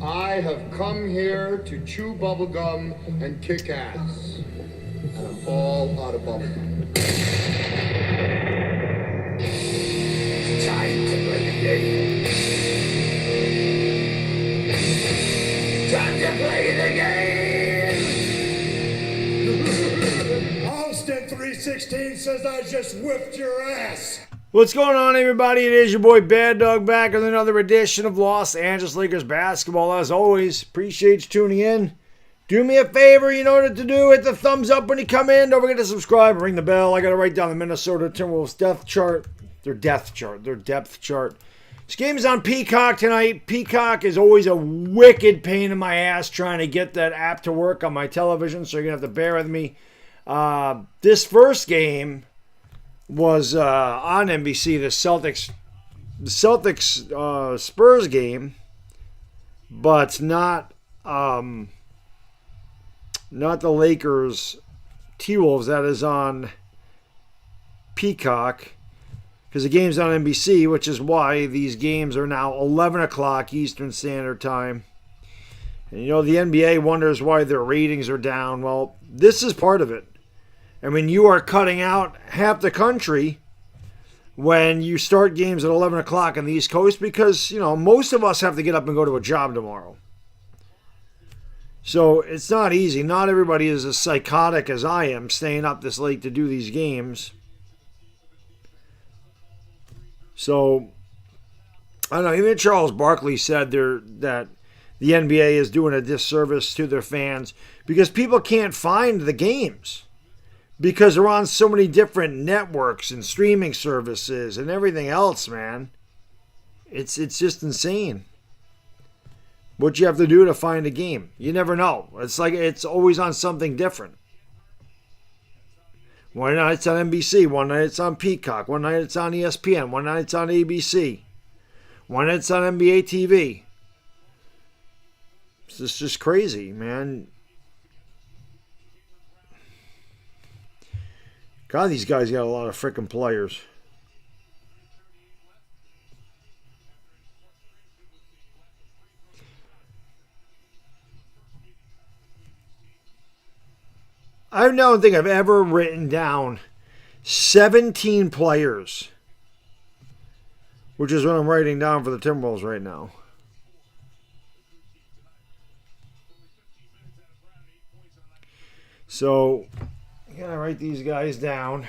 I have come here to chew bubblegum and kick ass. And I'm all out of bubblegum. Time to play the game. Time to play the game! Austin 316 says I just whipped your ass. What's going on, everybody? It is your boy Baddog back with another edition of Los Angeles Lakers basketball. As always, appreciate you tuning in. Do me a favor, you know what to do. Hit the thumbs up when you come in. Don't forget to subscribe and ring the bell. I got to write down the Minnesota Timberwolves depth chart. Their depth chart. This game is on Peacock tonight. Peacock is always a wicked pain in my ass trying to get that app to work on my television, so you're going to have to bear with me. This first game was on NBC, the Celtics Spurs game, but not the Lakers T-Wolves. That is on Peacock because the game's on NBC, which is why these games are now 11 o'clock Eastern Standard Time. And you know, the NBA wonders why their ratings are down. Well, this is part of it. I mean, you are cutting out half the country when you start games at 11 o'clock on the East Coast because, you know, most of us have to get up and go to a job tomorrow. So it's not easy. Not everybody is as psychotic as I am staying up this late to do these games. So, I don't know. Even Charles Barkley said that the NBA is doing a disservice to their fans because people can't find the games. Because they're on so many different networks and streaming services and everything else, man. It's just insane. What you have to do to find a game. You never know. It's like it's always on something different. One night it's on NBC. One night it's on Peacock. One night it's on ESPN. One night it's on ABC. One night it's on NBA TV. It's just crazy, man. God, these guys got a lot of freaking players. I don't think I've ever written down 17 players, which is what I'm writing down for the Timberwolves right now. So, I gotta write these guys down.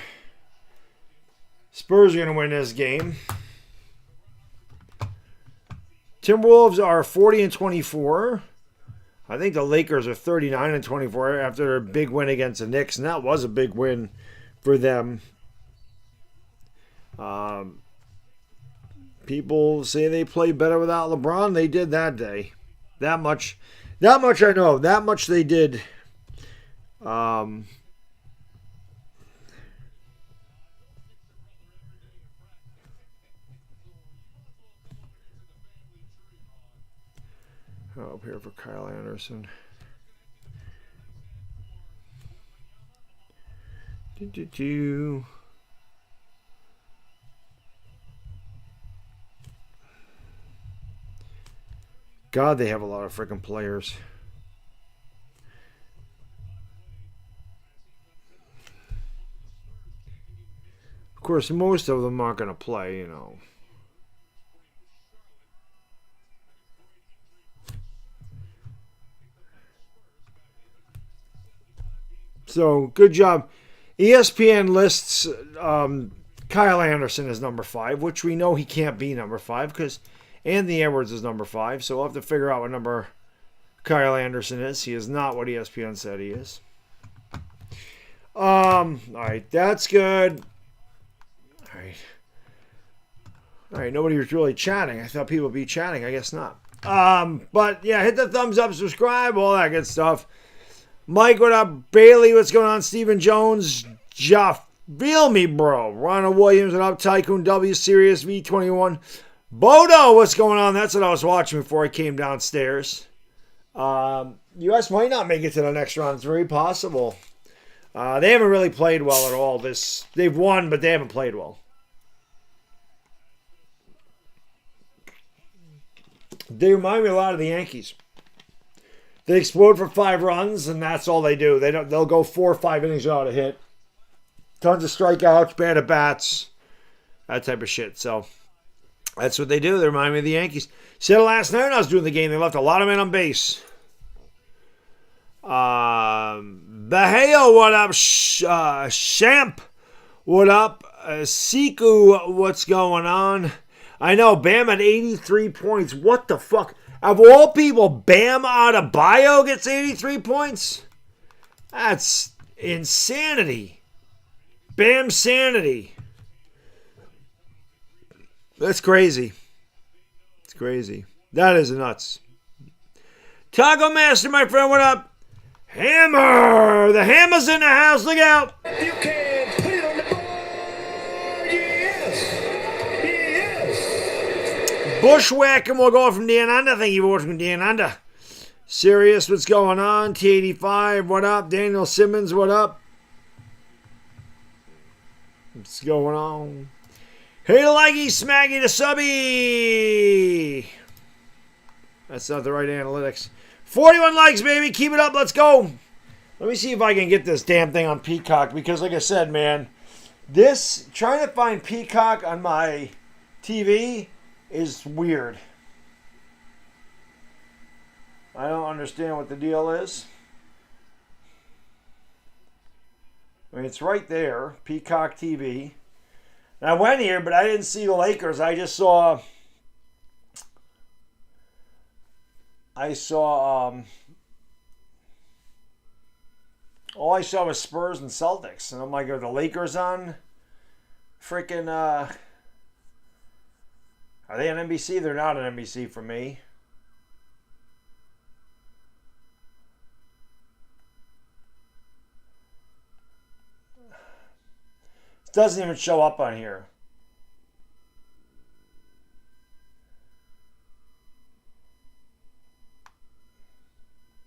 Spurs are gonna win this game. Timberwolves are 40-24. I think the Lakers are 39-24 after their big win against the Knicks, and that was a big win for them. People say they play better without LeBron. They did that day. That much I know. That much they did. Up here for Kyle Anderson. God, they have a lot of freaking players. Of course, most of them aren't going to play, you know. So, good job. ESPN lists Kyle Anderson as number 5, which we know he can't be number 5 because Anthony Edwards is number 5. So, we'll have to figure out what number Kyle Anderson is. He is not what ESPN said he is. All right, that's good. All right, nobody was really chatting. I thought people would be chatting. I guess not. But, yeah, hit the thumbs up, subscribe, all that good stuff. Mike, what up? Bailey, what's going on? Stephen Jones, Jeff, feel me, bro. Ronald Williams, what up? Tycoon W, Sirius V21. Bodo, what's going on? That's what I was watching before I came downstairs. U.S. might not make it to the next round. It's very possible. They haven't really played well at all. They've won, but they haven't played well. They remind me a lot of the Yankees. They explode for 5 runs, and that's all they do. They'll go 4 or 5 innings without a hit. Tons of strikeouts, bad at bats, that type of shit. So that's what they do. They remind me of the Yankees. Said it last night when I was doing the game. They left a lot of men on base. Baheo, what up? Champ, what up? Siku, what's going on? I know, Bam at 83 points. What the fuck? Of all people, Bam out of Bio gets 83 points? That's insanity. Bam sanity. That's crazy. It's crazy. That is nuts. Taco Master, my friend, what up? Hammer! The hammer's in the house. Look out! You can put it on the board. Yes. Yes. Bushwhacking will go from Dan Under. Thank you for watching Dan Under. Serious, what's going on? T85, what up? Daniel Simmons, what up? What's going on? Hey, likey, smaggy, the subby. That's not the right analytics. 41 likes, baby. Keep it up. Let's go. Let me see if I can get this damn thing on Peacock. Because like I said, man, trying to find Peacock on my TV is weird. I don't understand what the deal is. I mean, it's right there. Peacock TV. And I went here, but I didn't see the Lakers. I just saw... all I saw was Spurs and Celtics. And I'm like, are the Lakers on freaking, are they on NBC? They're not on NBC for me. It doesn't even show up on here.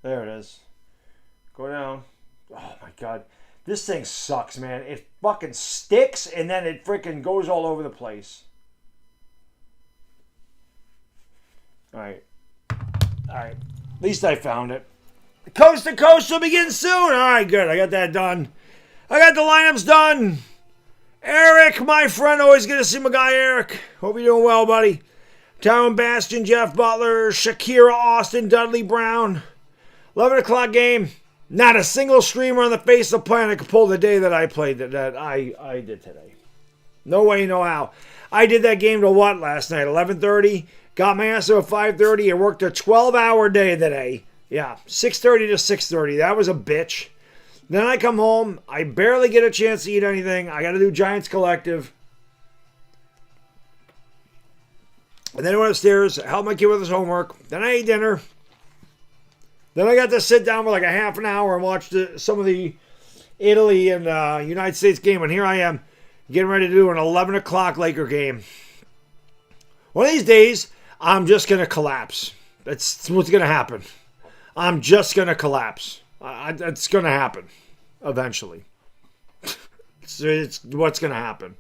There it is. Go down. Oh my God. This thing sucks, man. It fucking sticks and then it freaking goes all over the place. Alright. Alright. At least I found it. Coast to Coast will begin soon. Alright, good. I got that done. I got the lineups done. Eric, my friend. Always good to see my guy, Eric. Hope you're doing well, buddy. Tyrone Bastion, Jeff Butler, Shakira Austin, Dudley Brown. 11 o'clock game. Not a single streamer on the face of the planet could pull the day that I played that I did today. No way, no how. I did that game till what last night? 11:30. Got my ass up at 5:30. I worked a 12-hour day today. Yeah, 6:30 to 6:30. That was a bitch. Then I come home. I barely get a chance to eat anything. I got to do Giants Collective. And then I went upstairs, helped my kid with his homework. Then I ate dinner. Then I got to sit down for like a half an hour and watch some of the Italy and United States game. And here I am getting ready to do an 11 o'clock Laker game. One of these days, I'm just going to collapse. That's what's going to happen. I'm just going to collapse. It's going to happen eventually. It's what's going to happen.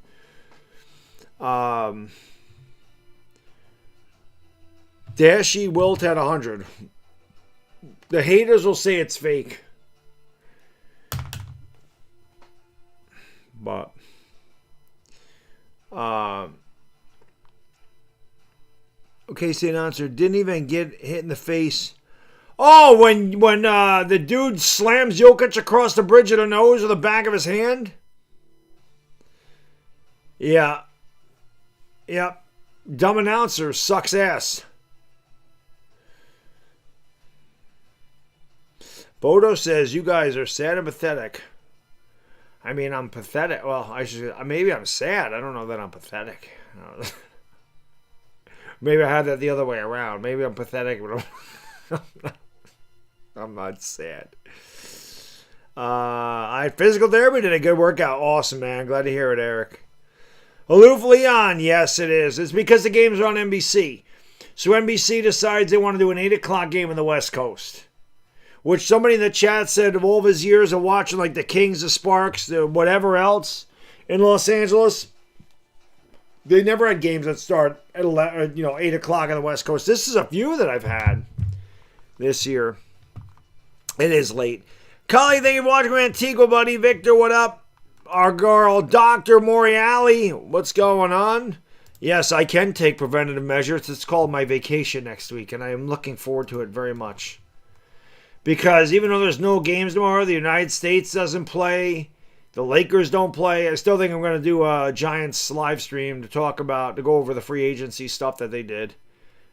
Dashy Wilt at 100. The haters will say it's fake. But okay, say announcer didn't even get hit in the face. Oh, when the dude slams Jokic across the bridge of the nose with the back of his hand? Yeah. Yep. Dumb announcer sucks ass. Bodo says, you guys are sad and pathetic. I mean, I'm pathetic. Well, maybe I'm sad. I don't know that I'm pathetic. Maybe I had that the other way around. Maybe I'm pathetic, but I'm not sad. Physical therapy did a good workout. Awesome, man. Glad to hear it, Eric. Aloof Leon, yes, it is. It's because the games are on NBC. So NBC decides they want to do an 8 o'clock game on the West Coast. Which somebody in the chat said of all of his years of watching like the Kings, the Sparks, the whatever else in Los Angeles, They never had games that start at 8 o'clock on the West Coast. This is a few that I've had this year. It is late. Cully, thank you for watching Antigua, buddy. Victor, what up? Our girl, Dr. Moriali, what's going on? Yes, I can take preventative measures. It's called my vacation next week, and I am looking forward to it very much. Because even though there's no games tomorrow, the United States doesn't play, the Lakers don't play, I still think I'm going to do a Giants live stream to go over the free agency stuff that they did.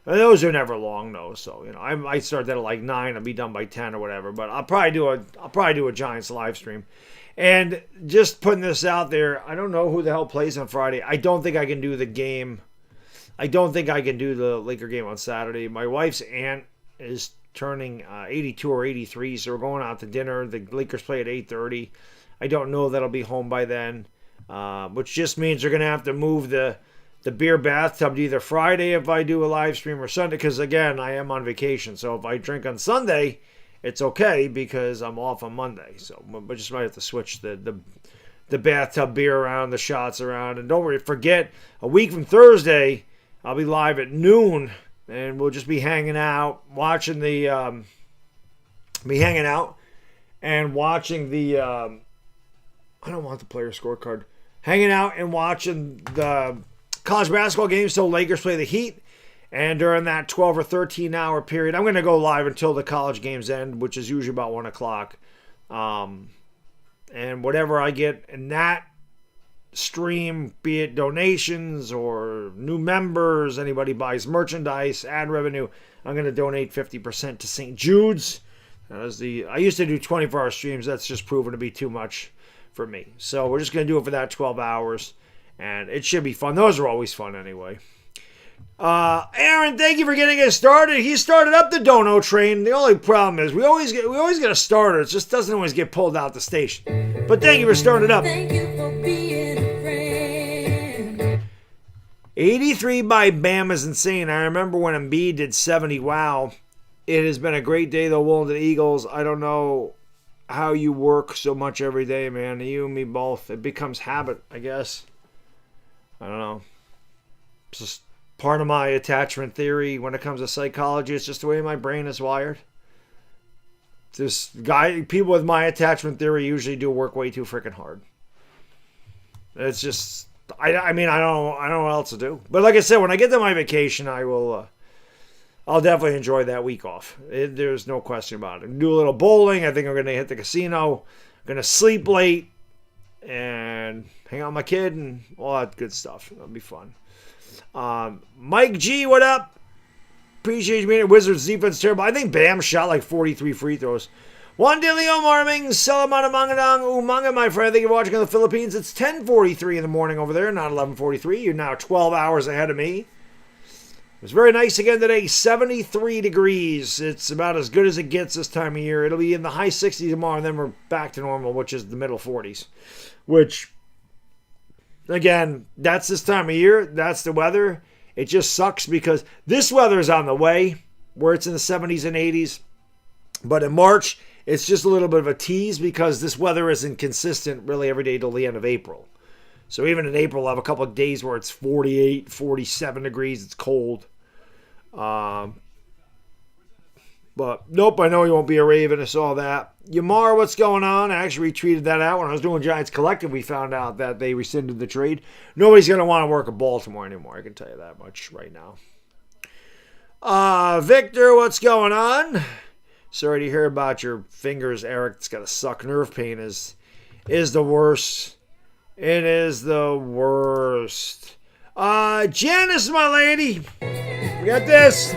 And those are never long, though, so, I might start that at like 9, I'll be done by 10 or whatever, but I'll probably do a Giants live stream. And just putting this out there, I don't know who the hell plays on Friday. I don't think I can do the game. I don't think I can do the Laker game on Saturday. My wife's aunt is turning 82 or 83, so we're going out to dinner. The Lakers play at 8:30. I don't know that I'll be home by then, which just means they're going to have to move the beer bathtub to either Friday if I do a live stream or Sunday, because, again, I am on vacation. So if I drink on Sunday, it's okay because I'm off on Monday. So, but just might have to switch the bathtub beer around, the shots around. And don't forget, a week from Thursday, I'll be live at noon, and we'll just be hanging out, watching the I don't want the player scorecard. Hanging out and watching the college basketball games till Lakers play the Heat. And during that 12 or 13 hour period, I'm going to go live until the college games end, which is usually about 1 o'clock. And whatever I get in that stream, be it donations or new members, anybody buys merchandise, ad revenue, I'm going to donate 50% to St. Jude's. I used to do 24-hour streams. That's just proven to be too much for me. So we're just going to do it for that 12 hours. And it should be fun. Those are always fun anyway. Aaron, thank you for getting us started. He started up the dono train. The only problem is we always get a starter. It just doesn't always get pulled out the station. But thank you for starting it up. Thank you for being a friend. 83 by Bam is insane. I remember when Embiid did 70. Wow. It has been a great day, though, Willing to the Eagles. I don't know how you work so much every day, man. You and me both. It becomes habit, I guess. I don't know. It's just part of my attachment theory when it comes to psychology. It's just the way my brain is wired. People with my attachment theory usually do work way too freaking hard. It's just, I don't know what else to do. But like I said, when I get to my vacation, I'll definitely enjoy that week off. There's no question about it. Do a little bowling. I think I'm going to hit the casino. I'm going to sleep late and hang out with my kid and all that good stuff. That'll be fun. Mike G, what up? Appreciate you being here. Wizards defense terrible. I think Bam shot like 43 free throws. Juan De Leon Marming, Salamana Mangadang, Umanga, my friend. I think you're watching in the Philippines. It's 10:43 in the morning over there, not 11:43. You're now 12 hours ahead of me. It was very nice again today. 73 degrees. It's about as good as it gets this time of year. It'll be in the high 60s tomorrow, and then we're back to normal, which is the middle 40s. Which, again, that's this time of year. That's the weather. It just sucks because this weather is on the way, where it's in the 70s and 80s. But in March, it's just a little bit of a tease because this weather isn't consistent really every day till the end of April. So even in April, I'll have a couple of days where it's 48, 47 degrees. It's cold. But nope, I know you won't be a Raven. I saw that. Yamar, what's going on? I actually retweeted that out when I was doing Giants Collective. We found out that they rescinded the trade. Nobody's going to want to work at Baltimore anymore. I can tell you that much right now. Victor, what's going on? Sorry to hear about your fingers, Eric. It's got to suck. Nerve pain is the worst. It is the worst. Janice, my lady. We got this.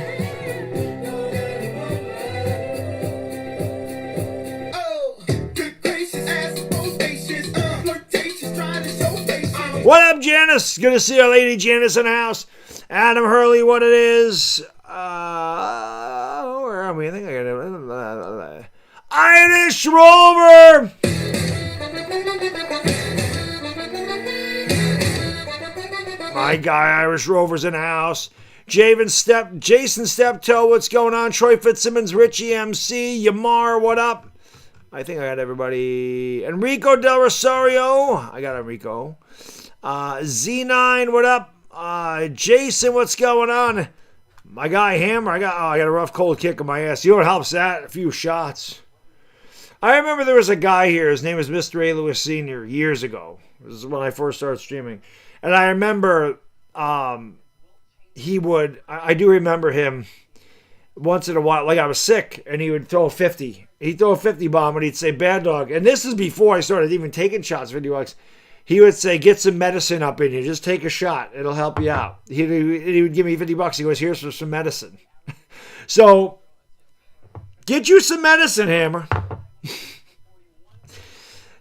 What up, Janice? Good to see our lady Janice in the house. Adam Hurley, what it is. Where are we? I think I got it. Irish Rover. My guy, Irish Rover's in the house. Jason Steptoe, what's going on? Troy Fitzsimmons, Richie MC, Yamar, what up? I think I got everybody. Enrico Del Rosario. I got Enrico. Z9, what up? Jason, what's going on? My guy Hammer, I got a rough cold kick in my ass. You know what helps that? A few shots. I remember there was a guy here. His name was Mr. A. Lewis Sr. years ago. This is when I first started streaming. And I remember I do remember him once in a while. Like I was sick and he would throw a 50. He'd throw a 50 bomb and he'd say, Baddog. And this is before I started even taking shots for $50. He would say, get some medicine up in you. Just take a shot. It'll help you out. He would give me $50. He goes, here's for some medicine. So, get you some medicine, Hammer.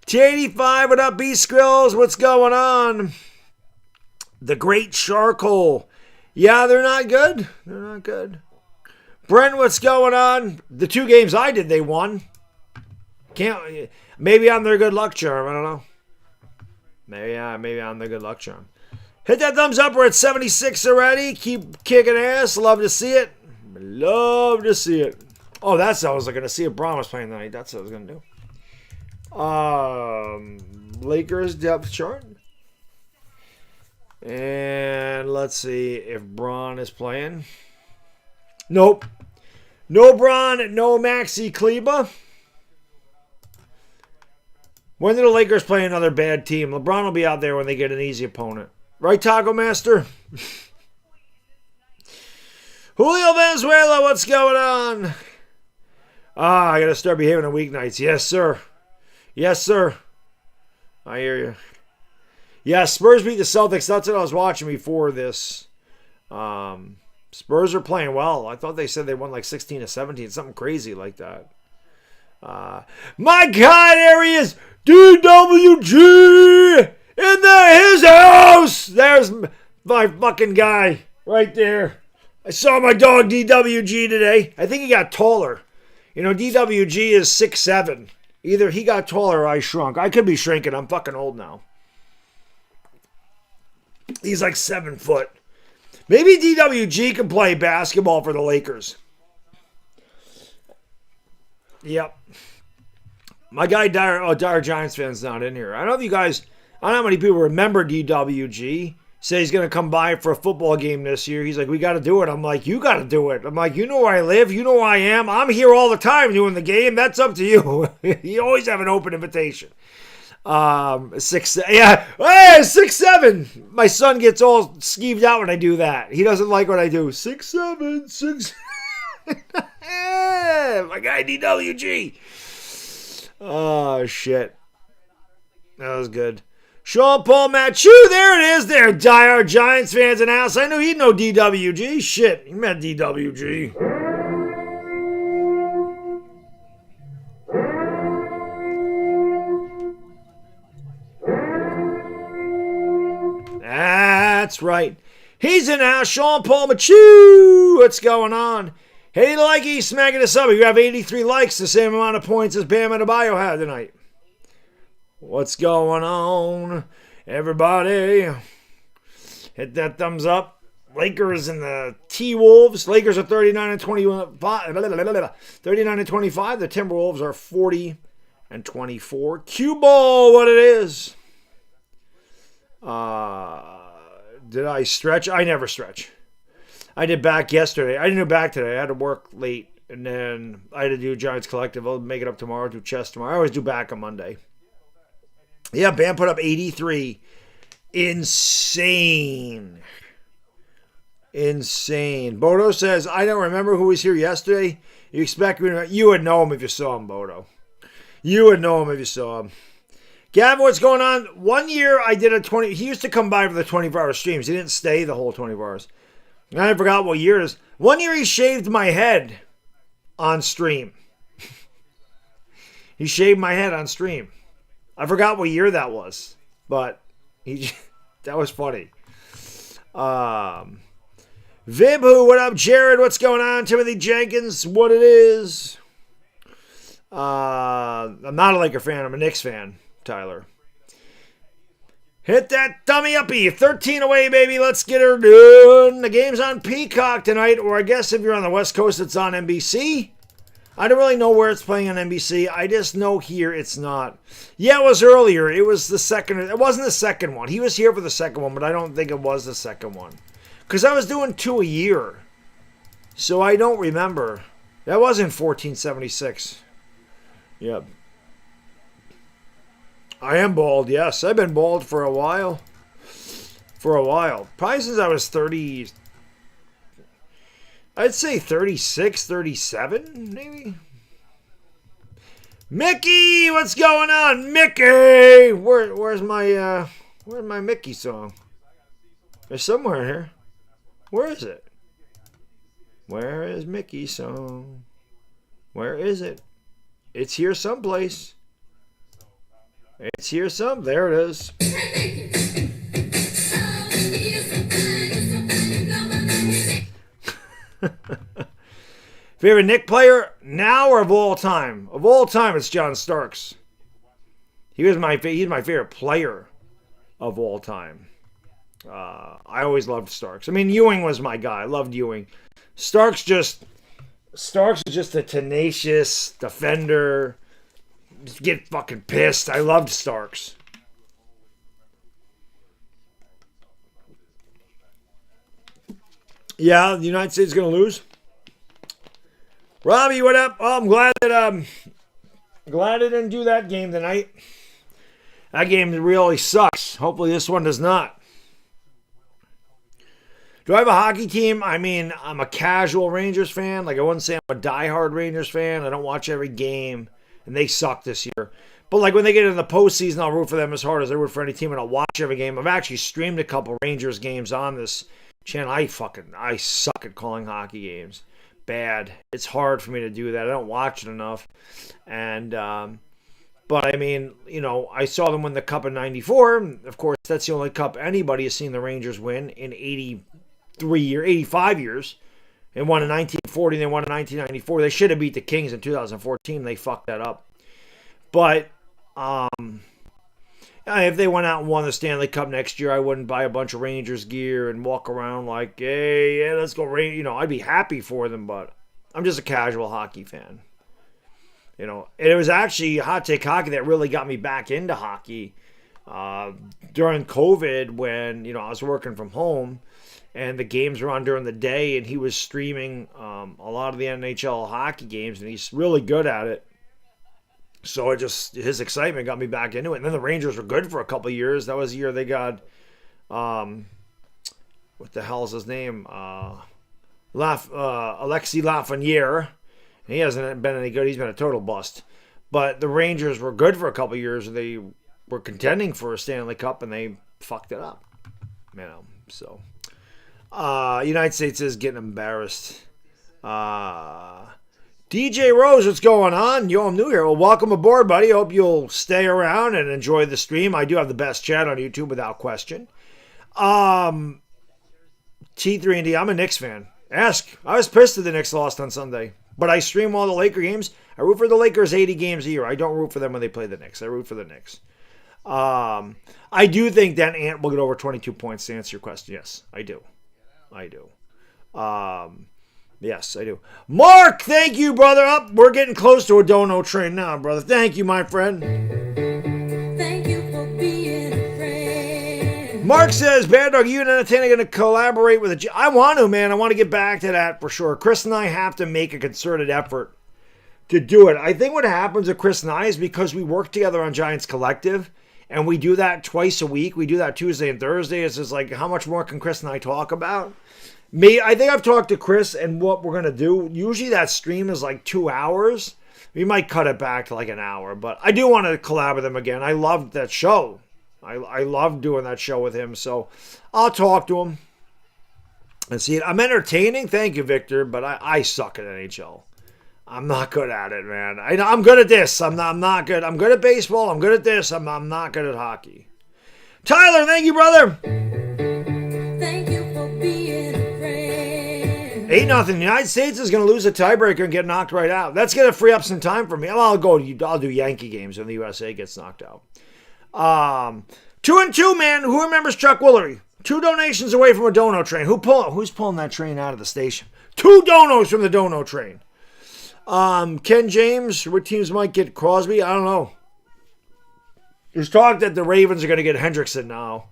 T85, what up, B-Skrills? What's going on? The Great Charcoal. Yeah, they're not good. They're not good. Brent, what's going on? The 2 games I did, they won. Maybe I'm their good luck charm. I don't know. Maybe I'm the good luck charm. Hit that thumbs up. We're at 76 already. Keep kicking ass. Love to see it. Love to see it. Oh, that's what I was going to see if Braun was playing tonight. That's what I was going to do. Lakers depth chart. And let's see if Braun is playing. Nope. No Braun, no Maxi Kleba. When do the Lakers play another bad team? LeBron will be out there when they get an easy opponent. Right, Taco Master? Julio Venezuela, what's going on? I got to start behaving on weeknights. Yes, sir. Yes, sir. I hear you. Yeah, Spurs beat the Celtics. That's what I was watching before this. Spurs are playing well. I thought they said they won like 16 to 17. Something crazy like that. My God, there he is. DWG in his house. There's my fucking guy right there. I saw my dog DWG today. I think he got taller. You know, DWG is 6'7". Either he got taller or I shrunk. I could be shrinking. I'm fucking old now. He's like 7 foot. Maybe DWG can play basketball for the Lakers. Yep. My guy Dire Giants fan's not in here. I don't know if you guys, I don't know how many people remember DWG. Say he's going to come by for a football game this year. He's like, we got to do it. I'm like, you got to do it. I'm like, you know where I live. You know where I am. I'm here all the time doing the game. That's up to you. You always have an open invitation. 6'7". Yeah. Hey, 6'7". My son gets all skeeved out when I do that. He doesn't like what I do. 6'7", 6. My guy DWG. Oh, shit. That was good. Sean Paul Matthew, there it is. There, dire Giants fans in the house. I knew he'd know DWG. Shit, he met DWG. That's right. He's in the house. Sean Paul Matthew. What's going on? Hey, like he's smacking us up. You have 83 likes, the same amount of points as Bam Adebayo had tonight. What's going on, everybody? Hit that thumbs up. Lakers and the T-Wolves. Lakers are 39 and 25. 39 and 25. The Timberwolves are 40 and 24. Cue ball, what it is. Did I stretch? I never stretch. I did back yesterday. I didn't do back today. I had to work late, and then I had to do Giants Collective. I'll make it up tomorrow. Do chest tomorrow. I always do back on Monday. Yeah, Bam put up 83. Insane. Insane. Bodo says, I don't remember who was here yesterday. You expect me to... You would know him if you saw him, Bodo. You would know him if you saw him. Gavin, what's going on? 1 year I did a 20... He used to come by for the 24-hour streams. He didn't stay the whole 24 hours. I forgot what year it is. 1 year he shaved my head on stream. He shaved my head on stream. I forgot what year that was, but that was funny. Vibhu, what up? Jared, what's going on? Timothy Jenkins, what it is? I'm not a Laker fan. I'm a Knicks fan, Tyler. Hit that dummy uppy. 13 away, baby. Let's get her done. The game's on Peacock tonight, or I guess if you're on the West Coast, it's on NBC. I don't really know where it's playing on NBC. I just know here it's not. Yeah, it was earlier. It was the second. It wasn't the second one. He was here for the second one, but I don't think it was the second one. Because I was doing 2 a year. So I don't remember. That was in 1476. Yep. I am bald, yes. I've been bald for a while. Probably since I was 30. I'd say 36, 37, maybe. Mickey, what's going on, Mickey? Where's my Mickey song? There's somewhere here. Where is it? Where is Mickey's song? Where is it? It's here someplace. It's here some. There it is. Favorite Knick player now or of all time? Of all time, it's John Starks. He's my favorite player of all time. I always loved Starks. I mean, Ewing was my guy. I loved Ewing. Starks is just a tenacious defender. Just get fucking pissed. I loved Starks. Yeah, the United States is going to lose. Robbie, what up? Oh, I'm glad I didn't do that game tonight. That game really sucks. Hopefully this one does not. Do I have a hockey team? I mean, I'm a casual Rangers fan. Like, I wouldn't say I'm a diehard Rangers fan. I don't watch every game, and they suck this year. But, like, when they get into the postseason, I'll root for them as hard as I root for any team, and I'll watch every game. I've actually streamed a couple Rangers games on this channel. I suck at calling hockey games. Bad. It's hard for me to do that. I don't watch it enough. And, but I mean, you know, I saw them win the Cup in 94. Of course, that's the only Cup anybody has seen the Rangers win in 85 years. They won in 1940, they won in 1994. They should have beat the Kings in 2014. They fucked that up. But, if they went out and won the Stanley Cup next year, I wouldn't buy a bunch of Rangers gear and walk around like, hey, yeah, let's go Rangers. You know, I'd be happy for them, but I'm just a casual hockey fan. You know, and it was actually Hot Take Hockey that really got me back into hockey during COVID when, you know, I was working from home and the games were on during the day and he was streaming a lot of the NHL hockey games and he's really good at it. So his excitement got me back into it. And then the Rangers were good for a couple of years. That was the year they got, what the hell is his name? Alexis Lafreniere. He hasn't been any good. He's been a total bust. But the Rangers were good for a couple of years. They were contending for a Stanley Cup, and they fucked it up. You know, so. United States is getting embarrassed. DJ Rose, what's going on? Yo, I'm new here. Well, welcome aboard, buddy. Hope you'll stay around and enjoy the stream. I do have the best chat on YouTube without question. T3&D, I'm a Knicks fan. Ask. I was pissed that the Knicks lost on Sunday. But I stream all the Laker games. I root for the Lakers 80 games a year. I don't root for them when they play the Knicks. I root for the Knicks. I do think that Ant will get over 22 points to answer your question. Yes, I do. Yes, I do. Mark, thank you, brother. We're getting close to a dono train now, brother. Thank you, my friend. Thank you for being a friend. Mark says, Baddog, you and Entertainer are going to collaborate with I want to, man. I want to get back to that for sure. Chris and I have to make a concerted effort to do it. I think what happens with Chris and I is because we work together on Giants Collective, and we do that twice a week. We do that Tuesday and Thursday. It's just like, how much more can Chris and I talk about? I think I've talked to Chris, and what we're going to do, usually that stream is like 2 hours. We might cut it back to like an hour, but I do want to collab with him again. I loved that show. I loved doing that show with him, so I'll talk to him and see it. I'm entertaining, thank you, Victor, but I suck at NHL. I'm not good at it, man. I'm good at this. I'm not good. I'm good at baseball. I'm good at this. I'm not good at hockey. Tyler, thank you, brother. Thank you for being a friend. 8-0. The United States is going to lose a tiebreaker and get knocked right out. That's going to free up some time for me. Well, I'll do Yankee games when the USA gets knocked out. 2-2, man. Who remembers Chuck Woolery? 2 donations away from a dono train. Who's pulling that train out of the station? 2 donos from the dono train. Ken James, what teams might get Crosby? I don't know. There's talk that the Ravens are going to get Hendrickson now.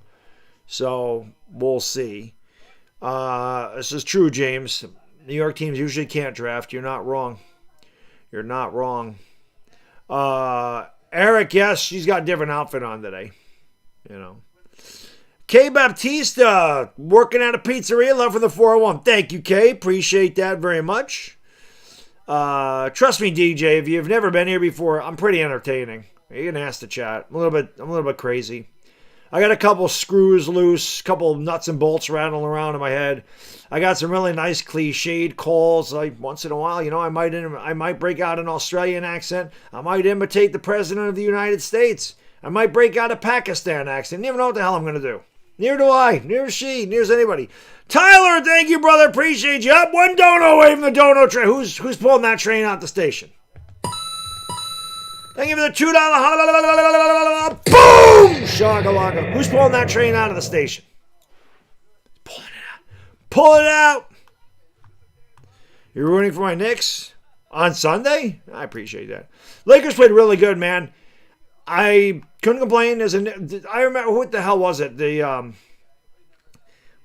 So, we'll see. This is true, James. New York teams usually can't draft. You're not wrong. You're not wrong. Eric, yes, she's got a different outfit on today. You know. Kay Baptista, working at a pizzeria, love for the 401. Thank you, Kay. Appreciate that very much. Trust me, DJ, if you've never been here before, I'm pretty entertaining. You can ask the chat. I'm a little bit crazy. I got a couple screws loose, a couple nuts and bolts rattling around in my head. I got some really nice cliched calls. Like once in a while, you know, I might break out an Australian accent. I might imitate the President of the United States. I might break out a Pakistan accent. Never know what the hell I'm going to do. Neither do I. Neither does she. Neither does anybody. Tyler, thank you, brother. Appreciate you. Up one dono away from the dono train. Who's pulling that train out the station? Thank you for the $2. Boom! Shakalaka. Who's pulling that train out of the station? Pulling it out. Pull it out. You're rooting for my Knicks on Sunday? I appreciate that. Lakers played really good, man. I couldn't complain. I remember, what the hell was it?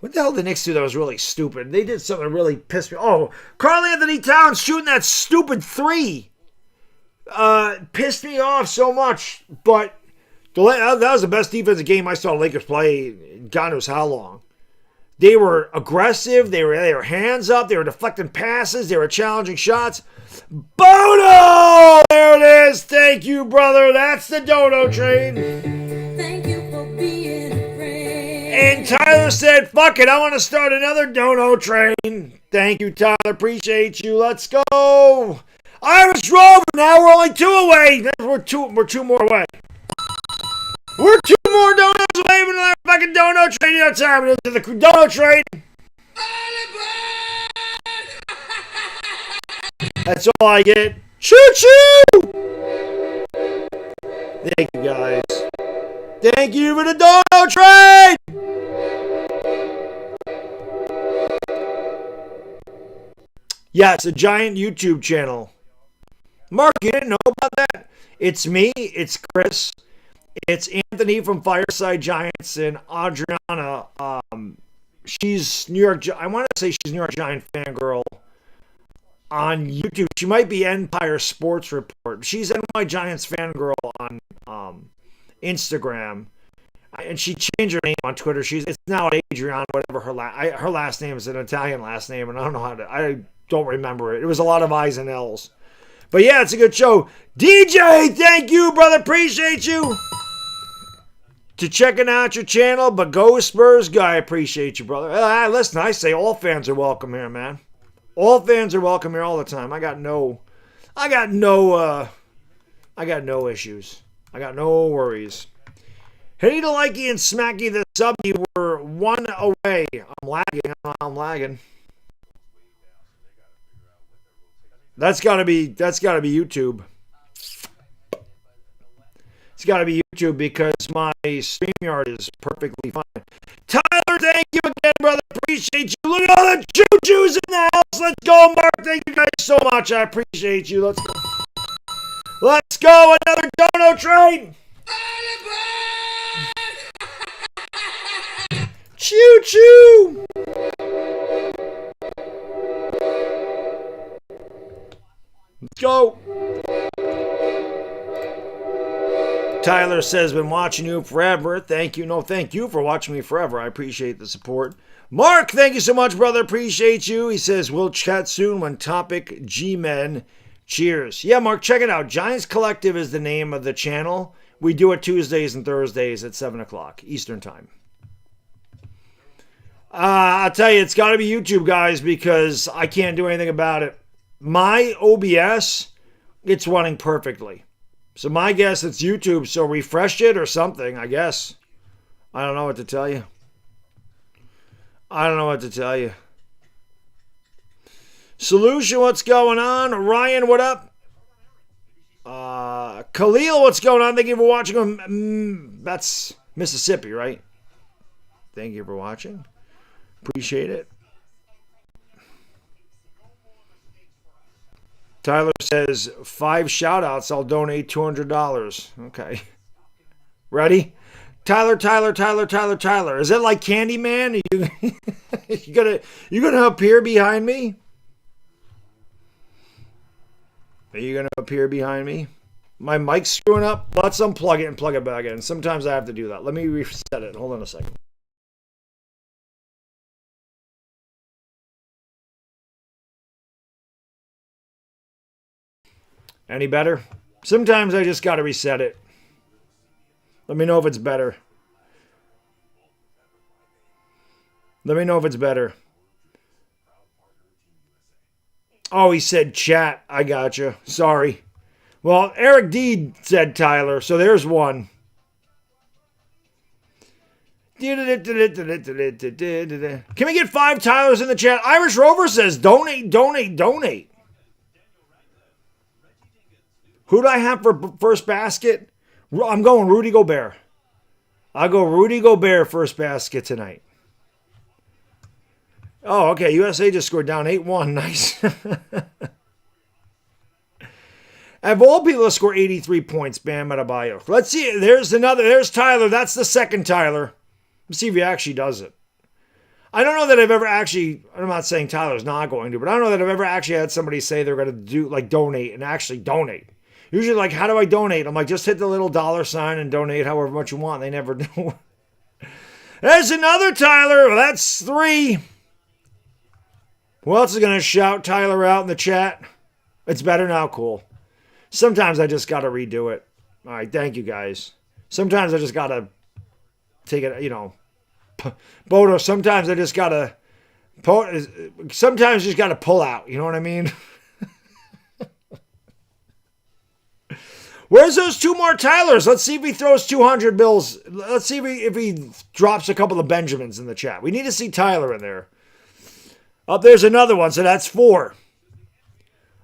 What the hell did the Knicks do that was really stupid? They did something that really pissed me. Oh, Karl Anthony Towns shooting that stupid three. Pissed me off so much. But that was the best defensive game I saw the Lakers play in God knows how long. They were aggressive. They were hands up. They were deflecting passes. They were challenging shots. Bono! There it is. Thank you, brother. That's the dono train. Thank you for being a friend. And Tyler said, fuck it, I want to start another dono train. Thank you, Tyler. Appreciate you. Let's go. Irish Rover. Now we're only 2 away. We're two more away. We're 2 more donos away from that fucking dono train. You know what time it is? The dono train. That's all I get. Choo-choo! Thank you, guys. Thank you for the dono train! Yeah, it's a giant YouTube channel. Mark, you didn't know about that? It's me, it's Chris, it's Anthony from Fireside Giants, and Adriana. She's New York. I want to say she's New York Giant fangirl on YouTube. She might be Empire Sports Report. She's NY Giants fangirl on Instagram, and she changed her name on Twitter. It's now Adriana, whatever her last name is an Italian last name, and I don't know I don't remember it. It was a lot of I's and L's. But yeah, it's a good show. DJ, thank you, brother. Appreciate you. To checking out your channel, but go Spurs guy. Appreciate you, brother. Listen, I say all fans are welcome here, man. All fans are welcome here all the time. I got no issues. I got no worries. Hey to Likey and Smacky the sub. You were 1 away. I'm lagging. I don't know how I'm lagging. That's gotta be YouTube. It's gotta be YouTube because my StreamYard is perfectly fine. Tyler, thank you again, brother. Appreciate you. Look at all the choo-choos in the house. Let's go, Mark. Thank you guys so much. I appreciate you. Let's go. Let's go. Another dono train. Choo-choo. Let's go. Tyler says, been watching you forever. Thank you. No, thank you for watching me forever. I appreciate the support. Mark, thank you so much, brother. Appreciate you. He says, we'll chat soon when topic G-Men. Cheers. Yeah, Mark, check it out. Giants Collective is the name of the channel. We do it Tuesdays and Thursdays at 7 o'clock Eastern Time. I'll tell you, it's got to be YouTube, guys, because I can't do anything about it. My OBS, it's running perfectly. So my guess it's YouTube, so refresh it or something, I guess. I don't know what to tell you. Solution, what's going on? Ryan, what up? Khalil, what's going on? Thank you for watching. That's Mississippi, right? Thank you for watching. Appreciate it. Tyler says, 5 shout-outs, I'll donate $200. Okay. Ready? Tyler. Is it like Candyman? You gonna appear behind me? Are you gonna appear behind me? My mic's screwing up. Let's unplug it and plug it back in. Sometimes I have to do that. Let me reset it. Hold on a second. Any better? Sometimes I just gotta reset it. Let me know if it's better. Let me know if it's better. Oh, he said chat. I gotcha. Sorry. Well, Eric D said Tyler, so there's one. Can we get 5 Tylers in the chat? Irish Rover says donate. Who do I have for first basket? I'm going Rudy Gobert. I'll go Rudy Gobert first basket tonight. Oh, okay. USA just scored down 8-1. Nice. Of all people to score 83 points, Bam Adebayo. Let's see. There's Tyler. That's the second Tyler. Let's see if he actually does it. I don't know that I've ever actually, I'm not saying Tyler's not going to, but I don't know that I've ever actually had somebody say they're going to do, like, donate and actually donate. Usually, like, how do I donate? I'm like, just hit the little $sign and donate however much you want. They never do. There's another Tyler. Well, that's 3. Who else is going to shout Tyler out in the chat? It's better now. Cool. Sometimes I just got to redo it. All right. Thank you, guys. Sometimes I just got to take it, Bodo, sometimes I just got to, sometimes you just got to pull out. You know what I mean? Where's those 2 more Tylers? Let's see if he throws 200 bills. Let's see if he drops a couple of Benjamins in the chat. We need to see Tyler in there. Oh, there's another one, so that's 4.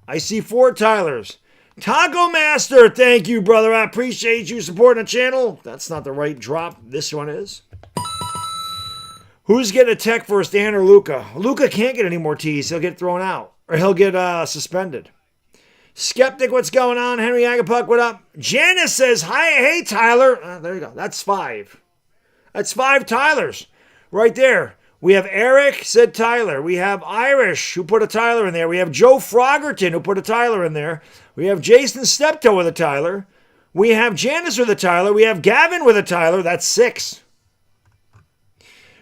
I see 4 Tylers. Taco Master, thank you, brother. I appreciate you supporting the channel. That's not the right drop. This one is. Who's getting a tech for Stan or Luca? Luca can't get any more T's. He'll get thrown out. Or he'll get suspended. Skeptic, what's going on? Henry Agapuck, what up? Janice says, hi, hey, Tyler. There you go. That's 5. That's 5 Tylers. Right there. We have Eric, said Tyler. We have Irish, who put a Tyler in there. We have Joe Frogerton, who put a Tyler in there. We have Jason Steptoe with a Tyler. We have Janice with a Tyler. We have Gavin with a Tyler. That's 6.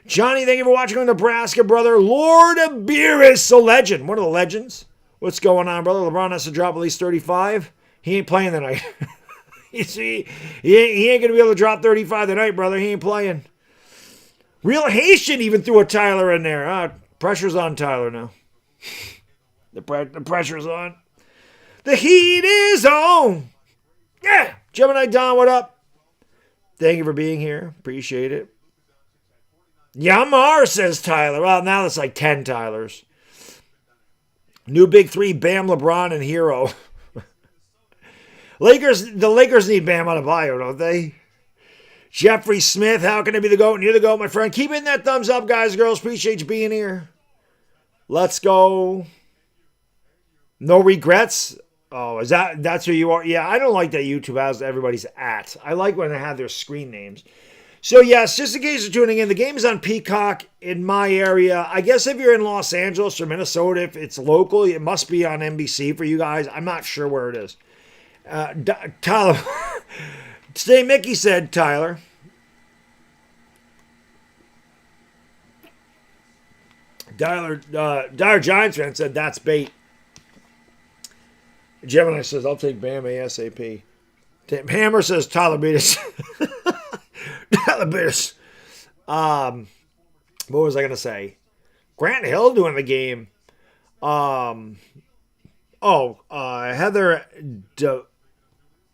Johnny, thank you for watching on Nebraska, brother. Lord of Beerus, a legend. One of the legends. What's going on, brother? LeBron has to drop at least 35. He ain't playing tonight. You see, he ain't going to be able to drop 35 tonight, brother. He ain't playing. Real Haitian even threw a Tyler in there. Pressure's on Tyler now. The pressure's on. The heat is on. Yeah. Gemini Don, what up? Thank you for being here. Appreciate it. Yamar, says Tyler. Well, now it's like 10 Tylers. New big 3, Bam, LeBron, and Hero. The Lakers need Bam Adebayo, don't they? Jeffrey Smith, how can I be the GOAT? And you're the GOAT, my friend. Keep hitting that thumbs up, guys and girls. Appreciate you being here. Let's go. No regrets. Oh, that's who you are? Yeah, I don't like that YouTube has everybody's at. I like when they have their screen names. So, yes, just in case you're tuning in, the game is on Peacock in my area. I guess if you're in Los Angeles or Minnesota, if it's local, it must be on NBC for you guys. I'm not sure where it is. Tyler. Today, Mickey said, Tyler. Dire Giants fan said, that's bait. Gemini says, I'll take Bam ASAP. Hammer says, Tyler beat us. Tyler beat us. What was I going to say? Grant Hill doing the game.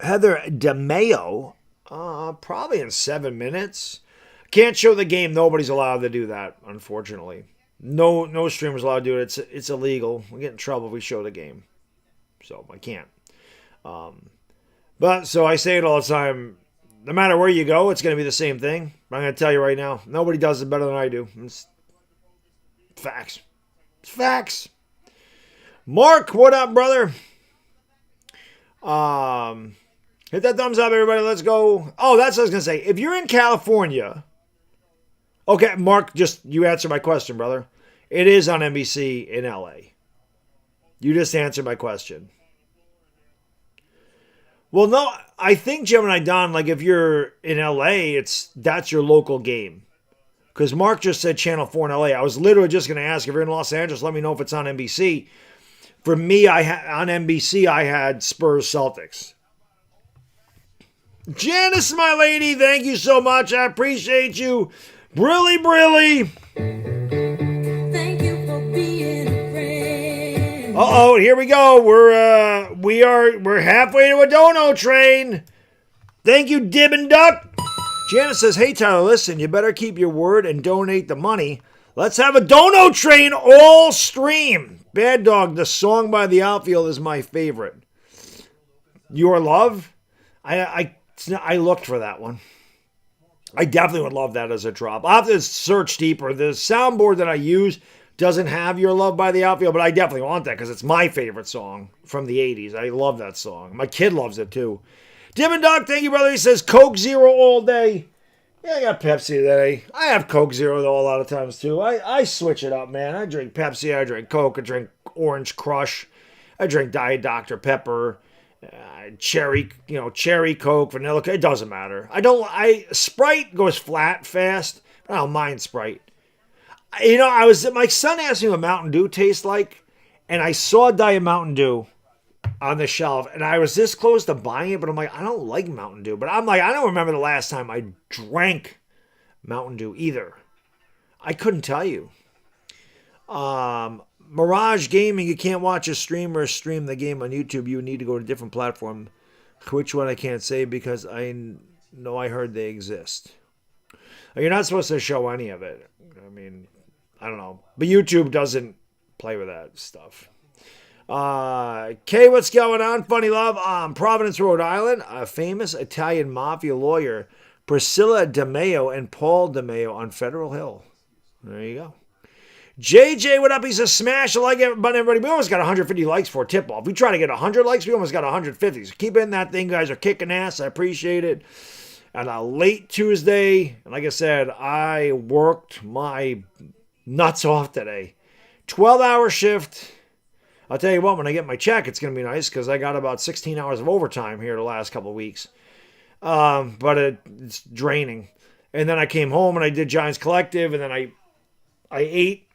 Heather DeMayo, probably in 7 minutes. Can't show the game. Nobody's allowed to do that, unfortunately. No streamer's allowed to do it. It's illegal. We get in trouble if we show the game. So I can't. But so I say it all the time. No matter where you go, it's going to be the same thing. But I'm going to tell you right now, nobody does it better than I do. It's facts. It's facts. Mark, what up, brother? Hit that thumbs up, everybody. Let's go. Oh, that's what I was going to say. If you're in California, okay, Mark, just you answer my question, brother. It is on NBC in LA. You just answered my question. Well, no, I think Gemini Don, like if you're in LA, that's your local game. Because Mark just said Channel 4 in LA. I was literally just going to ask if you're in Los Angeles, let me know if it's on NBC. For me, on NBC, I had Spurs Celtics. Janice, my lady, thank you so much. I appreciate you. Brilly. Thank you for being a friend. Uh-oh, here we go. We're halfway to a dono train. Thank you, Dib and Duck. Janice says, hey, Tyler, listen, you better keep your word and donate the money. Let's have a dono train all stream. Baddog, the song by the Outfield is my favorite. Your Love? I looked for that one. I definitely would love that as a drop. I'll have to search deeper. The soundboard that I use doesn't have Your Love by the Outfield, but I definitely want that because it's my favorite song from the 80s. I love that song. My kid loves it too. Dim and Doc, thank you, brother. He says Coke Zero all day. Yeah, I got Pepsi today. I have Coke Zero, though, a lot of times, too. I switch it up, man. I drink Pepsi. I drink Coke. I drink Orange Crush. I drink Diet Dr. Pepper. Cherry Coke, vanilla Coke. It doesn't matter. Sprite goes flat fast. I don't mind Sprite. My son asked me what Mountain Dew tastes like, and I saw Diet Mountain Dew on the shelf, and I was this close to buying it, but I'm like, I don't like Mountain Dew. But I'm like, I don't remember the last time I drank Mountain Dew either. I couldn't tell you. Mirage Gaming, you can't watch a streamer stream the game on YouTube. You need to go to a different platform. Which one I can't say because I know I heard they exist. You're not supposed to show any of it. I mean, I don't know. But YouTube doesn't play with that stuff. Kay, what's going on? Funny Love. Providence, Rhode Island. A famous Italian mafia lawyer, Priscilla DeMeo and Paul DeMeo on Federal Hill. There you go. JJ, what up? He's a smash a like button, everybody. We almost got 150 likes for a tip-off. We try to get 100 likes, we almost got 150. So keep in that thing, guys. Are kicking ass. I appreciate it. And a late Tuesday. And like I said, I worked my nuts off today. 12-hour shift. I'll tell you what, when I get my check, it's going to be nice because I got about 16 hours of overtime here the last couple of weeks. But it's draining. And then I came home and I did Giants Collective, and then I ate.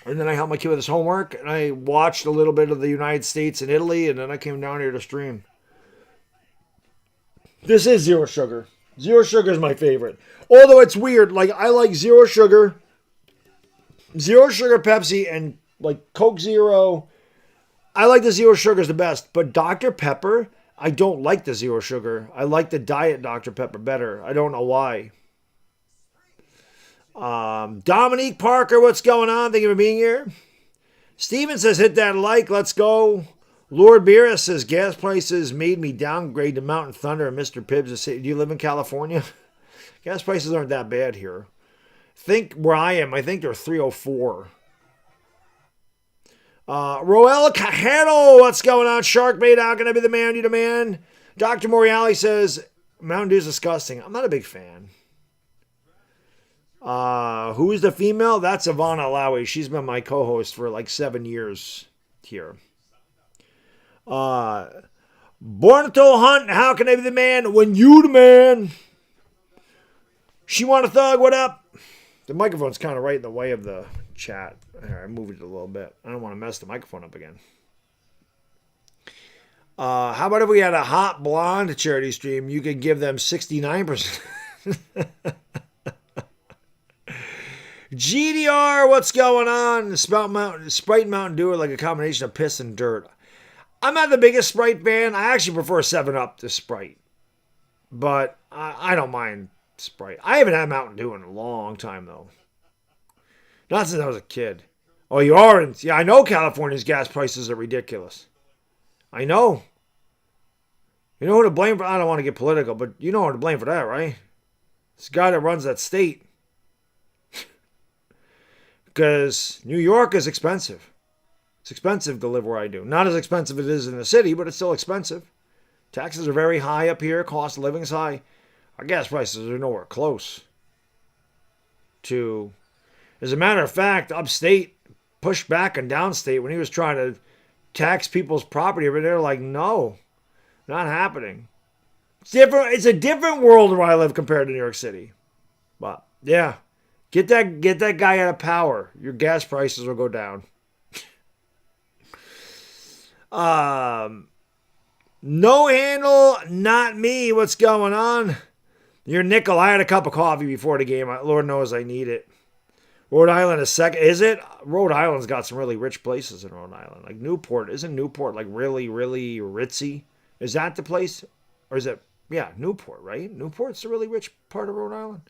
And then I helped my kid with his homework, and I watched a little bit of the United States and Italy, and then I came down here to stream. This is zero sugar. Zero sugar is my favorite. Although it's weird, like I like zero sugar Pepsi, and like Coke Zero. I like the zero sugar is the best, but Dr. Pepper, I don't like the zero sugar. I like the Diet Dr. Pepper better. I don't know why. Dominique Parker, what's going on? Thank you for being here. Steven says, hit that like. Let's go. Lord Beera says, gas prices made me downgrade to Mountain Thunder and Mr. Pibbs. Do you live in California? Gas prices aren't that bad here. Think where I am. I think they're 304. Roel Cajero, what's going on? Sharkbait, how can I be the man you demand? Dr. Moriali says, Mountain Dew is disgusting. I'm not a big fan. Who's the female? That's Ivana Alawi. She's been my co-host for like 7 years here. Born to Hunt, how can I be the man when you the man? She want a thug, what up? The microphone's kind of right in the way of the chat. Here, I moved it a little bit. I don't want to mess the microphone up again. How about if we had a hot blonde charity stream? You could give them 69%. GDR, what's going on? Sprite and Mountain Dew are like a combination of piss and dirt. I'm not the biggest Sprite fan. I actually prefer 7-Up to Sprite. But I don't mind Sprite. I haven't had Mountain Dew in a long time, though. Not since I was a kid. Oh, you aren't? Yeah, I know California's gas prices are ridiculous. I know. You know who to blame for? I don't want to get political, but you know who to blame for that, right? This guy that runs that state. Because New York is expensive. It's expensive to live where I do. Not as expensive as it is in the city, but it's still expensive. Taxes are very high up here. Cost of living is high. Our gas prices are nowhere close to. As a matter of fact, upstate pushed back on downstate when he was trying to tax people's property. But they're like, no, not happening. It's different. It's a different world where I live compared to New York City. But yeah, get that guy out of power. Your gas prices will go down. No handle, not me. What's going on? Your nickel. I had a cup of coffee before the game. Lord knows I need it. Rhode Island is second. Is it? Rhode Island's got some really rich places in Rhode Island. Like Newport. Isn't Newport like really, really ritzy? Is that the place? Or is it? Yeah, Newport, right? Newport's a really rich part of Rhode Island.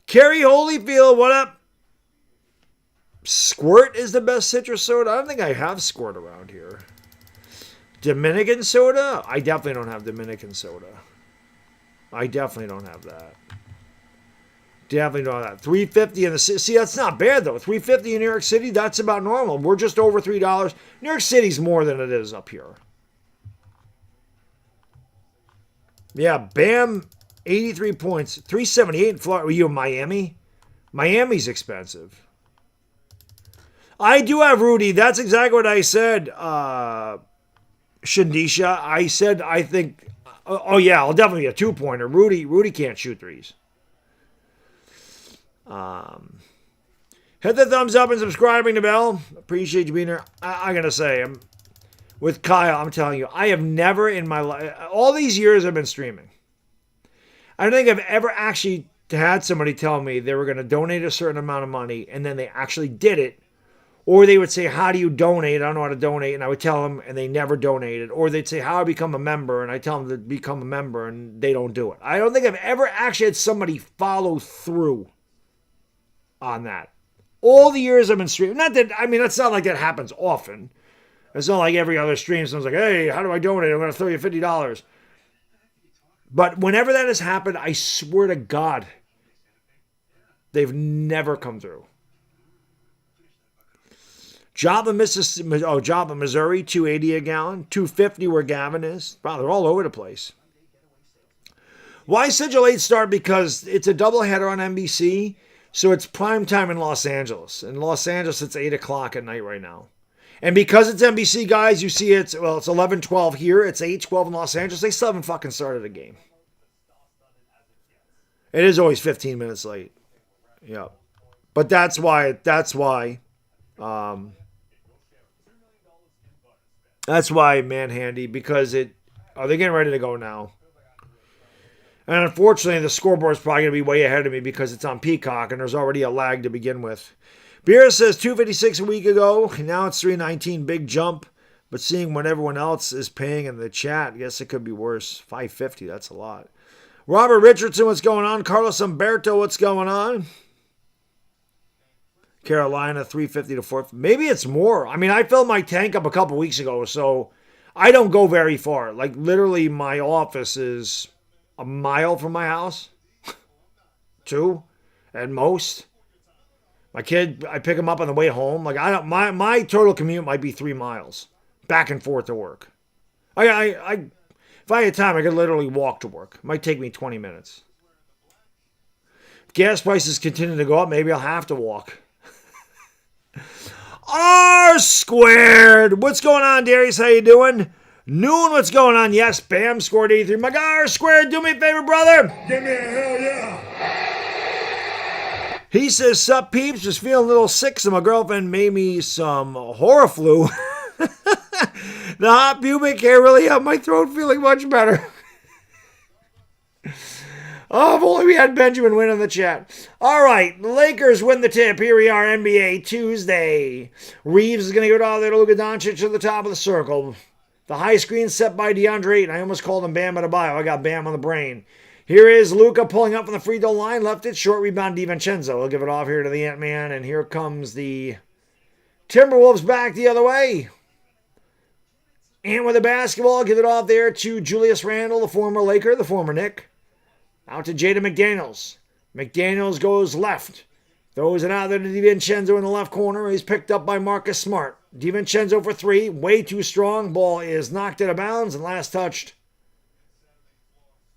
Kerry Holyfield, what up? Squirt is the best citrus soda. I don't think I have Squirt around here. Dominican soda? I definitely don't have Dominican soda. I definitely don't have that. Definitely don't have that. $3.50 in the city. See, that's not bad though. $3.50 in New York City, that's about normal. We're just over $3. New York City's more than it is up here. Yeah, Bam, 83 points. 378 in Florida. Were you in Miami? Miami's expensive. I do have Rudy. That's exactly what I said, Shandisha. I said, I think, oh yeah, I'll definitely get a 2-pointer. Rudy can't shoot threes. Hit the thumbs up and subscribing to Bell. Appreciate you being here. I gotta say, with Kyle, I'm telling you, I have never in my life, all these years I've been streaming, I don't think I've ever actually had somebody tell me they were going to donate a certain amount of money and then they actually did it. Or they would say, how do you donate? I don't know how to donate. And I would tell them and they never donated. Or they'd say, how do I become a member? And I tell them to become a member and they don't do it. I don't think I've ever actually had somebody follow through on that. All the years I've been streaming. Not that, I mean, that's not like that happens often. It's not like every other stream. Someone's like, hey, how do I donate? I'm going to throw you $50. But whenever that has happened, I swear to God, they've never come through. Joplin, Mississippi. Oh, Joplin, Missouri, $2.80 a gallon. $2.50 where Gavin is. Wow, they're all over the place. Why such a late start? Because it's a doubleheader on NBC, so it's prime time in Los Angeles. In Los Angeles, it's 8 o'clock at night right now. And because it's NBC, guys, you see it's 11:12 here. It's 8:12 in Los Angeles. They still haven't fucking started a game. It is always 15 minutes late. Yeah. But that's why, man, Handy, because they're getting ready to go now. And unfortunately, the scoreboard is probably going to be way ahead of me because it's on Peacock and there's already a lag to begin with. Beer says $2.56 a week ago. Now it's $3.19. Big jump. But seeing what everyone else is paying in the chat, I guess it could be worse. $5.50. That's a lot. Robert Richardson, what's going on? Carlos Umberto, what's going on? Carolina, $3.50 to $4.50. Maybe it's more. I mean, I filled my tank up a couple weeks ago, so I don't go very far. Like, literally, my office is a mile from my house. 2 at most. My kid, I pick him up on the way home. Like my total commute might be 3 miles back and forth to work. If I had time, I could literally walk to work. It might take me 20 minutes. If gas prices continue to go up, maybe I'll have to walk. R squared. What's going on, Darius? How you doing? Noon, what's going on? Yes, Bam scored 83. My guy, R squared, do me a favor, brother. Give me a hell yeah. He says, sup peeps, just feeling a little sick, so my girlfriend made me some horror flu. The hot pubic hair really helped my throat feeling much better. Oh, if only we had Benjamin win in the chat. All right, the Lakers win the tip. Here we are, NBA Tuesday. Reeves is going to go down there to Luka Doncic to the top of the circle. The high screen set by DeAndre Ayton. I almost called him Bam Adebayo. I got Bam on the brain. Here is Luka pulling up from the free throw line. Left it. Short rebound, DiVincenzo. We'll give it off here to the Ant-Man. And here comes the Timberwolves back the other way. And with the basketball, give it off there to Julius Randle, the former Laker, the former Knick. Out to Jaden McDaniels. McDaniels goes left. Throws it out there to DiVincenzo in the left corner. He's picked up by Marcus Smart. DiVincenzo for 3. Way too strong. Ball is knocked out of bounds and last touched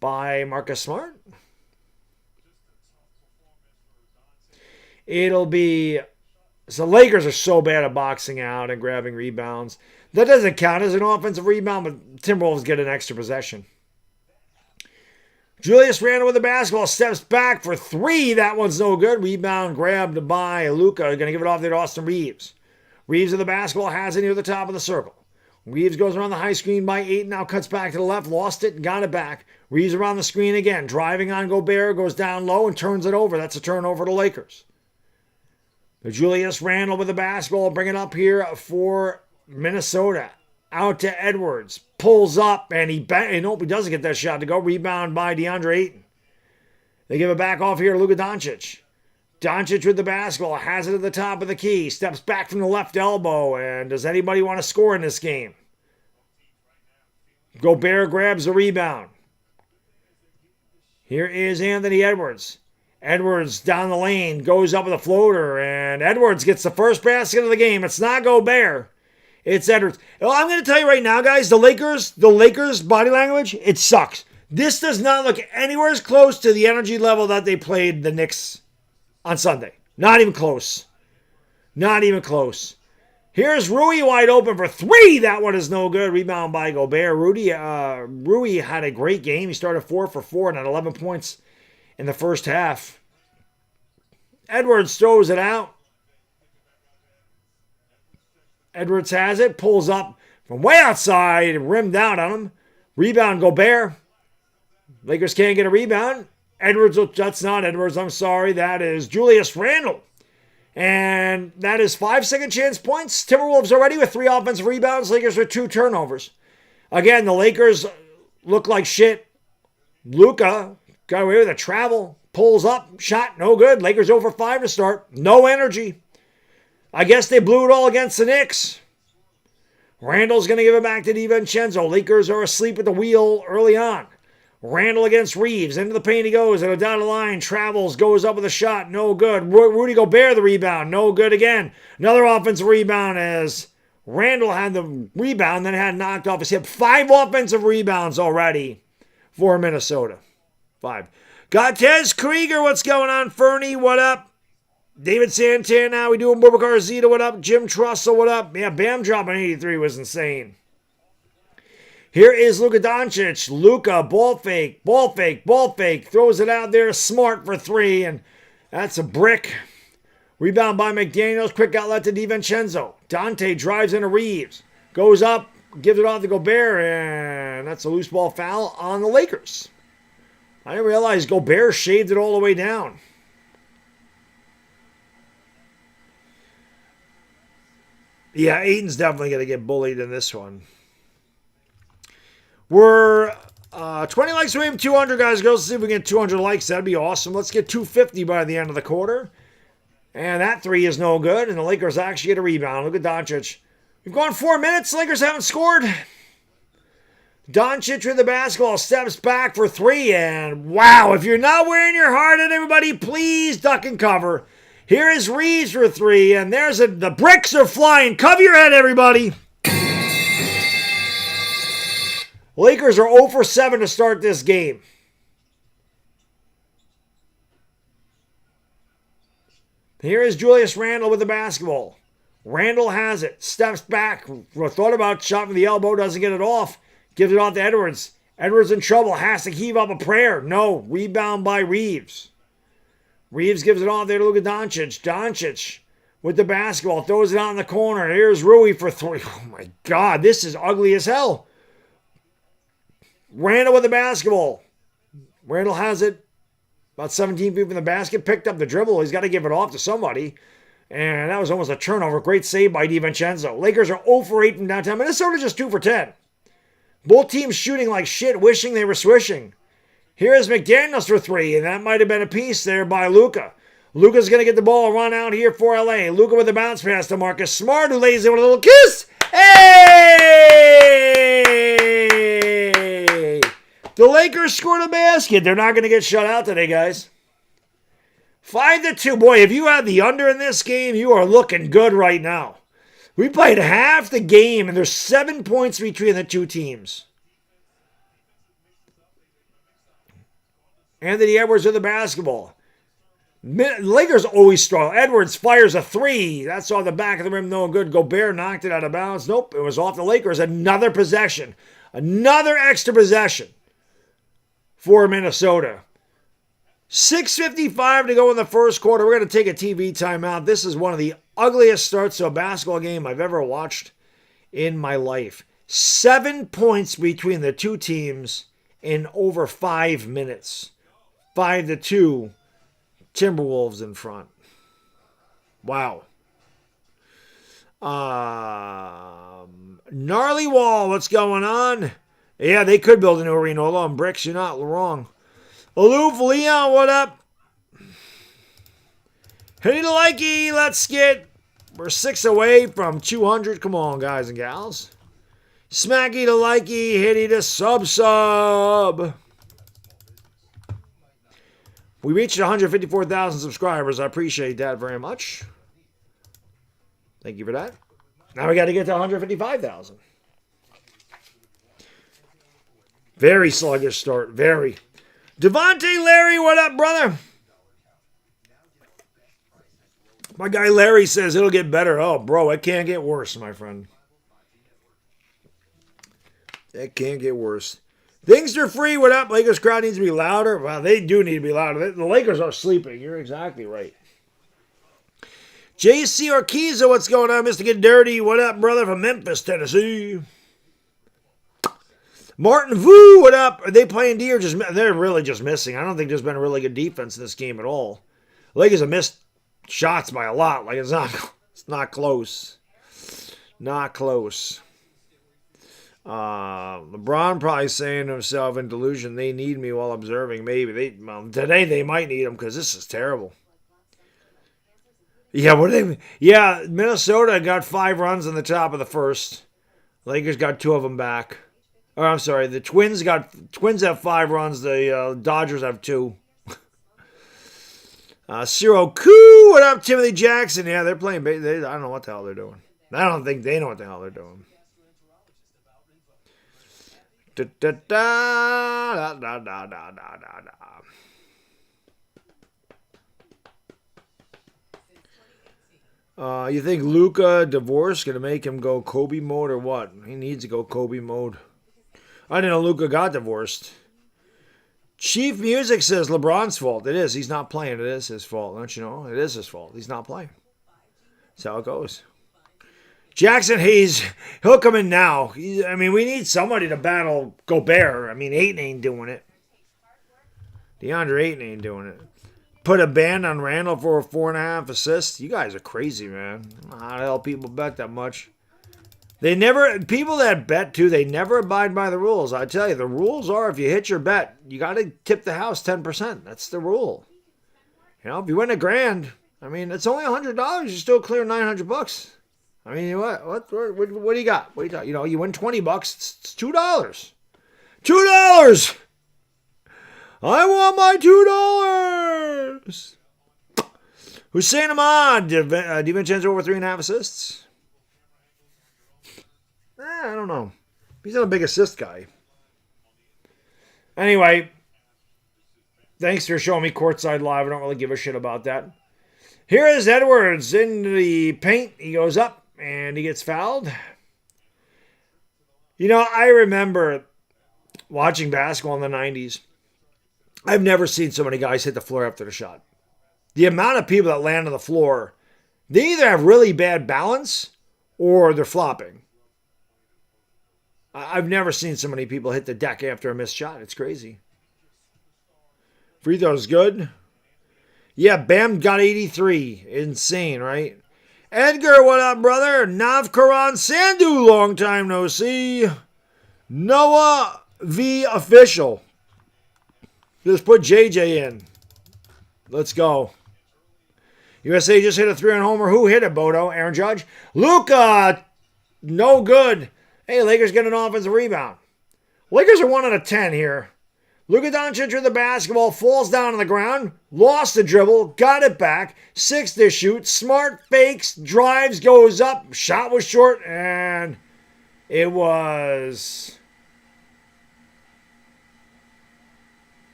by Marcus Smart. It'll be... So Lakers are so bad at boxing out and grabbing rebounds. That doesn't count as an offensive rebound, but Timberwolves get an extra possession. Julius Randle with the basketball, steps back for 3. That one's no good. Rebound grabbed by Luka. Going to give it off there to Austin Reeves. Reeves with the basketball, has it near the top of the circle. Reeves goes around the high screen by 8, now cuts back to the left, lost it, got it back. Reeves around the screen again, driving on Gobert, goes down low and turns it over. That's a turnover to Lakers. The Julius Randle with the basketball, bring it up here for Minnesota. Out to Edwards, pulls up, and he doesn't get that shot to go. Rebound by DeAndre Ayton. They give it back off here to Luka Doncic. Doncic with the basketball, has it at the top of the key, steps back from the left elbow, and does anybody want to score in this game? Gobert grabs the rebound. Here is Anthony Edwards. Edwards down the lane, goes up with a floater, and Edwards gets the first basket of the game. It's not Gobert. It's Edwards. Well, I'm going to tell you right now, guys, the Lakers body language, it sucks. This does not look anywhere as close to the energy level that they played the Knicks on Sunday. Not even close. Not even close. Here's Rui wide open for 3. That one is no good. Rebound by Gobert. Rui had a great game. He started 4 for 4 and had 11 points in the first half. Edwards throws it out. Edwards has it, pulls up from way outside, rimmed out on him. Rebound Gobert. Lakers can't get a rebound. Edwards, that's not Edwards, I'm sorry. That is Julius Randle. And that is 5 second chance points. Timberwolves already with 3 offensive rebounds. Lakers with 2 turnovers. Again, the Lakers look like shit. Luka got away with a travel. Pulls up, shot, no good. Lakers over 5 to start. No energy. I guess they blew it all against the Knicks. Randle's going to give it back to DiVincenzo. Lakers are asleep at the wheel early on. Randle against Reeves. Into the paint he goes. And down the line, travels, goes up with a shot. No good. Rudy Gobert the rebound. No good again. Another offensive rebound as Randle had the rebound, then had knocked off his hip. 5 offensive rebounds already for Minnesota. 5. Cortez Krieger, what's going on? Fernie, what up? David Santana, how we doing? Boubacar Zeta, what up? Jim Trussell, what up? Yeah, Bam dropping 83 was insane. Here is Luka Doncic. Luka, ball fake, throws it out there. Smart for 3, and that's a brick. Rebound by McDaniels. Quick outlet to DiVincenzo. Dante drives into Reeves. Goes up, gives it off to Gobert, and that's a loose ball foul on the Lakers. I didn't realize Gobert shaved it all the way down. Yeah, Aiden's definitely going to get bullied in this one. We're 20 likes away from 200, guys. Girls, let's see if we get 200 likes. That'd be awesome. Let's get 250 by the end of the quarter. And that 3 is no good. And the Lakers actually get a rebound. Look at Doncic. We've gone 4 minutes. Lakers haven't scored. Doncic with the basketball. Steps back for 3. And wow, if you're not wearing your heart at everybody, please duck and cover. Here is Reeves for 3, and the bricks are flying. Cover your head, everybody. Lakers are 0 for 7 to start this game. Here is Julius Randle with the basketball. Randle has it. Steps back. Thought about shot from the elbow. Doesn't get it off. Gives it off to Edwards. Edwards in trouble. Has to heave up a prayer. No. Rebound by Reeves. Reeves gives it off there to Luka Doncic. Doncic with the basketball. Throws it out in the corner. Here's Rui for 3. Oh, my God. This is ugly as hell. Randle with the basketball. Randle has it about 17 feet from the basket. Picked up the dribble. He's got to give it off to somebody. And that was almost a turnover. Great save by DiVincenzo. Lakers are 0 for 8 from downtown. Minnesota just 2 for 10. Both teams shooting like shit, wishing they were swishing. Here's McDaniels for 3, and that might have been a piece there by Luka. Luka's going to get the ball run out here for LA. Luka with the bounce pass to Marcus Smart, who lays in with a little kiss. Hey! The Lakers scored a basket. They're not going to get shut out today, guys. 5-2. Boy, if you have the under in this game, you are looking good right now. We played half the game, and there's 7 points between the two teams. Anthony Edwards with the basketball. Lakers always struggle. Edwards fires a 3. That's on the back of the rim. No good. Gobert knocked it out of bounds. Nope. It was off the Lakers. Another possession. Another extra possession for Minnesota. 6:55 to go in the first quarter. We're going to take a TV timeout. This is one of the ugliest starts to a basketball game I've ever watched in my life. 7 points between the two teams in over 5 minutes. 5-2. Timberwolves in front. Wow. Gnarly Wall, what's going on? Yeah, they could build a new arena. Although on bricks, you're not wrong. Aloof Leon, what up? Hey, likey, let's get. We're 6 away from 200. Come on, guys and gals. Smacky to likey, hitty to sub. We reached 154,000 subscribers. I appreciate that very much. Thank you for that. Now we got to get to 155,000. Very sluggish start. Very. Devontae Larry, what up, brother? My guy Larry says it'll get better. Oh, bro, it can't get worse, my friend. It can't get worse. Things are free. What up? Lakers crowd needs to be louder. Well, they do need to be louder. The Lakers are sleeping. You're exactly right. JC Orquiza, what's going on? Mr. Get Dirty, what up, brother, from Memphis, Tennessee? Martin Vu, what up? Are they playing D or just... They're really just missing. I don't think there's been a really good defense in this game at all. The Lakers have missed shots by a lot. Like, it's not close. Not close. LeBron probably saying to himself in delusion, they need me while observing. Maybe today they might need him because this is terrible. Yeah, Minnesota got 5 runs in the top of the first. Lakers got 2 of them back. Or I'm sorry, the Twins have 5 runs. The Dodgers have 2. Ciro Koo, what up, Timothy Jackson? Yeah, they're playing. I don't know what the hell they're doing. I don't think they know what the hell they're doing. Da, da, da, da, da, da, da, da, da. You think Luka divorce gonna make him go Kobe mode or what? He needs to go Kobe mode. I didn't know Luka got divorced. Chief Music says LeBron's fault. It is. He's not playing. It is his fault. Don't you know? It is his fault. He's not playing. That's how it goes. Jackson Hayes, he'll come in now. We need somebody to battle Gobert. Ayton ain't doing it. DeAndre Ayton ain't doing it. Put a ban on Randall for a 4.5 assists. You guys are crazy, man. How the hell people bet that much? People that bet too, they never abide by the rules. I tell you, the rules are if you hit your bet, you got to tip the house 10%. That's the rule. If you win $1,000, it's only $100. You still clear $900. What do you got? What do you got? You win $20, it's $2. $2! I want my $2! Hussein Ahmad, DiVincenzo over 3.5 assists? I don't know. He's not a big assist guy. Anyway, thanks for showing me courtside live. I don't really give a shit about that. Here is Edwards in the paint. He goes up and he gets fouled. I remember watching basketball in the 90s. I've never seen so many guys hit the floor after the shot. The amount of people that land on the floor, they either have really bad balance or they're flopping. I've never seen so many people hit the deck after a missed shot. It's crazy. Free throw's good. Yeah, Bam got 83. Insane, right? Edgar, what up, brother? Navkaran Sandhu, long time no see. Noah V. Official. Just put JJ in. Let's go. USA just hit a 3 on homer. Who hit it, Bodo? Aaron Judge? Luka! No good. Hey, Lakers get an offensive rebound. Lakers are 1 out of 10 here. Luka Doncic with the basketball, falls down on the ground, lost the dribble, got it back, 6 to shoot, smart fakes, drives, goes up, shot was short, and it was...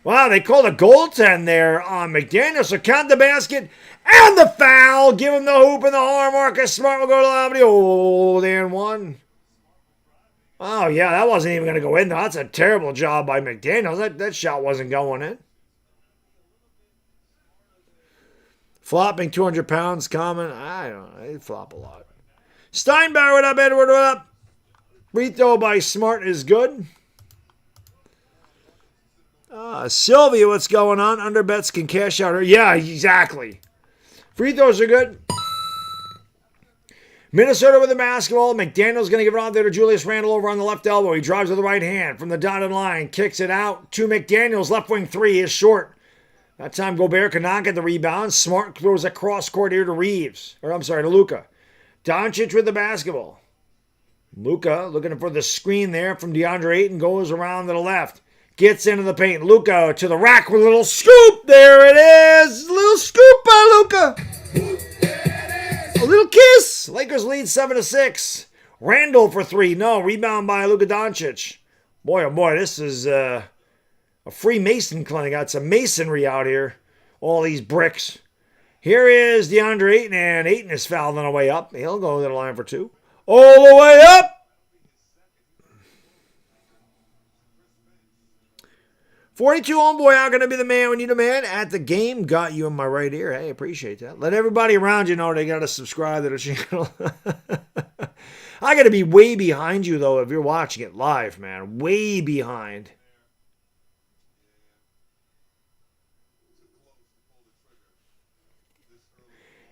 Wow, they called a goaltend there on McDaniel, so count the basket and the foul. Give him the hoop and the arm. Marcus Smart will go to the lobby. Oh, and one. Oh, yeah, that wasn't even going to go in. That's a terrible job by McDaniels. That shot wasn't going in. Flopping 200 pounds, common. I don't know. They flop a lot. Steinbauer, what up? Edward, what up? Free throw by Smart is good. Sylvia, what's going on? Underbets can cash out her. Yeah, exactly. Free throws are good. Minnesota with the basketball. McDaniel's going to give it on there to Julius Randle over on the left elbow. He drives with the right hand from the dotted line. Kicks it out to McDaniel's. Left wing three is short. That time Gobert cannot get the rebound. Smart throws a cross court here to Reeves. Or I'm sorry, to Luka. Doncic with the basketball. Luka looking for the screen there from DeAndre Ayton. Goes around to the left. Gets into the paint. Luka to the rack with a little scoop. There it is. A little scoop by Luka. A little kiss. Lakers lead 7-6. Randle for 3. No. Rebound by Luka Doncic. Boy, oh boy, this is a Freemason clinic. Got some masonry out here. All these bricks. Here is DeAndre Ayton, and Ayton is fouled on the way up. He'll go to the line for 2. All the way up. 42 homeboy out going to be the man. We need a man at the game. Got you in my right ear. Hey, appreciate that. Let everybody around you know they got to subscribe to the channel. I got to be way behind you, though, if you're watching it live, man. Way behind.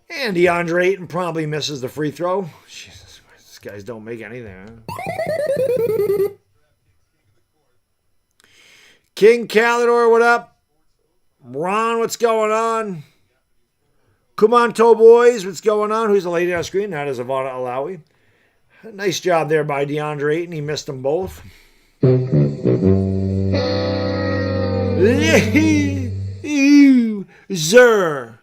And DeAndre Ayton probably misses the free throw. Jesus Christ, these guys don't make anything. Huh? King Calidor, what up? Ron, what's going on? Kumanto boys, what's going on? Who's the lady on screen? That is Ivana Alawi. Nice job there by DeAndre Ayton. He missed them both. Zer.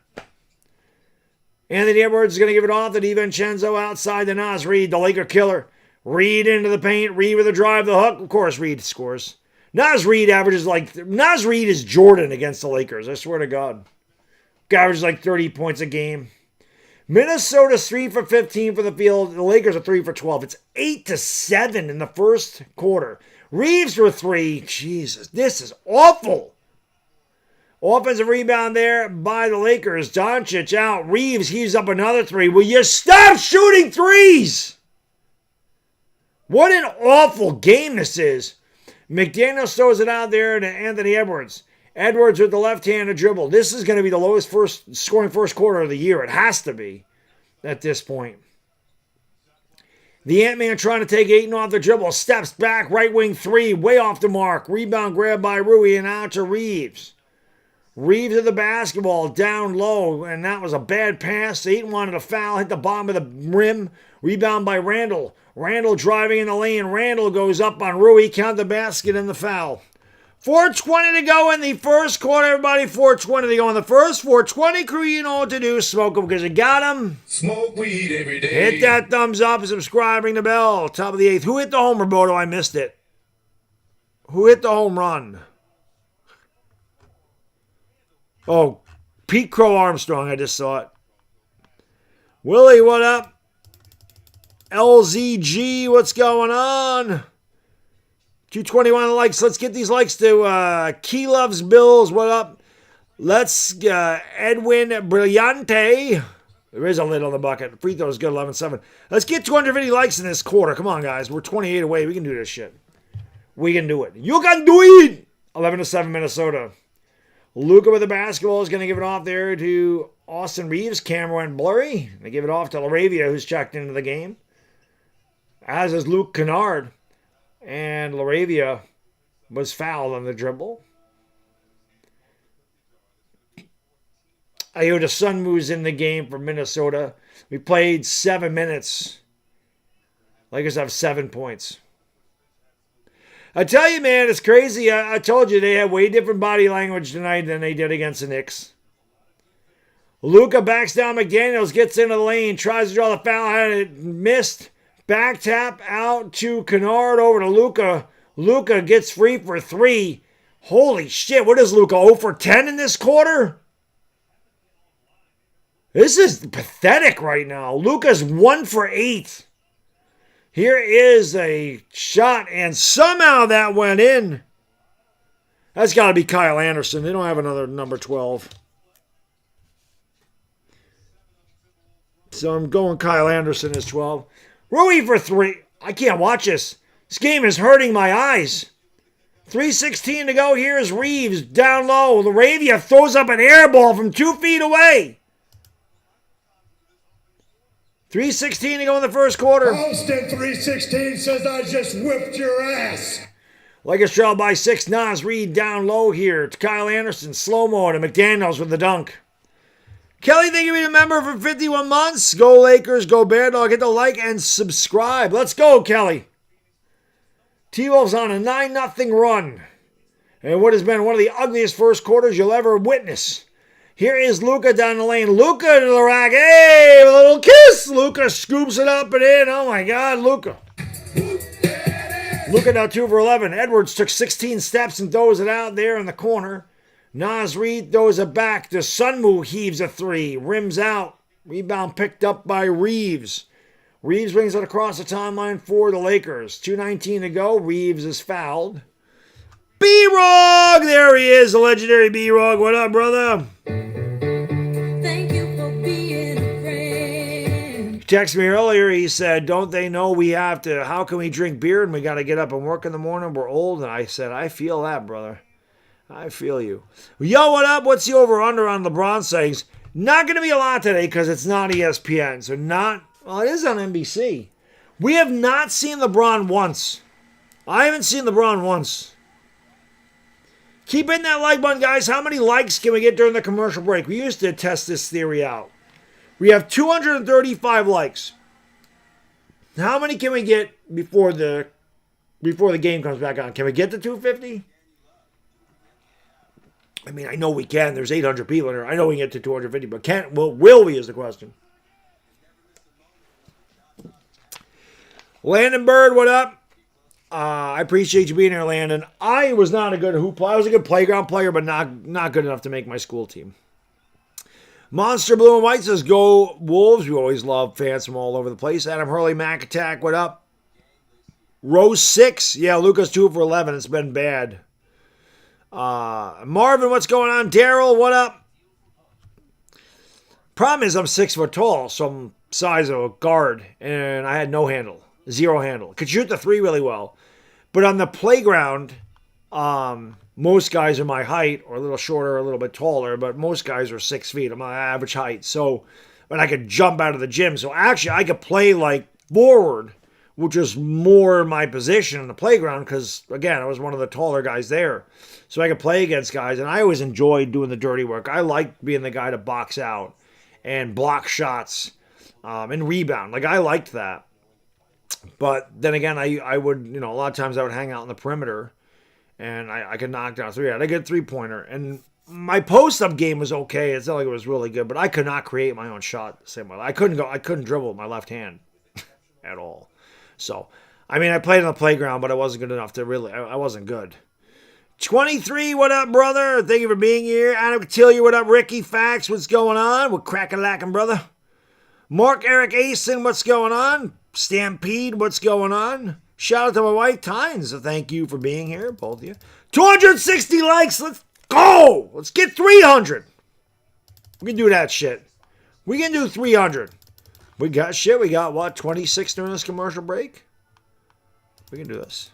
Anthony Edwards is going to give it off to DiVincenzo outside to Naz Reid, the Laker killer. Reid into the paint. Reid with a drive, the hook. Of course, Reid scores. Naz Reid Naz Reid is Jordan against the Lakers. I swear to God. Averages like 30 points a game. Minnesota's 3 for 15 for the field. The Lakers are 3 for 12. It's 8-7 in the first quarter. Reeves for 3. Jesus, this is awful. Offensive rebound there by the Lakers. Doncic out. Reeves heaves up another 3. Will you stop shooting threes? What an awful game this is. McDaniel throws it out there to Anthony Edwards. Edwards with the left-handed dribble. This is going to be the lowest scoring first quarter of the year. It has to be at this point. The Ant-Man trying to take Ayton off the dribble. Steps back, right wing 3, way off the mark. Rebound grab by Rui and out to Reeves. Reeves with the basketball down low, and that was a bad pass. Ayton wanted a foul, hit the bottom of the rim. Rebound by Randle. Randle driving in the lane. Randle goes up on Rui. Count the basket and the foul. 4:20 to go in the first quarter, everybody. 4:20 to go in the first. 4:20 crew, you know what to do. Smoke them because you got them. Smoke weed every day. Hit that thumbs up, subscribe, ring the bell. Top of the 8th. Who hit the homer, Bodo? I missed it. Who hit the home run? Oh, Pete Crow Armstrong. I just saw it. Willie, what up? LZG, what's going on? 221 likes. Let's get these likes to Key Loves Bills. What up? Let's Edwin Brillante. There is a lid on the bucket. Free throw is good, 11-7. Let's get 250 likes in this quarter. Come on, guys. We're 28 away. We can do this shit. We can do it. You can do it. 11-7 Minnesota. Luka with the basketball is going to give it off there to Austin Reeves. Camera went blurry. They give it off to Laravia, who's checked into the game. As is Luke Kennard. And Laravia was fouled on the dribble. Iota Sunwoo's in the game for Minnesota. We played 7 minutes. Lakers have 7 points. I tell you, man, it's crazy. I told you they had way different body language tonight than they did against the Knicks. Luka backs down McDaniels, gets into the lane, tries to draw the foul, had it missed. Back tap out to Kennard, over to Luka. Luka gets free for 3. Holy shit, what is Luka, 0 for 10 in this quarter? This is pathetic right now. Luka's 1 for 8. Here is a shot, and somehow that went in. That's got to be Kyle Anderson. They don't have another number 12. So I'm going Kyle Anderson as 12. Rui for 3. I can't watch this. This game is hurting my eyes. 3:16 to go. Here's Reeves down low. Laravia throws up an air ball from 2 feet away. 3:16 to go in the first quarter. Austin 316 says I just whipped your ass. Lakers trail by 6. Nas Reed down low here to Kyle Anderson. Slow-mo to McDaniels with the dunk. Kelly, thank you for being a member for 51 months. Go Lakers, go Baddog. Hit the like and subscribe. Let's go, Kelly. T-Wolves on a 9-0 run. And what has been one of the ugliest first quarters you'll ever witness. Here is Luka down the lane. Luka to the rack. Hey, a little kiss. Luka scoops it up and in. Oh, my God, Luka. Luka now 2 for 11. Edwards took 16 steps and throws it out there in the corner. Nas Reed throws it back. The Sunmu heaves a 3. Rims out. Rebound picked up by Reeves. Reeves brings it across the timeline for the Lakers. 2:19 to go. Reeves is fouled. B-Rog! There he is, the legendary B-Rog. What up, brother? Thank you for being a friend. He texted me earlier. He said, don't they know we have to, how can we drink beer and we got to get up and work in the morning? We're old. And I said, I feel that, brother. I feel you. Yo, what up? What's the over-under on LeBron sayings? Not going to be a lot today because it's not ESPN. So well, it is on NBC. We have not seen LeBron once. I haven't seen LeBron once. Keep hitting that like button, guys. How many likes can we get during the commercial break? We used to test this theory out. We have 235 likes. How many can we get before the game comes back on? Can we get to 250? I mean, I know we can. There's 800 people in here. I know we can get to 250, but will we is the question. Landon Bird, what up? I appreciate you being here, Landon. I was not a good hoop player. I was a good playground player, but not good enough to make my school team. Monster Blue and White says, go Wolves. We always love fans from all over the place. Adam Hurley, Mac Attack, what up? Rose 6. Yeah, Lucas 2 for 11. It's been bad. Marvin, what's going on? Daryl, what up? Problem is I'm 6 foot tall, so I'm size of a guard, and I had no handle, 0 handle. Could shoot the 3 really well, but on the playground, most guys are my height, or a little shorter, a little bit taller, but most guys are 6 feet. I'm my average height, so, but I could jump out of the gym. So actually, I could play like forward, which is more my position in the playground, because again, I was one of the taller guys there. So I could play against guys, and I always enjoyed doing the dirty work. I liked being the guy to box out and block shots and rebound. Like, I liked that. But then again, I would, a lot of times I would hang out in the perimeter, and I could knock down 3. I had a good 3-pointer. And my post-up game was okay. It's not like it was really good, but I could not create my own shot the same way. I couldn't dribble with my left hand at all. So, I mean, I played on the playground, but I wasn't good enough to really, I wasn't good. 23, what up, brother? Thank you for being here. Adam Cotillion, what up? Ricky Fax, what's going on? We're crack-a-lacking, brother. Mark Eric Asen, what's going on? Stampede, what's going on? Shout out to my wife, Tynes. So thank you for being here, both of you. 260 likes. Let's go. Let's get 300. We can do that shit. We can do 300. We got shit. We got, what, 26 during this commercial break? We can do this.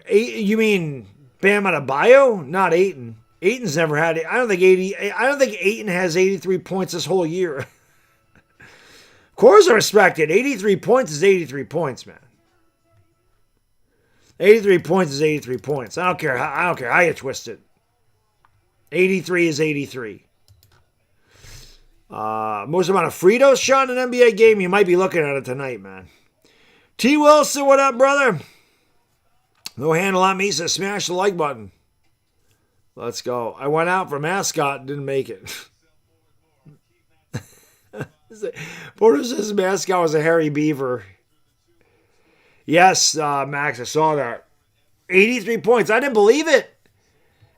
You mean Bam Adebayo? Not Ayton. Ayton's never had it. I don't think Ayton has 83 points this whole year. Of course I respect it. 83 points is 83 points, man. 83 points is 83 points. I don't care how you twist it. 83 is 83. Most amount of Fritos shot in an NBA game, you might be looking at it tonight, man. T. Wilson, what up, brother? No handle on me, so smash the like button. Let's go. I went out for mascot and didn't make it. Porter says mascot was a hairy beaver. Yes, Max, I saw that. 83 points. I didn't believe it.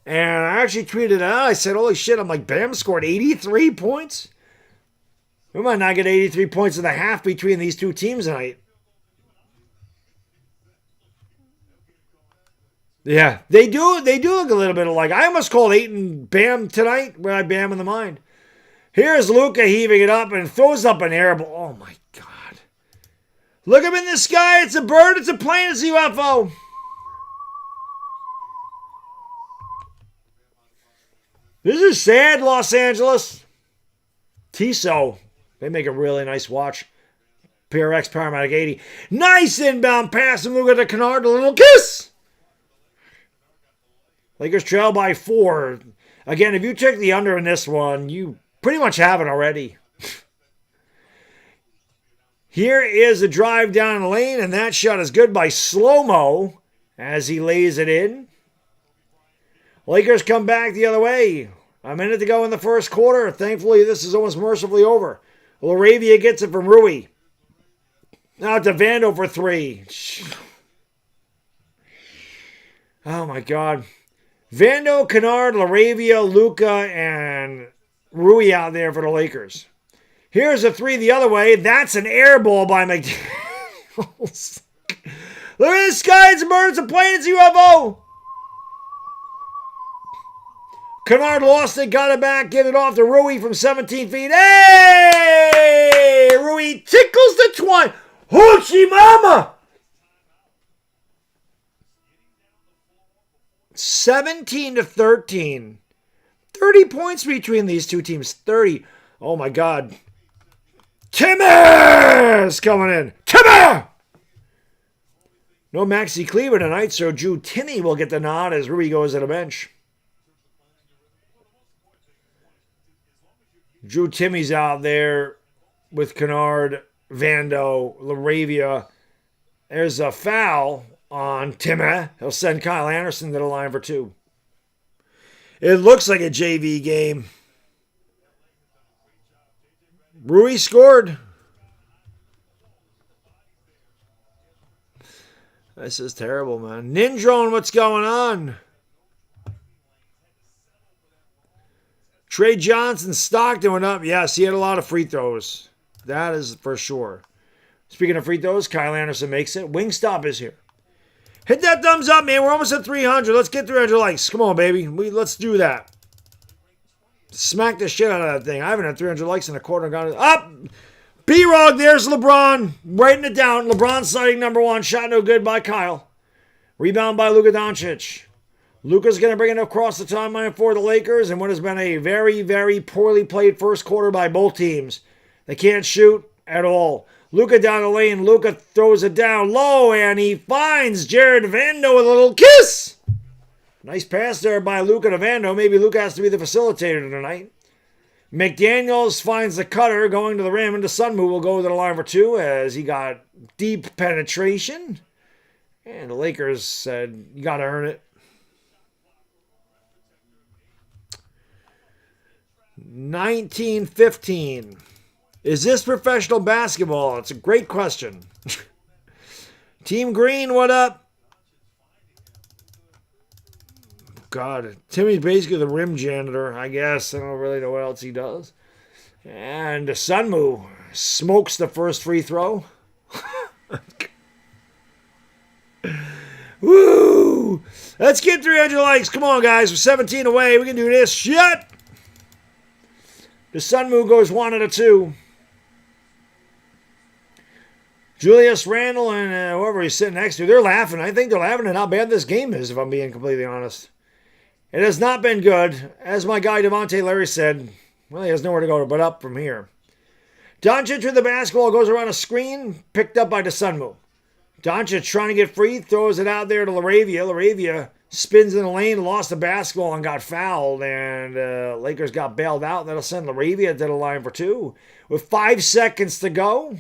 And I actually tweeted it out. I said, holy shit. I'm like, Bam scored 83 points? We might not get 83 points in the half between these two teams tonight. Yeah, they do look a little bit alike. I almost called Ayton Bam tonight when I Bam in the mind. Here's Luka heaving it up and throws up an air ball. Oh, my God. Look up in the sky. It's a bird. It's a plane. It's a UFO. This is sad, Los Angeles. Tissot. They make a really nice watch. PRX Paramedic 80. Nice inbound pass from Luka to Kennard. A little kiss. Lakers trail by 4. Again, if you check the under in this one, you pretty much have it already. Here is a drive down the lane, and that shot is good by Slow-Mo as he lays it in. Lakers come back the other way. A minute to go in the first quarter. Thankfully, this is almost mercifully over. Laravia gets it from Rui. Now to Vando for 3. Oh, my God. Vando, Kennard, Laravia, Luka, and Rui out there for the Lakers. Here's a 3 the other way. That's an air ball by McDaniels. Look at the sky. It's a bird. It's a plane. It's a UFO. Kennard lost it. Got it back. Get it off to Rui from 17 feet. Hey! Rui tickles the twine. Hoochie mama! 17-13. 30 points between these two teams. 30. Oh, my God. Timmer's coming in. Timmer! No Maxi Cleaver tonight, so Drew Timme will get the nod as Rui goes to the bench. Drew Timme's out there with Kennard, Vando, Laravia. There's a foul on Timme. He'll send Kyle Anderson to the line for 2. It looks like a JV game. Rui scored. This is terrible, man. Ninjone, what's going on? Trey Johnson, Stockton went up. Yes, he had a lot of free throws. That is for sure. Speaking of free throws, Kyle Anderson makes it. Wingstop is here. Hit that thumbs up, man. We're almost at 300. Let's get 300 likes. Come on, baby. Let's do that. Smack the shit out of that thing. I haven't had 300 likes in a quarter. Got it up. B-Rog, there's LeBron. Writing it down. LeBron sighting number 1. Shot no good by Kyle. Rebound by Luka Doncic. Luka's going to bring it across the timeline for the Lakers in what has been a very, very poorly played first quarter by both teams. They can't shoot at all. Luka down the lane. Luka throws it down low, and he finds Jared Vando with a little kiss. Nice pass there by Luka to Vando. Maybe Luka has to be the facilitator tonight. McDaniels finds the cutter going to the rim, and the Sunmu will go to the line for 2 as he got deep penetration. And the Lakers said, you got to earn it. 19-15. Is this professional basketball? It's a great question. Team Green, what up? God, Timmy's basically the rim janitor, I guess. I don't really know what else he does. And Sunmu smokes the first free throw. Woo! Let's get 300 likes. Come on, guys. We're 17 away. We can do this. Shit! The Sunmu goes 1 out of 2. Julius Randle and whoever he's sitting next to, they're laughing. I think they're laughing at how bad this game is, if I'm being completely honest. It has not been good. As my guy Devontae Larry said, well, he has nowhere to go but up from here. Doncic with the basketball goes around a screen, picked up by the Sunmu. Doncic trying to get free, throws it out there to Laravia. Laravia spins in the lane, lost the basketball, and got fouled. And Lakers got bailed out. That'll send Laravia to the line for 2. With 5 seconds to go.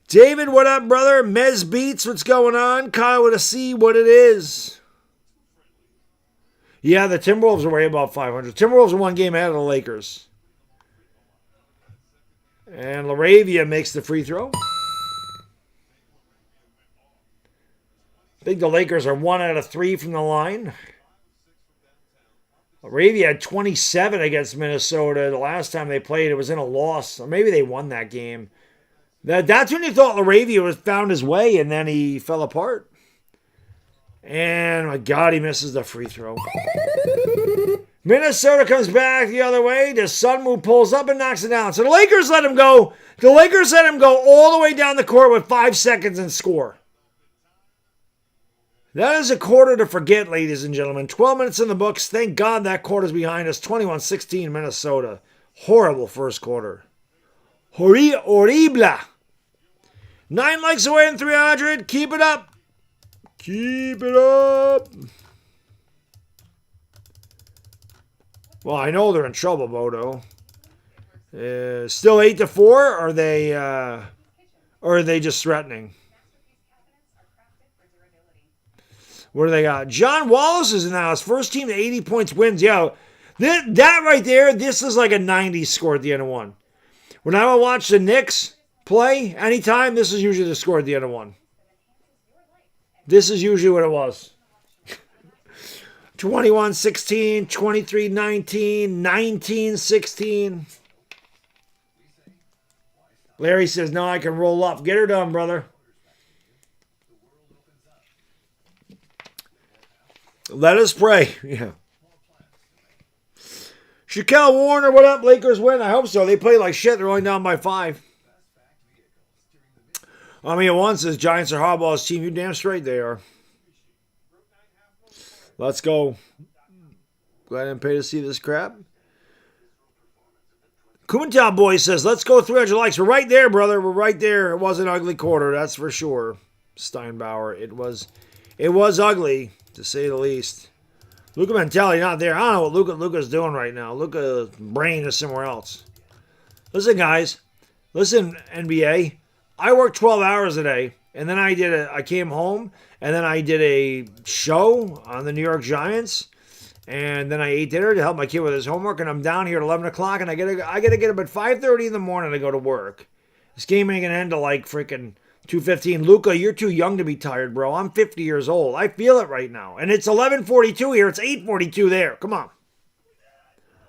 David, what up, brother? Mez Beats, what's going on? Kyle with a C, what it is. Yeah, the Timberwolves are way above 500. Timberwolves are one game ahead of the Lakers. And Laravia makes the free throw. I think the Lakers are 1 out of 3 from the line. Laravia had 27 against Minnesota. The last time they played, it was in a loss. Or maybe they won that game. That's when you thought Laravia was found his way, and then he fell apart. And, my God, he misses the free throw. Minnesota comes back the other way. The Sunwoo pulls up and knocks it down. So the Lakers let him go. The Lakers let him go all the way down the court with 5 seconds and score. That is a quarter to forget, ladies and gentlemen. 12 minutes in the books. Thank God that quarter's behind us. 21-16 Minnesota. Horrible first quarter. Horrible. 9 likes away in 300. Keep it up. Keep it up. Well, I know they're in trouble, Bodo. Still 8-4? Or are they just threatening? What do they got? John Wallace is in the house. First team to 80 points wins. Yeah, that right there, this is like a 90 score at the end of one. When I would watch the Knicks play anytime, this is usually the score at the end of one. This is usually what it was. 21-16, 23-19, 19-16. Larry says, no, I can roll up. Get her done, brother. Let us pray. Yeah. Shaquille Warner, what up? Lakers win. I hope so. They play like shit. They're only down by 5. I mean, one says Giants are Harbaugh's team. You damn straight they are. Let's go. Glad I didn't pay to see this crap. Kumantown boy says, let's go 300 likes. We're right there, brother. We're right there. It was an ugly quarter, that's for sure. Steinbauer. It was ugly, to say the least. Luka Mentality not there. I don't know what Luka's doing right now. Luka's brain is somewhere else. Listen, guys. Listen, NBA. I worked 12 hours a day, and then I came home, and then I did a show on the New York Giants, and then I ate dinner to help my kid with his homework, and I'm down here at 11 o'clock, and I gotta get up at 5:30 in the morning to go to work. This game ain't gonna end till like freaking 2:15. Luka, you're too young to be tired, bro. I'm 50 years old. I feel it right now. And it's 11:42 here. It's 8:42 there. Come on.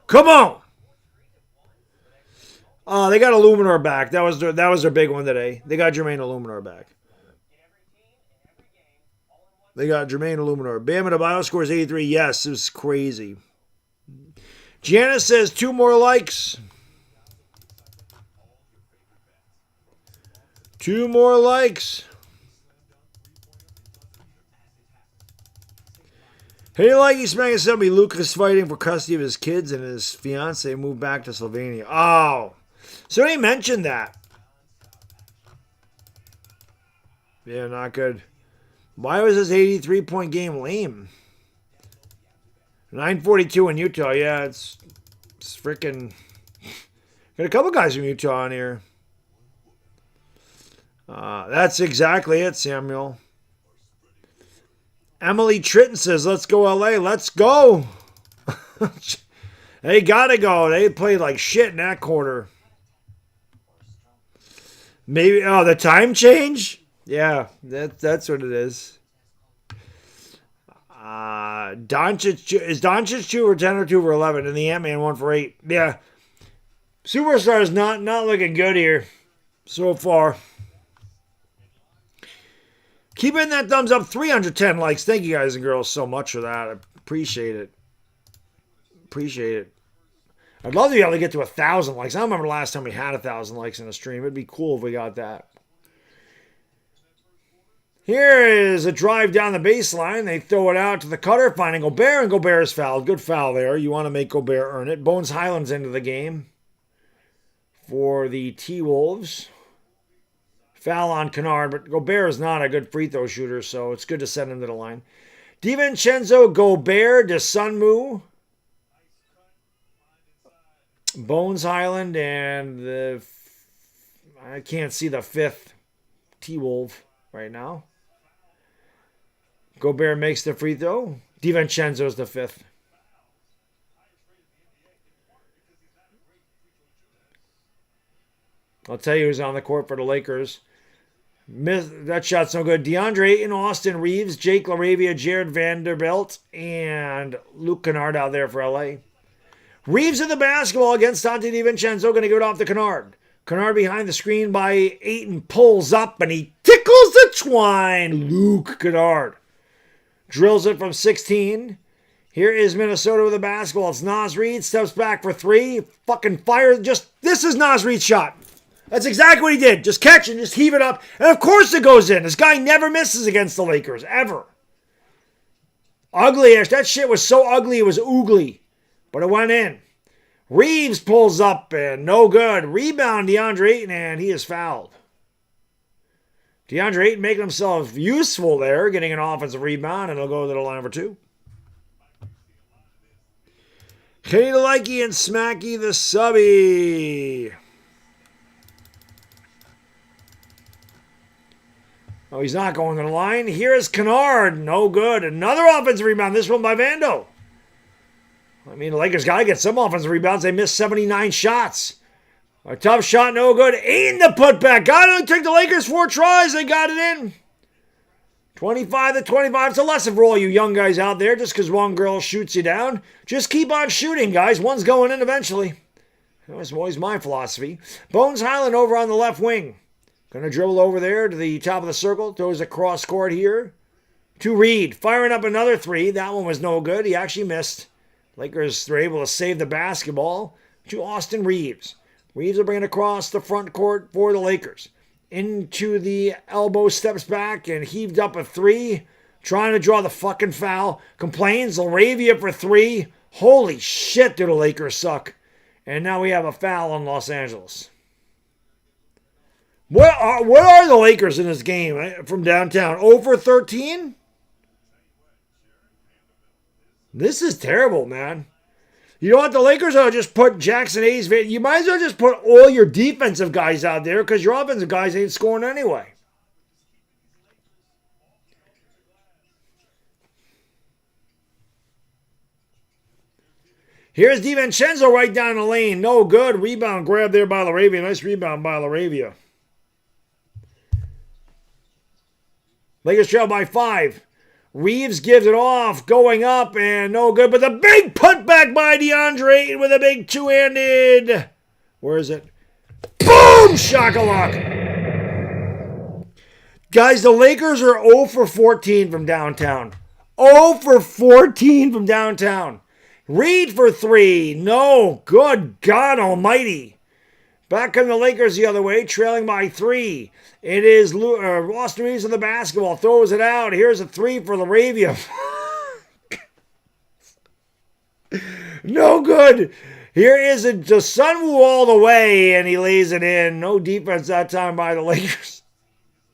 Come on. They got Illuminor back. That was their big one today. They got Jermaine Illuminor back. They got Jermaine Illuminor. Bam Adebayo scores 83. Yes, it was crazy. Janice says 2 more likes. 2 more likes. Hey, like he's smacking somebody. Lucas fighting for custody of his kids and his fiance moved back to Slovenia. Oh. Somebody mentioned that. Yeah, not good. Why was this 83-point game lame? 942 in Utah. Yeah, it's freaking... Got a couple guys from Utah on here. That's exactly it, Samuel. Emily Tritton says, let's go LA. Let's go. They gotta go. They played like shit in that quarter. Maybe, the time change? Yeah, that's what it is. Is Doncic 2 for 10 or 2 for 11? And the Ant-Man 1 for 8. Yeah. Superstar is not looking good here so far. Keep in that thumbs up. 310 likes. Thank you guys and girls so much for that. I appreciate it. Appreciate it. I'd love to be able to get to 1,000 likes. I don't remember the last time we had 1,000 likes in a stream. It'd be cool if we got that. Here is a drive down the baseline. They throw it out to the cutter, finding Gobert, and Gobert is fouled. Good foul there. You want to make Gobert earn it. Bones Highland's into the game for the T-Wolves. Foul on Kennard, but Gobert is not a good free throw shooter, so it's good to send him to the line. DiVincenzo, Gobert, DeSunmu, Bones Highland, and the I can't see the fifth T-Wolf right now. Gobert makes the free throw. DiVincenzo's the fifth. I'll tell you who's on the court for the Lakers. That shot's no good. DeAndre Ayton, Austin Reeves, Jake LaRavia, Jared Vanderbilt, and Luke Kennard out there for LA. Reeves in the basketball against Dante DiVincenzo. Going to give it off to Kennard. Kennard behind the screen by Ayton. Pulls up and he tickles the twine. Luke Kennard drills it from 16. Here is Minnesota with the basketball. It's Naz Reid. Steps back for three. Fucking fire. This is Naz Reid's shot. That's exactly what he did. Just catch it, just heave it up. And of course it goes in. This guy never misses against the Lakers, ever. Ugly. That shit was so ugly, it was oogly. But it went in. Reeves pulls up and no good. Rebound DeAndre Ayton and he is fouled. DeAndre Ayton making himself useful there, getting an offensive rebound, and he'll go to the line for two. Kenny the Likey and Smacky the Subby. Oh, he's not going to the line. Here's Kennard. No good. Another offensive rebound. This one by Vando. I mean, the Lakers got to get some offensive rebounds. They missed 79 shots. A tough shot, no good. Ain't the putback. Got it. Took the Lakers 4 tries. They got it in. 25-25. It's a lesson for all you young guys out there. Just because one girl shoots you down, just keep on shooting, guys. One's going in eventually. That's always my philosophy. Bones Highland over on the left wing. Going to dribble over there to the top of the circle. Throws a cross court here. To Reed. Firing up another 3. That one was no good. He actually missed. Lakers were able to save the basketball to Austin Reeves. Reeves will bring it across the front court for the Lakers. Into the elbow, steps back and heaved up a 3. Trying to draw the fucking foul. Complains. LaRavia for 3. Holy shit, do the Lakers suck. And now we have a foul on Los Angeles. What are the Lakers in this game from downtown? 0 for 13? This is terrible, man. You know what? The Lakers ought to just put Jackson Hayes. You might as well just put all your defensive guys out there because your offensive guys ain't scoring anyway. Here's DiVincenzo right down the lane. No good. Rebound grab there by LaRavia. Nice rebound by LaRavia. Lakers trail by 5. Reeves gives it off, going up, and no good. But the big putback by DeAndre Ayton with a big two-handed. Where is it? Boom! Shakalaka. Guys, the Lakers are 0 for 14 from downtown. 0 for 14 from downtown. Reed for 3. No. Good God almighty. Back come the Lakers the other way, trailing by 3. It is Austin Reeves in the basketball. Throws it out. Here's a 3 for LaRavia. No good. Here is the Sunwoo all the way, and he lays it in. No defense that time by the Lakers.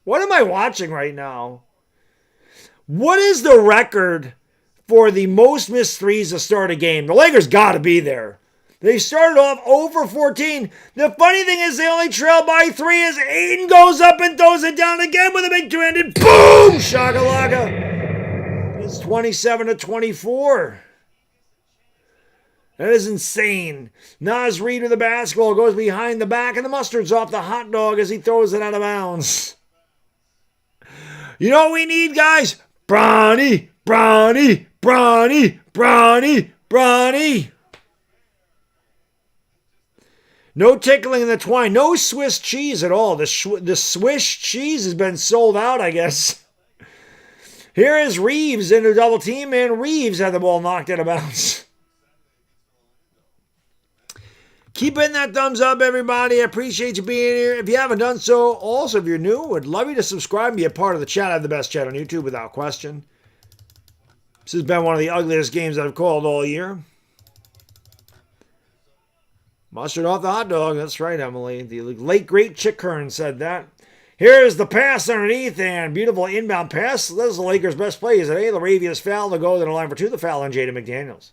What am I watching right now? What is the record for the most missed threes to start a game? The Lakers got to be there. They started off 0 for 14. The funny thing is they only trail by 3 as Ayton goes up and throws it down again with a big two-handed. Boom! Shakalaka. It's 27-24. That is insane. Naz Reid with the basketball goes behind the back, and the mustard's off the hot dog as he throws it out of bounds. You know what we need, guys? Bronny, Bronny, Bronny, Bronny, Bronny. No tickling in the twine. No Swiss cheese at all. The Swiss cheese has been sold out, I guess. Here is Reeves into double team, and Reeves had the ball knocked out of bounds. Keep hitting that thumbs up, everybody. I appreciate you being here. If you haven't done so, also, if you're new, I'd love you to subscribe and be a part of the chat. I have the best chat on YouTube, without question. This has been one of the ugliest games I've called all year. Mustard off the hot dog. That's right, Emily. The late, great Chick Hearn said that. Here's the pass underneath, and beautiful inbound pass. This is the Lakers' best play. Is it A? LaRavia's foul to go to the line for 2. The foul on Jaden McDaniels.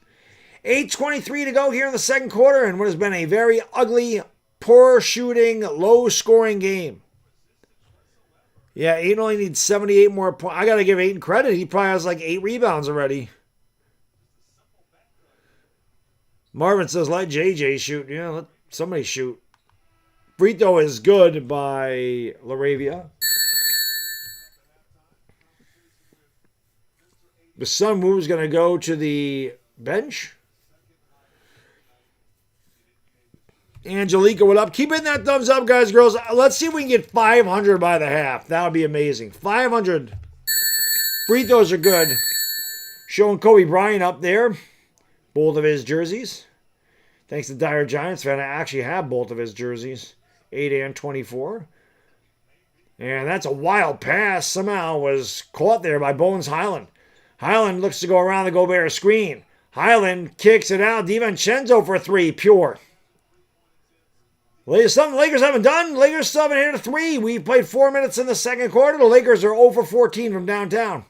8:23 to go here in the second quarter, and what has been a very ugly poor shooting, low scoring game. Yeah, Ayton only needs 78 more points. I got to give Ayton credit. He probably has like 8 rebounds already. Marvin says, let JJ shoot. Yeah, let somebody shoot. Free throw is good by Laravia. The Sun Move's going to go to the bench. Angelica, what up? Keep hitting that thumbs up, guys, girls. Let's see if we can get 500 by the half. That would be amazing. 500. Free throws are good. Showing Kobe Bryant up there. Both of his jerseys. Thanks to Dire Giants fan, I actually have both of his jerseys. 8 and 24. And that's a wild pass. Somehow was caught there by Bones Highland. Highland looks to go around the Gobert screen. Highland kicks it out. DiVincenzo for 3. Pure. Something the Lakers haven't done. Lakers still haven't hit a 3. We played 4 minutes in the second quarter. The Lakers are 0 for 14 from downtown.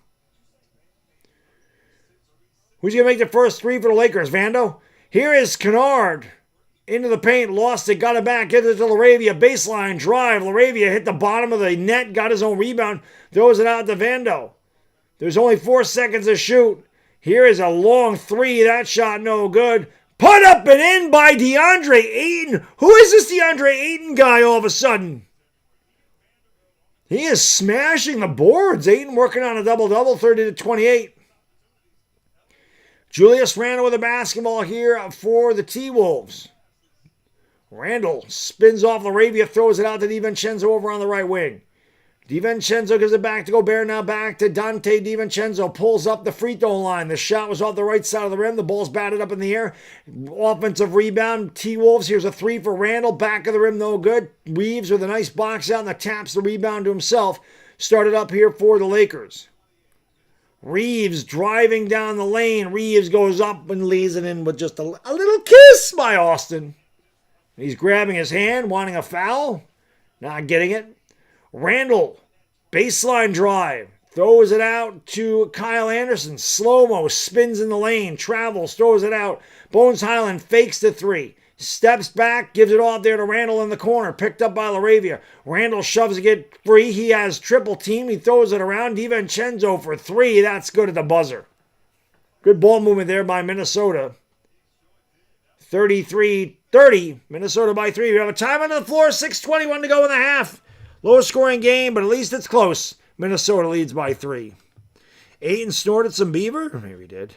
Who's going to make the first 3 for the Lakers? Vando? Here is Kennard. Into the paint. Lost it. Got it back. Gives it to Laravia. Baseline drive. Laravia hit the bottom of the net. Got his own rebound. Throws it out to Vando. There's only 4 seconds to shoot. Here is a long 3. That shot no good. Put up and in by DeAndre Ayton. Who is this DeAndre Ayton guy all of a sudden? He is smashing the boards. Ayton working on a double-double, 30 to 28. Julius Randle with a basketball here for the T-Wolves. Randle spins off Laravia, throws it out to DiVincenzo over on the right wing. DiVincenzo gives it back to Gobert, now back to Dante DiVincenzo. Pulls up the free throw line. The shot was off the right side of the rim. The ball's batted up in the air. Offensive rebound. T-Wolves, here's a 3 for Randle. Back of the rim, no good. Reeves with a nice box out and the taps the rebound to himself. Started up here for the Lakers. Reeves driving down the lane. Reeves goes up and leaves it in with just a little kiss by Austin. He's grabbing his hand, wanting a foul. Not getting it. Randle, baseline drive, throws it out to Kyle Anderson. Slow-mo, spins in the lane, travels, throws it out. Bones Highland fakes the 3. Steps back, gives it off there to Randle in the corner. Picked up by Laravia. Randle shoves it, get free. He has triple team. He throws it around. DiVincenzo for 3. That's good at the buzzer. Good ball movement there by Minnesota. 33-30. Minnesota by 3. We have a time on the floor. 6:21 to go in the half. Low scoring game, but at least it's close. Minnesota leads by 3. Ayton snorted some beaver? Maybe he did.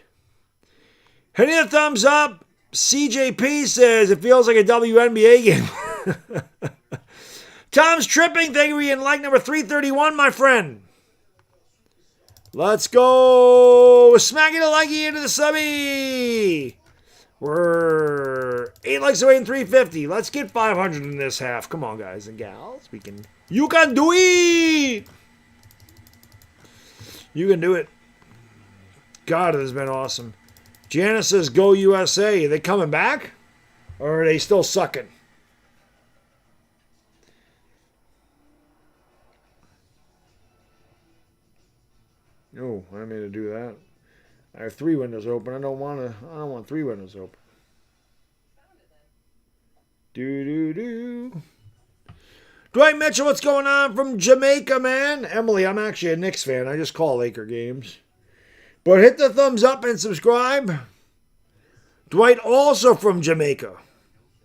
Hitting a thumbs up. CJP says it feels like a WNBA game. Tom's tripping. Thank you in like number 331, my friend. Let's go. Smacking the likey into the subby. We're 8 likes away in 350. Let's get 500 in this half. Come on, guys and gals. You can do it. You can do it. God, it has been awesome. Janice says, go USA. Are they coming back? Or are they still sucking? No, I didn't mean to do that. I have 3 windows open. I don't want 3 windows open. Do. Dwight Mitchell, what's going on from Jamaica, man? Emily, I'm actually a Knicks fan. I just call Laker games. But hit the thumbs up and subscribe. Dwight, also from Jamaica.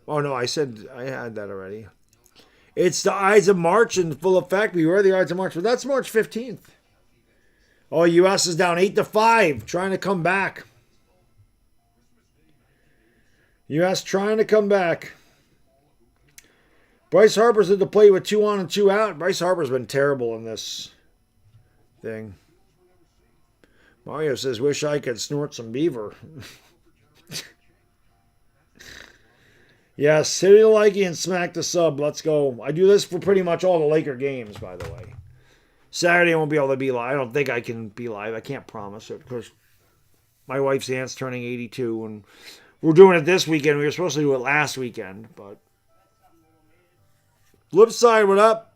Oh, no, I said I had that already. It's the Ides of March in full effect. We were the Ides of March, but that's March 15th. Oh, U.S. is down 8-5, trying to come back. U.S. trying to come back. Bryce Harper's at the plate with 2 on and 2 out. Bryce Harper's been terrible in this thing. Mario says, wish I could snort some beaver. Yes, hit the likey and smack the sub. Let's go. I do this for pretty much all the Laker games, by the way. Saturday I won't be able to be live. I don't think I can be live. I can't promise it because my wife's aunt's turning 82 and we're doing it this weekend. We were supposed to do it last weekend, but flip side, what up?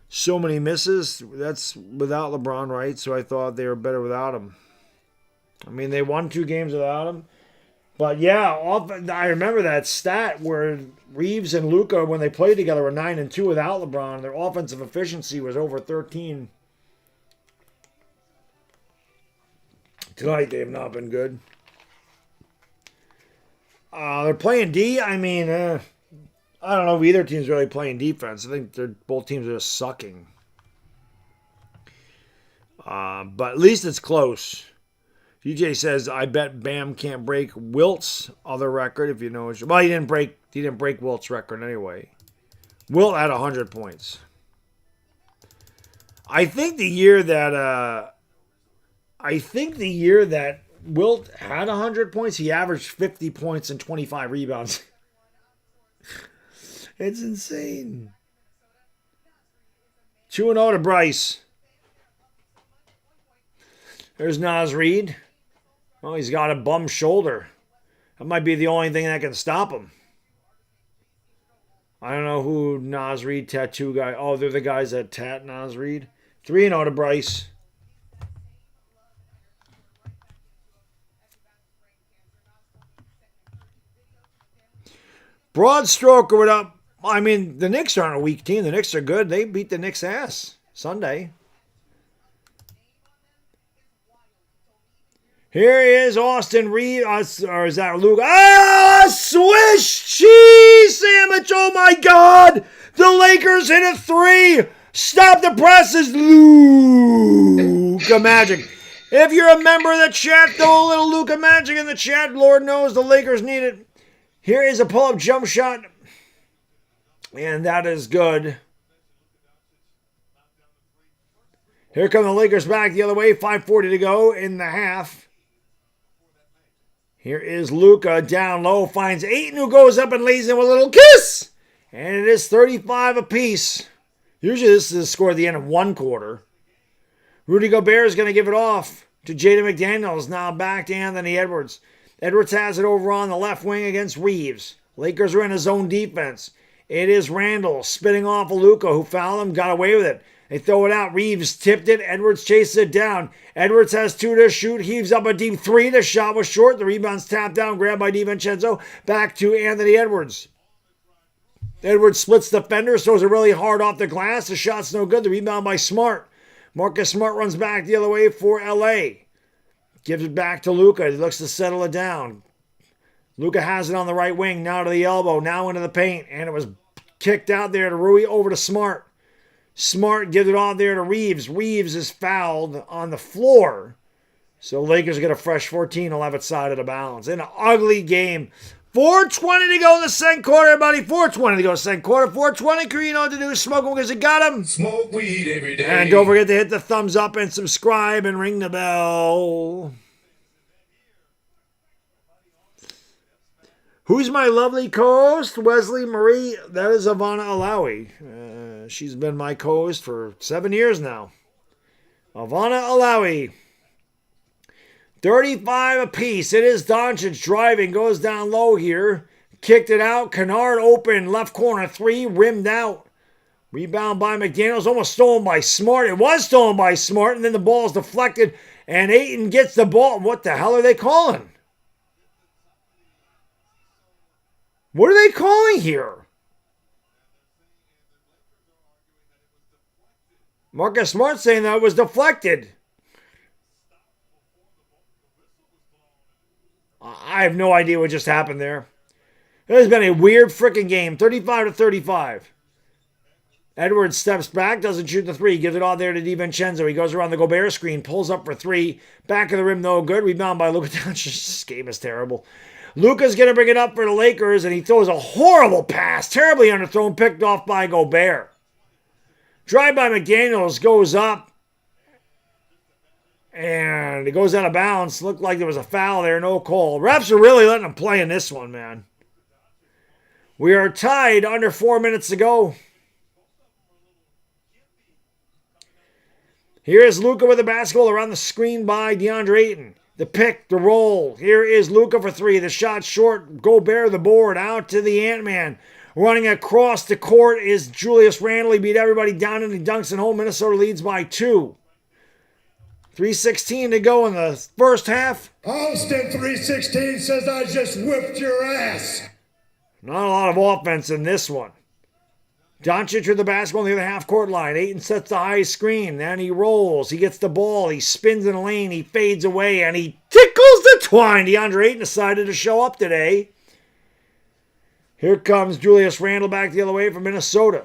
So many misses. That's without LeBron, right? So I thought they were better without him. I mean, they won 2 games without him. But yeah, I remember that stat where Reeves and Luka, when they played together, were 9-2 without LeBron. Their offensive efficiency was over 13. Tonight they have not been good. They're playing D. I mean, I don't know if either team's really playing defense. I think both teams are just sucking. But at least it's close. DJ says, "I bet Bam can't break Wilt's other record." If you know, well, he didn't break Wilt's record anyway. Wilt had 100 points. I think the year that Wilt had 100 points, he averaged 50 points and 25 rebounds. It's insane. 2-0 to Bryce. There's Naz Reid. Oh, he's got a bum shoulder. That might be the only thing that can stop him. I don't know who Naz Reid tattoo guy. Oh, they're the guys that tat Naz Reid. 3-0 to Bryce. Broad stroke or whatever. I mean, the Knicks aren't a weak team. The Knicks are good. They beat the Knicks' ass Sunday. Here is Austin Reed, or is that Luke? Swish cheese sandwich! Oh my God! The Lakers hit a 3. Stop the presses, Luka Magic. If you're a member of the chat, throw a little Luka Magic in the chat. Lord knows the Lakers need it. Here is a pull-up jump shot, and that is good. Here come the Lakers back the other way. 5:40 to go in the half. Here is Luka down low, finds Ayton, who goes up and lays him a little kiss. And it is 35 apiece. Usually this is the score at the end of one quarter. Rudy Gobert is going to give it off to Jaden McDaniels. Now back to Anthony Edwards. Edwards has it over on the left wing against Reeves. Lakers are in a zone defense. It is Randall spitting off of Luka, who fouled him, got away with it. They throw it out. Reeves tipped it. Edwards chases it down. Edwards has 2 to shoot. Heaves up a deep 3. The shot was short. The rebound's tapped down. Grabbed by DiVincenzo. Back to Anthony Edwards. Edwards splits the fender. Throws it really hard off the glass. The shot's no good. The rebound by Smart. Marcus Smart runs back the other way for LA. Gives it back to Luka. He looks to settle it down. Luka has it on the right wing. Now to the elbow. Now into the paint. And it was kicked out there to Rui. Over to Smart. Smart gives it on there to Reeves. Reeves is fouled on the floor. So Lakers get a fresh 14. Will have it side of the balance. In an ugly game. 4:20 to go in the second quarter, everybody. 4:20 to go in the second quarter. 4:20. You know what to do. Smoke them because you got them. Smoke weed every day. And don't forget to hit the thumbs up and subscribe and ring the bell. Who's my lovely co-host? Wesley Marie. That is Ivana Alawi. She's been my co-host for 7 years now. Ivana Alawi. 35 apiece. It is Doncic driving. Goes down low here. Kicked it out. Kennard open. Left corner 3. Rimmed out. Rebound by McDaniels. Almost stolen by Smart. It was stolen by Smart. And then the ball is deflected. And Ayton gets the ball. What the hell are they calling? What are they calling here? Marcus Smart saying that it was deflected. I have no idea what just happened there. It has been a weird freaking game. 35-35. Edwards steps back, doesn't shoot the 3. Gives it all there to DiVincenzo. He goes around the Gobert screen, pulls up for 3. Back of the rim, no good. Rebound by Luka Doncic. This game is terrible. Luka's going to bring it up for the Lakers, and he throws a horrible pass. Terribly underthrown, picked off by Gobert. Drive by McDaniels, goes up, and it goes out of bounds. Looked like there was a foul there, no call. Refs are really letting him play in this one, man. We are tied, under 4 minutes to go. Here is Luka with the basketball around the screen by DeAndre Ayton. The pick, the roll. Here is Luka for 3. The shot short. Gobert the board. Out to the Ant-Man. Running across the court is Julius Randle. He beat everybody down and he dunks and home. Minnesota leads by 2. 3:16 to go in the first half. Austin 316 says I just whipped your ass. Not a lot of offense in this one. Doncic with the basketball near the half-court line. Ayton sets the high screen. Then he rolls. He gets the ball. He spins in the lane. He fades away, and he tickles the twine. DeAndre Ayton decided to show up today. Here comes Julius Randle back the other way from Minnesota.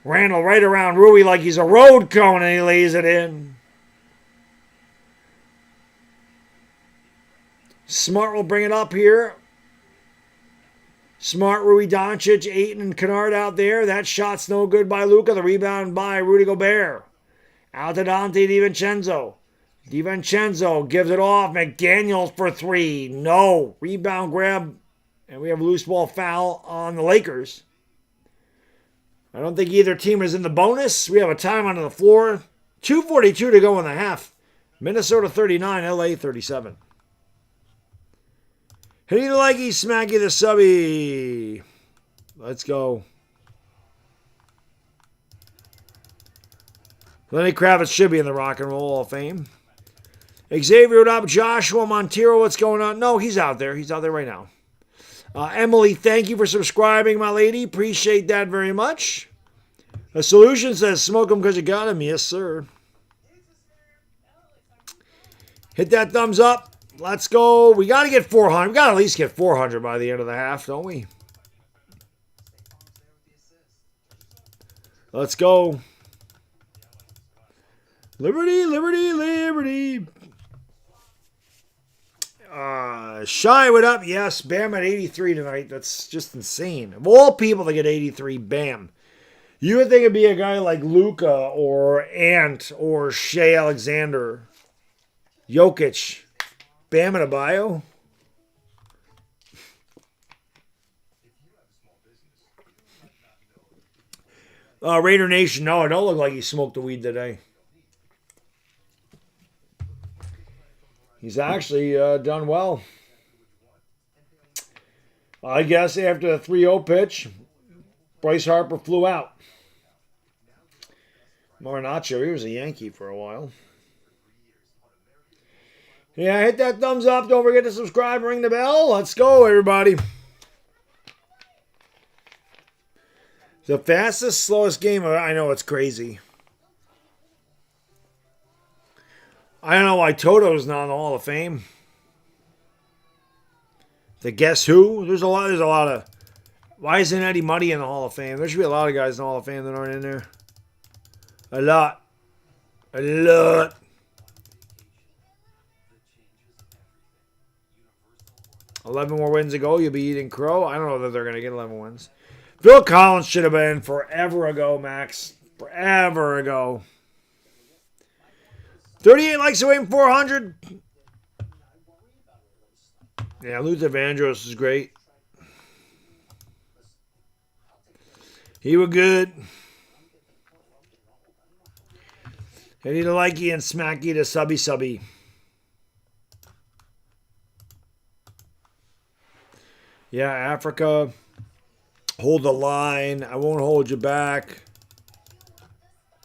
Randle right around Rui like he's a road cone, and he lays it in. Smart will bring it up here. Smart, Rui, Doncic, Ayton, and Kennard out there. That shot's no good by Luka. The rebound by Rudy Gobert. Out to Dante DiVincenzo. DiVincenzo gives it off. McDaniels for three. No. Rebound grab. And we have a loose ball foul on the Lakers. I don't think either team is in the bonus. We have a time on the floor. 2:42 to go in the half. Minnesota 39, LA 37. Hitting the leggy, smacky the subby. Let's go. Lenny Kravitz should be in the Rock and Roll Hall of Fame. Xavier up, Joshua Montero, what's going on? No, he's out there. He's out there right now. Emily, thank you for subscribing, my lady. Appreciate that very much. The solution says smoke them because you got them. Yes, sir. Hit that thumbs up. Let's go. We got to get 400. We got to at least get 400 by the end of the half, don't we? Let's go. Liberty, liberty, liberty. Shy, what up? Yes, Bam at 83 tonight. That's just insane. Of all people to get 83, Bam. You would think it'd be a guy like Luka or Ant or Shea Alexander. Jokic. Bam Adebayo. Raider Nation, no, it don't look like he smoked the weed today. He's actually done well. I guess after the 3-0 pitch, Bryce Harper flew out. Marinaccio, he was a Yankee for a while. Yeah, hit that thumbs up. Don't forget to subscribe, ring the bell. Let's go, everybody. The fastest, slowest game. I know, it's crazy. I don't know why Toto's not in the Hall of Fame. The Guess Who? There's a lot of... Why isn't Eddie Muddy in the Hall of Fame? There should be a lot of guys in the Hall of Fame that aren't in there. A lot. 11 more wins to go. You'll be eating crow. I don't know that they're going to get 11 wins. Phil Collins should have been forever ago, Max. Forever ago. 38 likes away from 400. Yeah, Luther Vandross is great. He was good. Hitty to likey and smacky to subby. Yeah, Africa. Hold the line. I won't hold you back.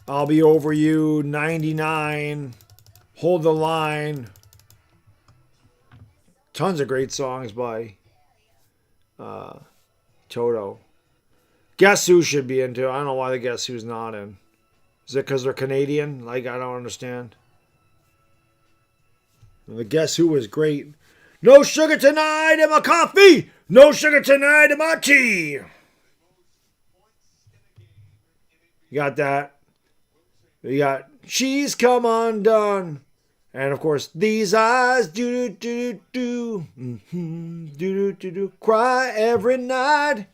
I'll be over you. 99. Hold the line. Tons of great songs by Toto. Guess Who should be into. I don't know why the Guess Who's not in. Is it because they're Canadian? Like, I don't understand. And the Guess Who was great. No sugar tonight in my coffee. No sugar tonight in my tea. You got that. You got She's Come Undone. And of course, These Eyes do do do do do do do do cry every night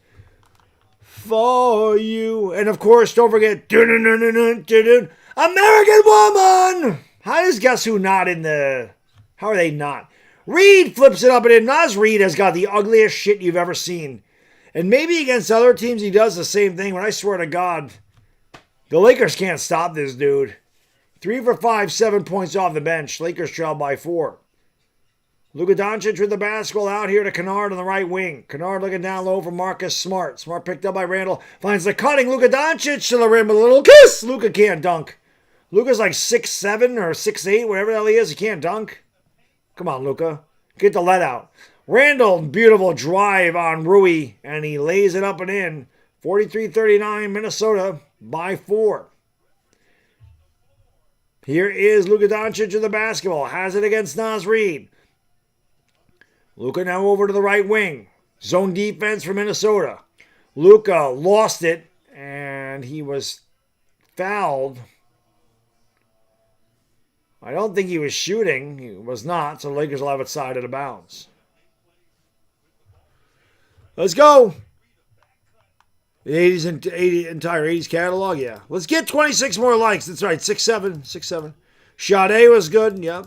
for you. And of course, don't forget American Woman. How does Guess Who not in the... How are they not? Reed flips it up and in. Naz Reed has got the ugliest shit you've ever seen. And maybe against other teams he does the same thing, but I swear to God, the Lakers can't stop this dude. 3 for 5, 7 points off the bench. Lakers trail by 4. Luka Doncic with the basketball out here to Kennard on the right wing. Kennard looking down low for Marcus Smart. Smart picked up by Randle. Finds the cutting Luka Doncic to the rim with a little kiss. Luka can't dunk. Luka's like 6'7" or 6'8", whatever the hell he is. He can't dunk. Come on, Luka. Get the let out. Randall, beautiful drive on Rui, and he lays it up and in. 43-39, Minnesota by 4. Here is Luka Doncic with the basketball. Has it against Naz Reid. Luka now over to the right wing. Zone defense for Minnesota. Luka lost it, and he was fouled. I don't think he was shooting. He was not, so the Lakers will have it side out of bounds. Let's go. The 80s and entire 80s catalog, yeah. Let's get 26 more likes. That's right, 6'7", 6'7". Sade was good, yep.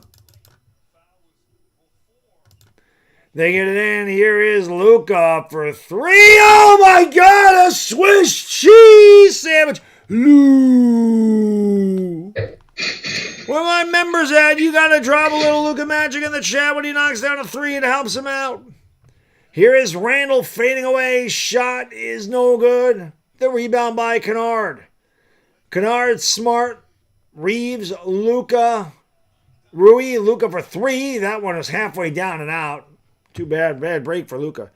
They get it in. Here is Luka for 3. Oh my God, a Swiss cheese sandwich. Lou. Where my members at? You got to drop a little Luka magic in the chat when he knocks down a 3 and helps him out. Here is Randall fading away. Shot is no good. The rebound by Kennard. Kennard, Smart, Reeves, Luka, Rui. Luka for 3. That one is halfway down and out. Too bad. Bad break for Luka.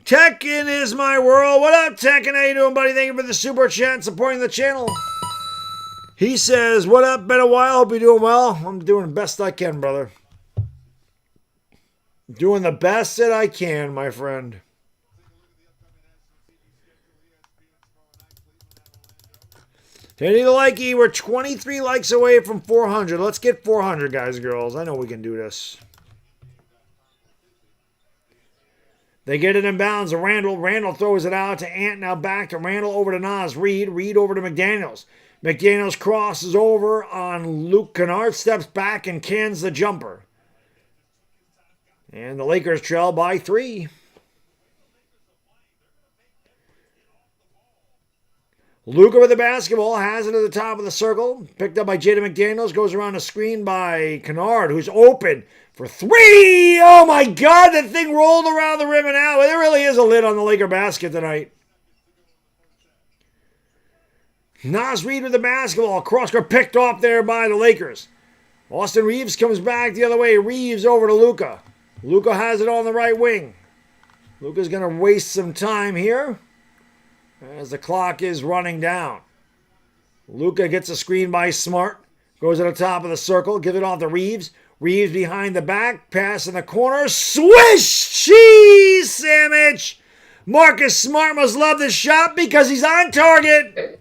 Tekken is my world. What up, Tekken? How you doing, buddy? Thank you for the super chat and supporting the channel. He says, what up? Been a while. Hope you're doing well. I'm doing the best I can, brother. Doing the best that I can, my friend. Tandy the likey, we're 23 likes away from 400. Let's get 400, guys and girls. I know we can do this. They get it in bounds to Randall. Randall throws it out to Ant. Now back to Randall, over to Naz Reid. Reid over to McDaniels. McDaniels crosses over on Luke Kennard. Steps back and cans the jumper. And the Lakers trail by 3. Luka with the basketball. Has it at the top of the circle. Picked up by Jaden McDaniels. Goes around a screen by Kennard, who's open for 3. Oh my God, that thing rolled around the rim and out. There really is a lid on the Laker basket tonight. Naz Reid with the basketball. Cross-court picked off there by the Lakers. Austin Reeves comes back the other way. Reeves over to Luka. Luka has it on the right wing. Luka's going to waste some time here as the clock is running down. Luka gets a screen by Smart. Goes to the top of the circle. Gives it off to Reeves. Reeves behind the back. Pass in the corner. Swish cheese sandwich. Marcus Smart must love this shot because he's on target.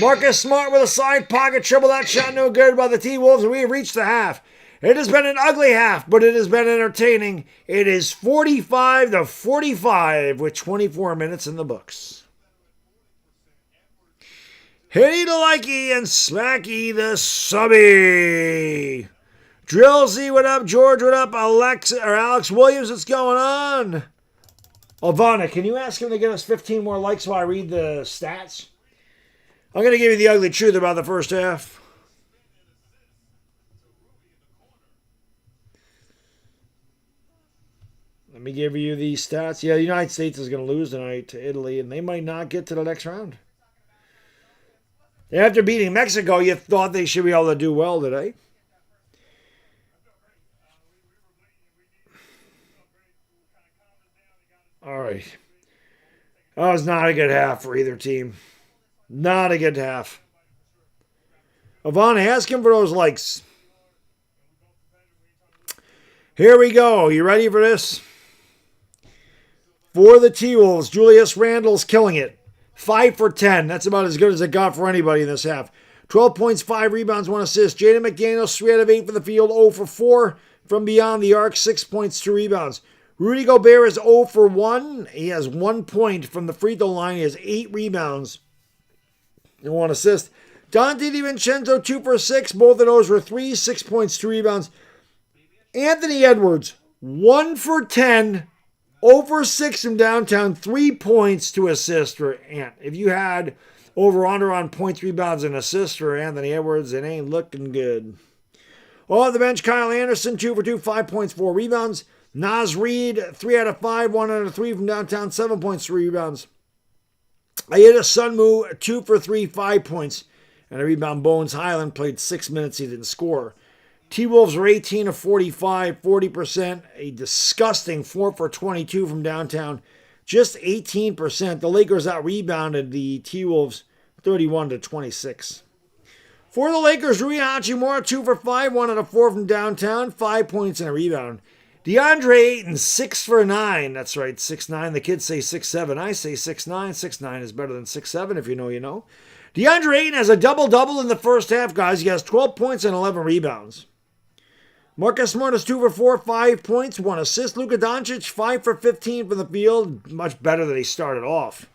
Marcus Smart with a side pocket triple. That shot no good by the T-Wolves, and we have reached the half. It has been an ugly half, but it has been entertaining. It is 45-45 with 24 minutes in the books. Hitty the likey and smacky the subby. Drillsy, what up? George, what up? Alex Williams, what's going on? Ivana, can you ask him to get us 15 more likes while I read the stats? I'm going to give you the ugly truth about the first half. Let me give you the stats. Yeah, the United States is going to lose tonight to Italy, and they might not get to the next round. After beating Mexico, you thought they should be able to do well today. All right. That was not a good half for either team. Not a good half. Yvonne, ask him for those likes. Here we go. You ready for this? For the T-Wolves, Julius Randle's killing it. 5 for 10. That's about as good as it got for anybody in this half. 12 points, 5 rebounds, 1 assist. Jaden McDaniels, 3 out of 8 for the field, 0 for 4 from beyond the arc, 6 points, 2 rebounds. Rudy Gobert is 0 for 1. He has 1 point from the free throw line. He has 8 rebounds and 1 assist. Dante DiVincenzo, 2 for 6. Both of those were 3, 6 points, 2 rebounds. Anthony Edwards, 1 for 10. 0 for 6 from downtown, 3 points to assist for Ant. If you had over-under on points, rebounds, and assists for Anthony Edwards, it ain't looking good. On the bench, Kyle Anderson, 2 for 2, 5 points, 4 rebounds. Naz Reid, 3 out of 5, 1 out of 3 from downtown, 7 points, 3 rebounds. Aida Sunmu, 2 for 3, 5 points. And a rebound, Bones Highland played 6 minutes. He didn't score. T-Wolves were 18 of 45, 40%. A disgusting 4 for 22 from downtown. Just 18%. The Lakers out-rebounded the T-Wolves 31 to 26. For the Lakers, Rui Hachimura, 2 for 5, 1 out of 4 from downtown, 5 points and a rebound. DeAndre Ayton, 6 for 9. That's right, 6'9". The kids say 6'7". I say 6'9". 6'9 is better than 6'7", if you know, you know. DeAndre Ayton has a double-double in the first half, guys. He has 12 points and 11 rebounds. Marcus Smart is 2 for 4, 5 points, 1 assist. Luka Doncic, 5 for 15 from the field. Much better than he started off.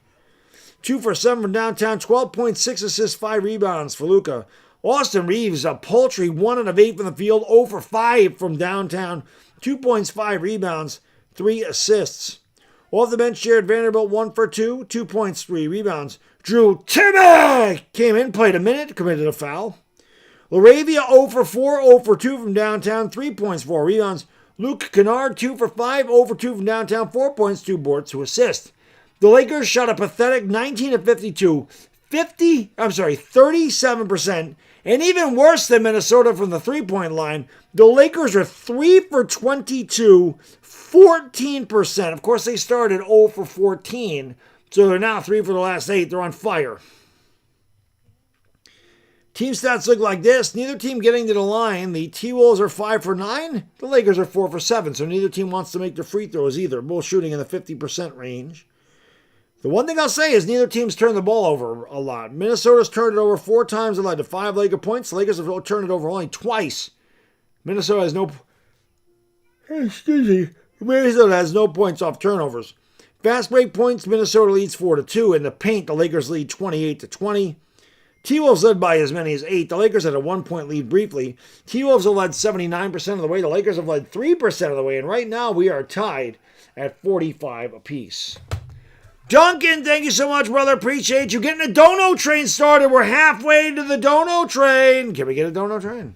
2 for 7 from downtown, 12 points, 6 assists, 5 rebounds for Luka. Austin Reeves, a paltry 1 out of 8 from the field, 0 for 5 from downtown, 2 points, 5 rebounds, 3 assists. Off the bench, Jared Vanderbilt, 1 for 2, 2 points, 3 rebounds. Drew Timmy came in, played a minute, committed a foul. Laravia, 0 for 4, 0 for 2 from downtown, 3 points, 4 rebounds. Luke Kennard, 2 for 5, 0 for 2 from downtown, 4 points, 2 boards, 2 assists. The Lakers shot a pathetic 19 of 52, 37%, and even worse than Minnesota from the three-point line, the Lakers are 3 for 22, 14%. Of course, they started 0 for 14, so they're now 3 for the last 8. They're on fire. Team stats look like this. Neither team getting to the line. The T-Wolves are 5 for 9. The Lakers are 4 for 7, so neither team wants to make their free throws either. Both shooting in the 50% range. The one thing I'll say is neither team's turned the ball over a lot. Minnesota's turned it over 4 times and led to 5 Laker points. The Lakers have turned it over only twice. Minnesota has no... Minnesota has no points off turnovers. Fast break points, Minnesota leads 4-2. In the paint, the Lakers lead 28-20. T-Wolves led by as many as 8. The Lakers had a 1-point lead briefly. T-Wolves have led 79% of the way. The Lakers have led 3% of the way. And right now we are tied at 45 apiece. Duncan, thank you so much, brother. Appreciate you getting a dono train started. We're halfway to the dono train. Can we get a dono train?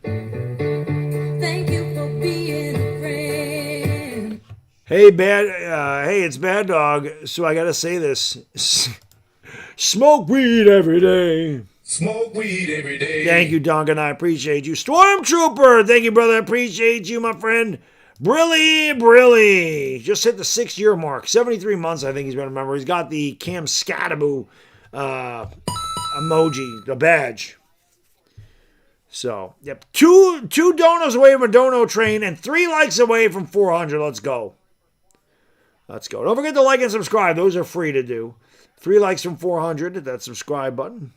Thank you for being a friend. Hey, it's Baddog. So I gotta say this: smoke weed every day. Smoke weed every day. Thank you, Duncan. I appreciate you. Stormtrooper, thank you, brother. I appreciate you, my friend. Brilly. Just hit the 6-year mark. 73 months, I think he's been a member. He's got the Cam Scataboo emoji, the badge. So, yep. Two donos away from a dono train and 3 likes away from 400. Let's go. Don't forget to like and subscribe. Those are free to do. 3 likes from 400 at that subscribe button.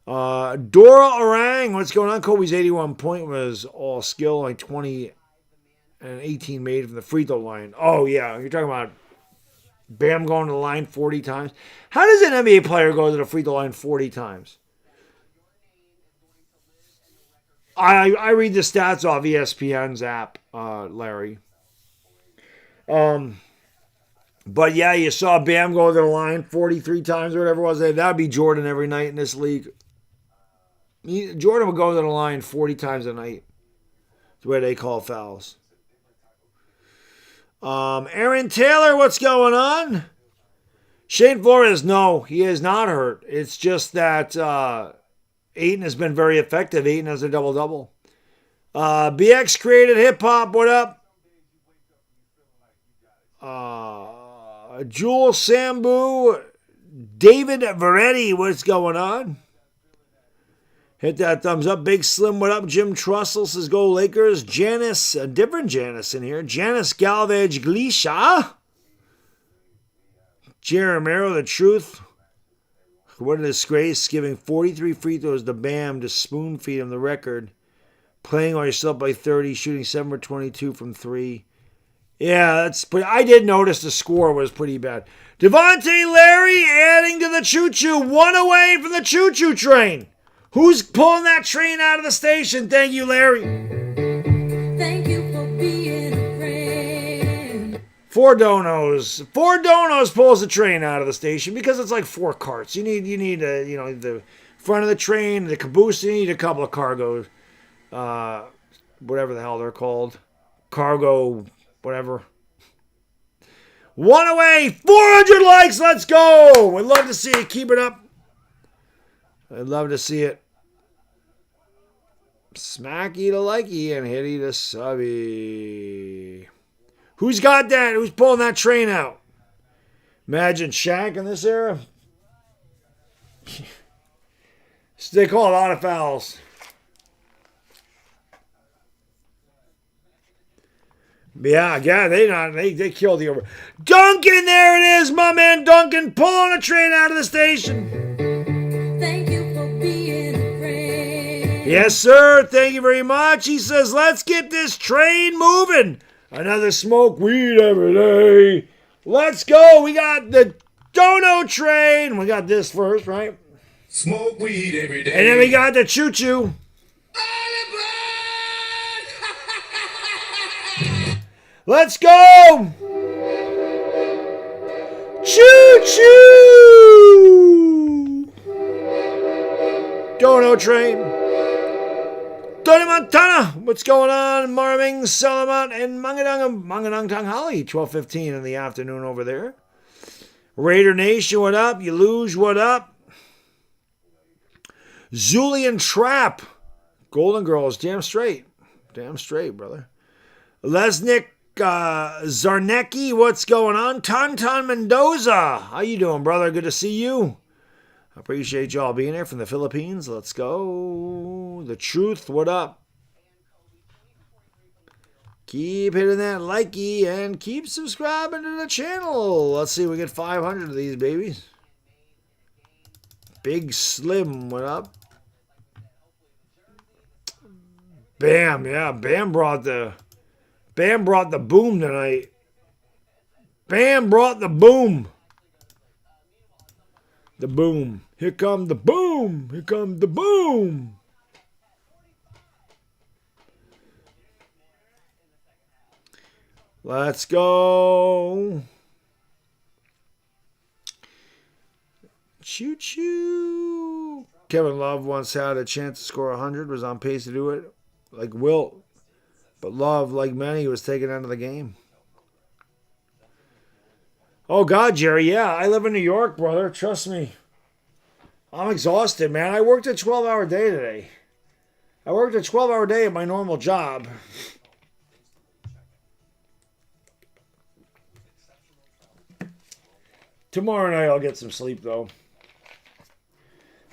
Dora Orang, what's going on? Kobe's 81 point was all skill, like 20 and 18 made from the free throw line. Oh, yeah. You're talking about Bam going to the line 40 times. How does an NBA player go to the free throw line 40 times? I read the stats off ESPN's app, Larry. But yeah, you saw Bam go to the line 43 times or whatever it was. That would be Jordan every night in this league. Jordan would go to the line 40 times a night. The way they call fouls. Aaron Taylor, what's going on? Shane Flores, no, he is not hurt. It's just that Ayton has been very effective. Ayton has a double-double. BX created hip-hop, what up? Jules Sambu, David Veretti, what's going on? Hit that thumbs up. Big Slim, what up? Jim Trussell says, go Lakers. Janice, a different Janice in here. Janice Galvez Glisha. Jeremero, the truth. What a disgrace. Giving 43 free throws to Bam to spoon feed him the record. Playing while you're still up by 30. Shooting 7 for 22 from 3. Yeah, that's pretty. I did notice the score was pretty bad. Devontae Larry adding to the choo-choo. 1 away from the choo-choo train. Who's pulling that train out of the station? Thank you, Larry. Thank you for being a friend. 4 donos. 4 donos pulls the train out of the station because it's like 4 carts. You need the front of the train, the caboose. You need a couple of cargo, whatever the hell they're called, cargo, whatever. 1 away, 400 likes. Let's go. We'd love to see it. Keep it up. I'd love to see it. Smacky to likey and hitty to subby. Who's got that? Who's pulling that train out? Imagine Shaq in this era. They call a lot of fouls. Yeah, they killed the over. Duncan, there it is, my man Duncan, pulling a train out of the station. Thank you for being a friend. Yes, sir. Thank you very much. He says, let's get this train moving. Another smoke weed every day. Let's go. We got the dono train. We got this first, right? Smoke weed every day. And then we got the choo-choo. Let's go! Choo-choo! Dono train. Tony Montana, what's going on? Marming, Salamat, and Mangadang Tanghali, 12:15 in the afternoon over there. Raider Nation, what up? You lose, what up? Zulian Trap. Golden Girls, damn straight. Damn straight, brother. Lesnick Zarnecki, what's going on? Tantan Mendoza, how you doing, brother? Good to see you. I appreciate y'all being here from the Philippines. Let's go. The Truth, what up? Keep hitting that likey and keep subscribing to the channel. Let's see if we get 500 of these babies. Big Slim, what up? Bam, yeah, Bam brought the boom tonight. Bam brought the boom. The boom. Here come the boom. Here come the boom. Let's go. Choo choo. Kevin Love once had a chance to score 100, was on pace to do it like Wilt. But Love, like many, was taken out of the game. Oh, God, Jerry, yeah. I live in New York, brother. Trust me. I'm exhausted, man. I worked a 12-hour day today. I worked a 12-hour day at my normal job. Tomorrow night I'll get some sleep, though.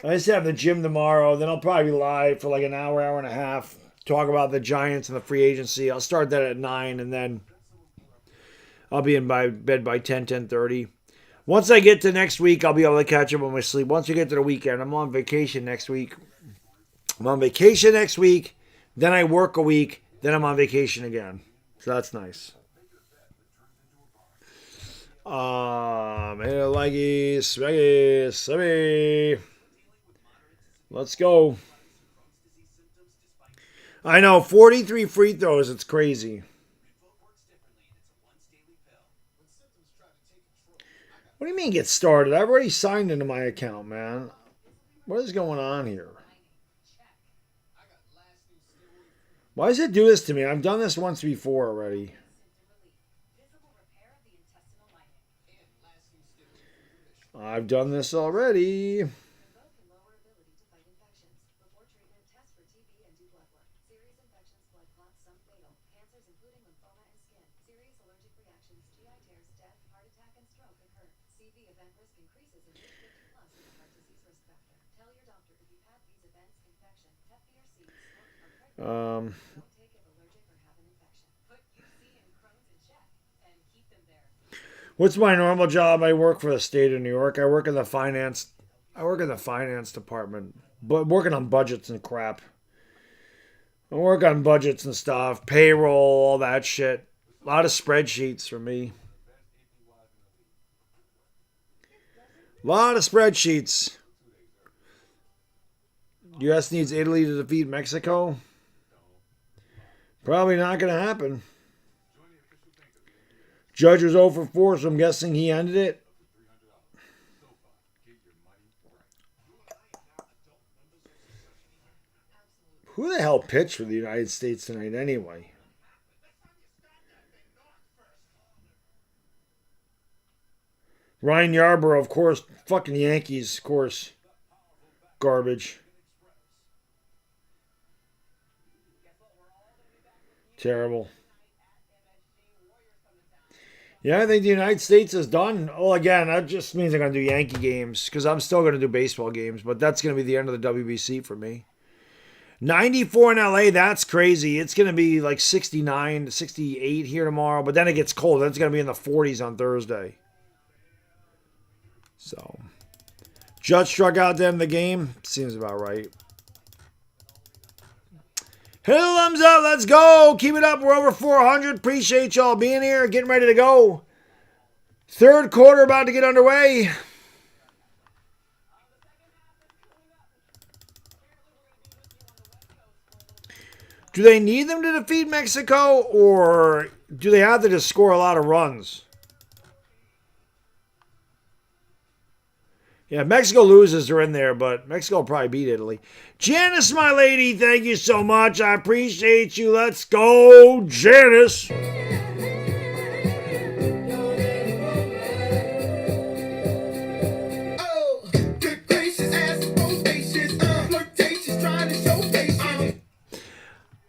I just have the gym tomorrow. Then I'll probably be live for like an hour, hour and a half. Talk about the Giants and the free agency. I'll start that at 9, and then I'll be in bed by 10:30. Once I get to next week, I'll be able to catch up on my sleep. Once we get to the weekend, I'm on vacation next week. I'm on vacation next week. Then I work a week. Then I'm on vacation again. So that's nice. Leggy, swaggy, swaggy. Let's go. I know, 43 free throws. It's crazy. What do you mean get started? I've already signed into my account, man. What is going on here? Why does it do this to me? I've done this once before already. I've done this already. What's my normal job? I work for the state of New York. I work in the finance department, but working on budgets and crap. I work on budgets and stuff, payroll, all that shit. A lot of spreadsheets for me. A lot of spreadsheets. U.S. needs Italy to defeat Mexico. Probably not going to happen. Judge was 0 for 4, so I'm guessing he ended it. Who the hell pitched for the United States tonight anyway? Ryan Yarbrough, of course. Fucking Yankees, of course. Garbage. Terrible. Yeah, I think the United States is done. Well, again, that just means I'm going to do Yankee games because I'm still going to do baseball games, but that's going to be the end of the WBC for me. 94 in LA, that's crazy. It's going to be like 69, 68 here tomorrow, but then it gets cold. Then it's going to be in the 40s on Thursday. So, Judge struck out to end the game. Seems about right. Hit a thumbs up. Let's go. Keep it up. We're over 400. Appreciate y'all being here. Getting ready to go. Third quarter about to get underway. Do they need them to defeat Mexico, or do they have to just score a lot of runs? Yeah, Mexico loses, they're in there, but Mexico will probably beat Italy. Janice, my lady, thank you so much. I appreciate you. Let's go, Janice.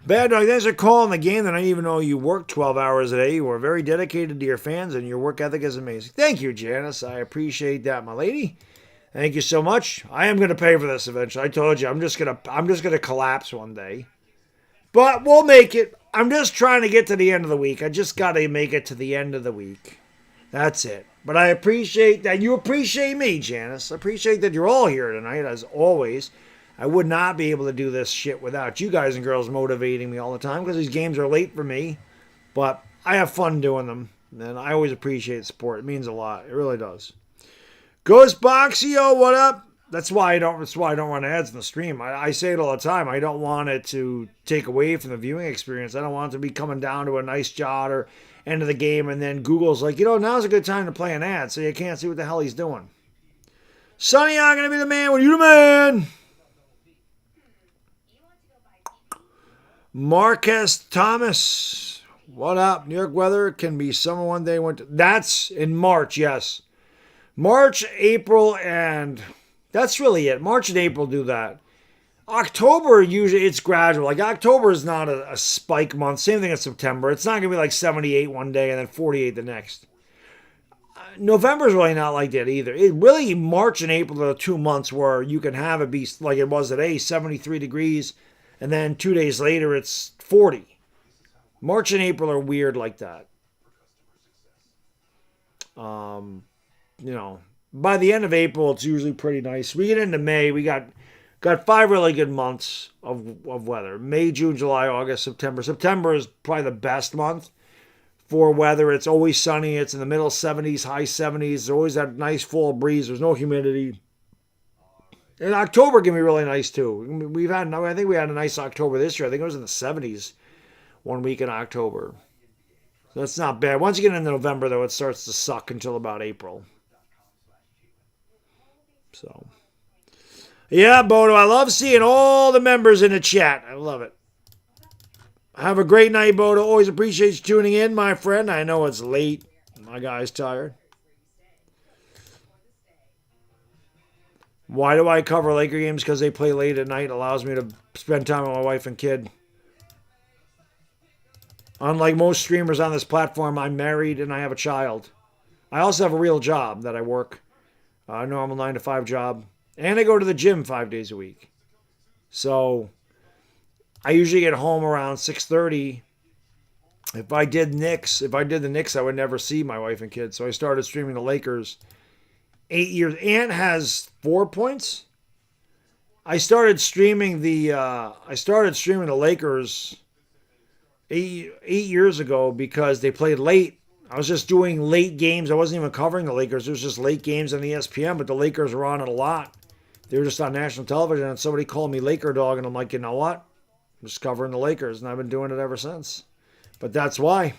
Baddog, thanks for calling the game that I didn't even know you worked 12 hours a day. You were very dedicated to your fans, and your work ethic is amazing. Thank you, Janice. I appreciate that, my lady. Thank you so much. I am going to pay for this eventually. I told you, I'm just gonna collapse one day. But we'll make it. I'm just trying to get to the end of the week. I just got to make it to the end of the week. That's it. But I appreciate that you appreciate me, Janice. I appreciate that you're all here tonight, as always. I would not be able to do this shit without you guys and girls motivating me all the time because these games are late for me. But I have fun doing them, and I always appreciate support. It means a lot. It really does. Ghost Boxio, what up? That's why I don't run ads in the stream. I say it all the time. I don't want it to take away from the viewing experience. I don't want it to be coming down to a nice shot or end of the game, and then Google's like, now's a good time to play an ad, so you can't see what the hell he's doing. Sonny, I'm gonna be the man. Well, you the man. Marquez Thomas, what up? New York weather can be summer one day, winter. That's in March, yes. March, April, and that's really it. March and April do that. October, usually it's gradual. Like October is not a spike month. Same thing as September. It's not going to be like 78 one day and then 48 the next. November is really not like that either. It really, March and April are the 2 months where you can have it be like it was today, 73 degrees, and then 2 days later it's 40. March and April are weird like that. By the end of April, it's usually pretty nice. We get into May, we got 5 really good months of weather. May, June, July, August, September. September is probably the best month for weather. It's always sunny. It's in the middle 70s, high 70s. There's always that nice fall breeze. There's no humidity. And October can be really nice too. I think we had a nice October this year. I think it was in the 70s 1 week in October. So that's not bad. Once you get into November, though, it starts to suck until about April. So, yeah, Bodo, I love seeing all the members in the chat. I love it. Have a great night, Bodo. Always appreciate you tuning in, my friend. I know it's late. My guy's tired. Why do I cover Laker games? Because they play late at night. It allows me to spend time with my wife and kid. Unlike most streamers on this platform, I'm married and I have a child. I also have a real job that I work. A normal 9-to-5 job. And I go to the gym 5 days a week. So I usually get home around 6:30. If I did the Knicks, I would never see my wife and kids. So I started streaming the Lakers 8 years. Ant has 4 points. I started streaming the Lakers eight years ago because they played late. I was just doing late games. I wasn't even covering the Lakers. It was just late games on ESPN, but the Lakers were on it a lot. They were just on national television, and somebody called me Laker Dog, and I'm like, you know what? I'm just covering the Lakers, and I've been doing it ever since. But that's why.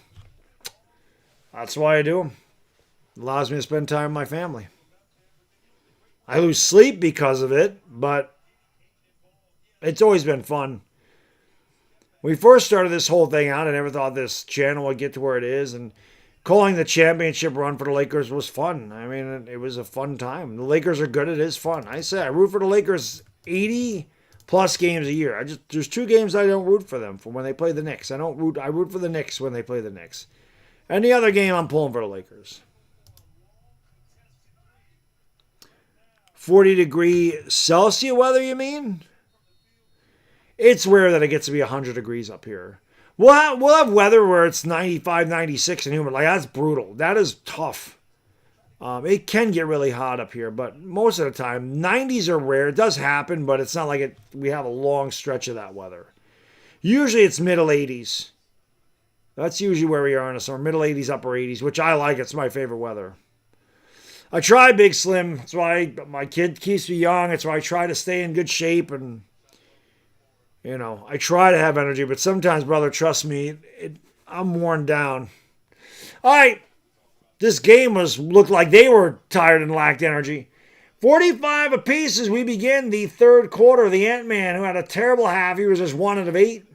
That's why I do them. It allows me to spend time with my family. I lose sleep because of it, but it's always been fun. When we first started this whole thing out, I never thought this channel would get to where it is, and calling the championship run for the Lakers was fun. I mean, it was a fun time. The Lakers are good. It is fun. I say I root for the Lakers 80, plus games a year. There's 2 games I don't root for them from when they play the Knicks. I root for the Knicks when they play the Knicks. Any other game, I'm pulling for the Lakers. 40-degree Celsius weather, you mean? It's rare that it gets to be 100 degrees up here. We'll have weather where it's 95, 96 and humid. Like, that's brutal. That is tough. It can get really hot up here, but most of the time, 90s are rare. It does happen, but it's not like we have a long stretch of that weather. Usually it's middle 80s. That's usually where we are in the summer. Middle 80s, upper 80s, which I like. It's my favorite weather. I try Big Slim. That's why my kid keeps me young. That's why I try to stay in good shape. And, you know, I try to have energy. But sometimes, brother, trust me, I'm worn down. All right. This game looked like they were tired and lacked energy. 45 apiece as we begin the third quarter. The Ant-Man, who had a terrible half. He was just 1 out of 8.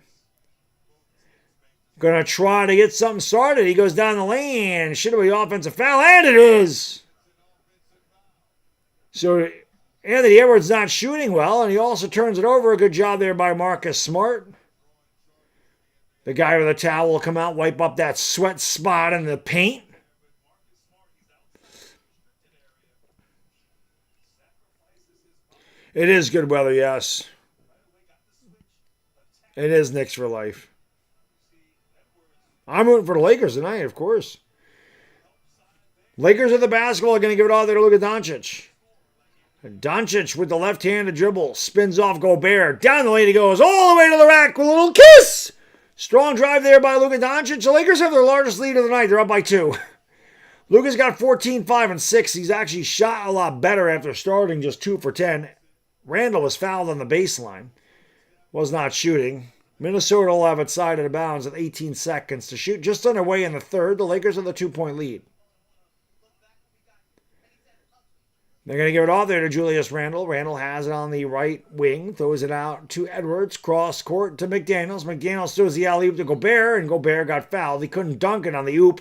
Going to try to get something started. He goes down the lane. Should have been an offensive foul. And it is. So Anthony Edwards not shooting well, and he also turns it over. A good job there by Marcus Smart. The guy with the towel will come out, wipe up that sweat spot in the paint. It is good weather, yes. It is Knicks for life. I'm rooting for the Lakers tonight, of course. Lakers of the basketball are going to give it all there to Luka Doncic. Doncic with the left-handed dribble. Spins off Gobert. Down the lane he goes. All the way to the rack with a little kiss. Strong drive there by Luka Doncic. The Lakers have their largest lead of the night. They're up by 2. Luka's got 14, 5, and 6. He's actually shot a lot better after starting just 2 for 10. Randall was fouled on the baseline. Was not shooting. Minnesota will have it side of the bounds with 18 seconds to shoot. Just underway in the third. The Lakers have the 2-point lead. They're going to give it off there to Julius Randle. Randle has it on the right wing. Throws it out to Edwards. Cross court to McDaniels. McDaniels throws the alley-oop to Gobert, and Gobert got fouled. He couldn't dunk it on the oop.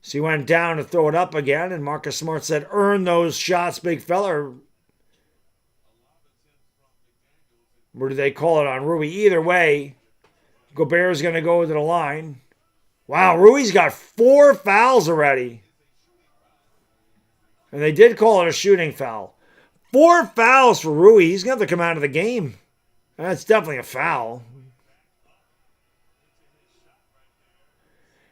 So he went down to throw it up again, and Marcus Smart said, earn those shots, big fella. Or do they call it on Rui? Either way, Gobert's going to go to the line. Wow, Rui's got 4 fouls already. And they did call it a shooting foul. 4 fouls for Rui. He's going to have to come out of the game. That's definitely a foul.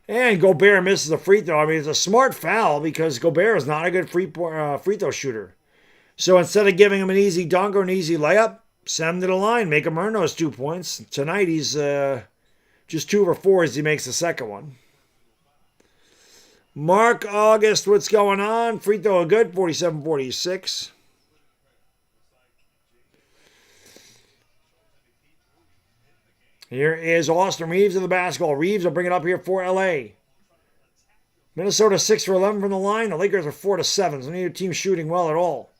And Gobert misses a free throw. I mean, it's a smart foul because Gobert is not a good free throw shooter. So instead of giving him an easy dunk or an easy layup, send him to the line. Make him earn those 2 points. Tonight he's just 2 for 4 as he makes the second one. Mark August, what's going on? Free throw good, 47-46. Here is Austin Reeves of the basketball. Reeves will bring it up here for LA. Minnesota 6 for 11 from the line. The Lakers are 4 to 7, so neither team shooting well at all.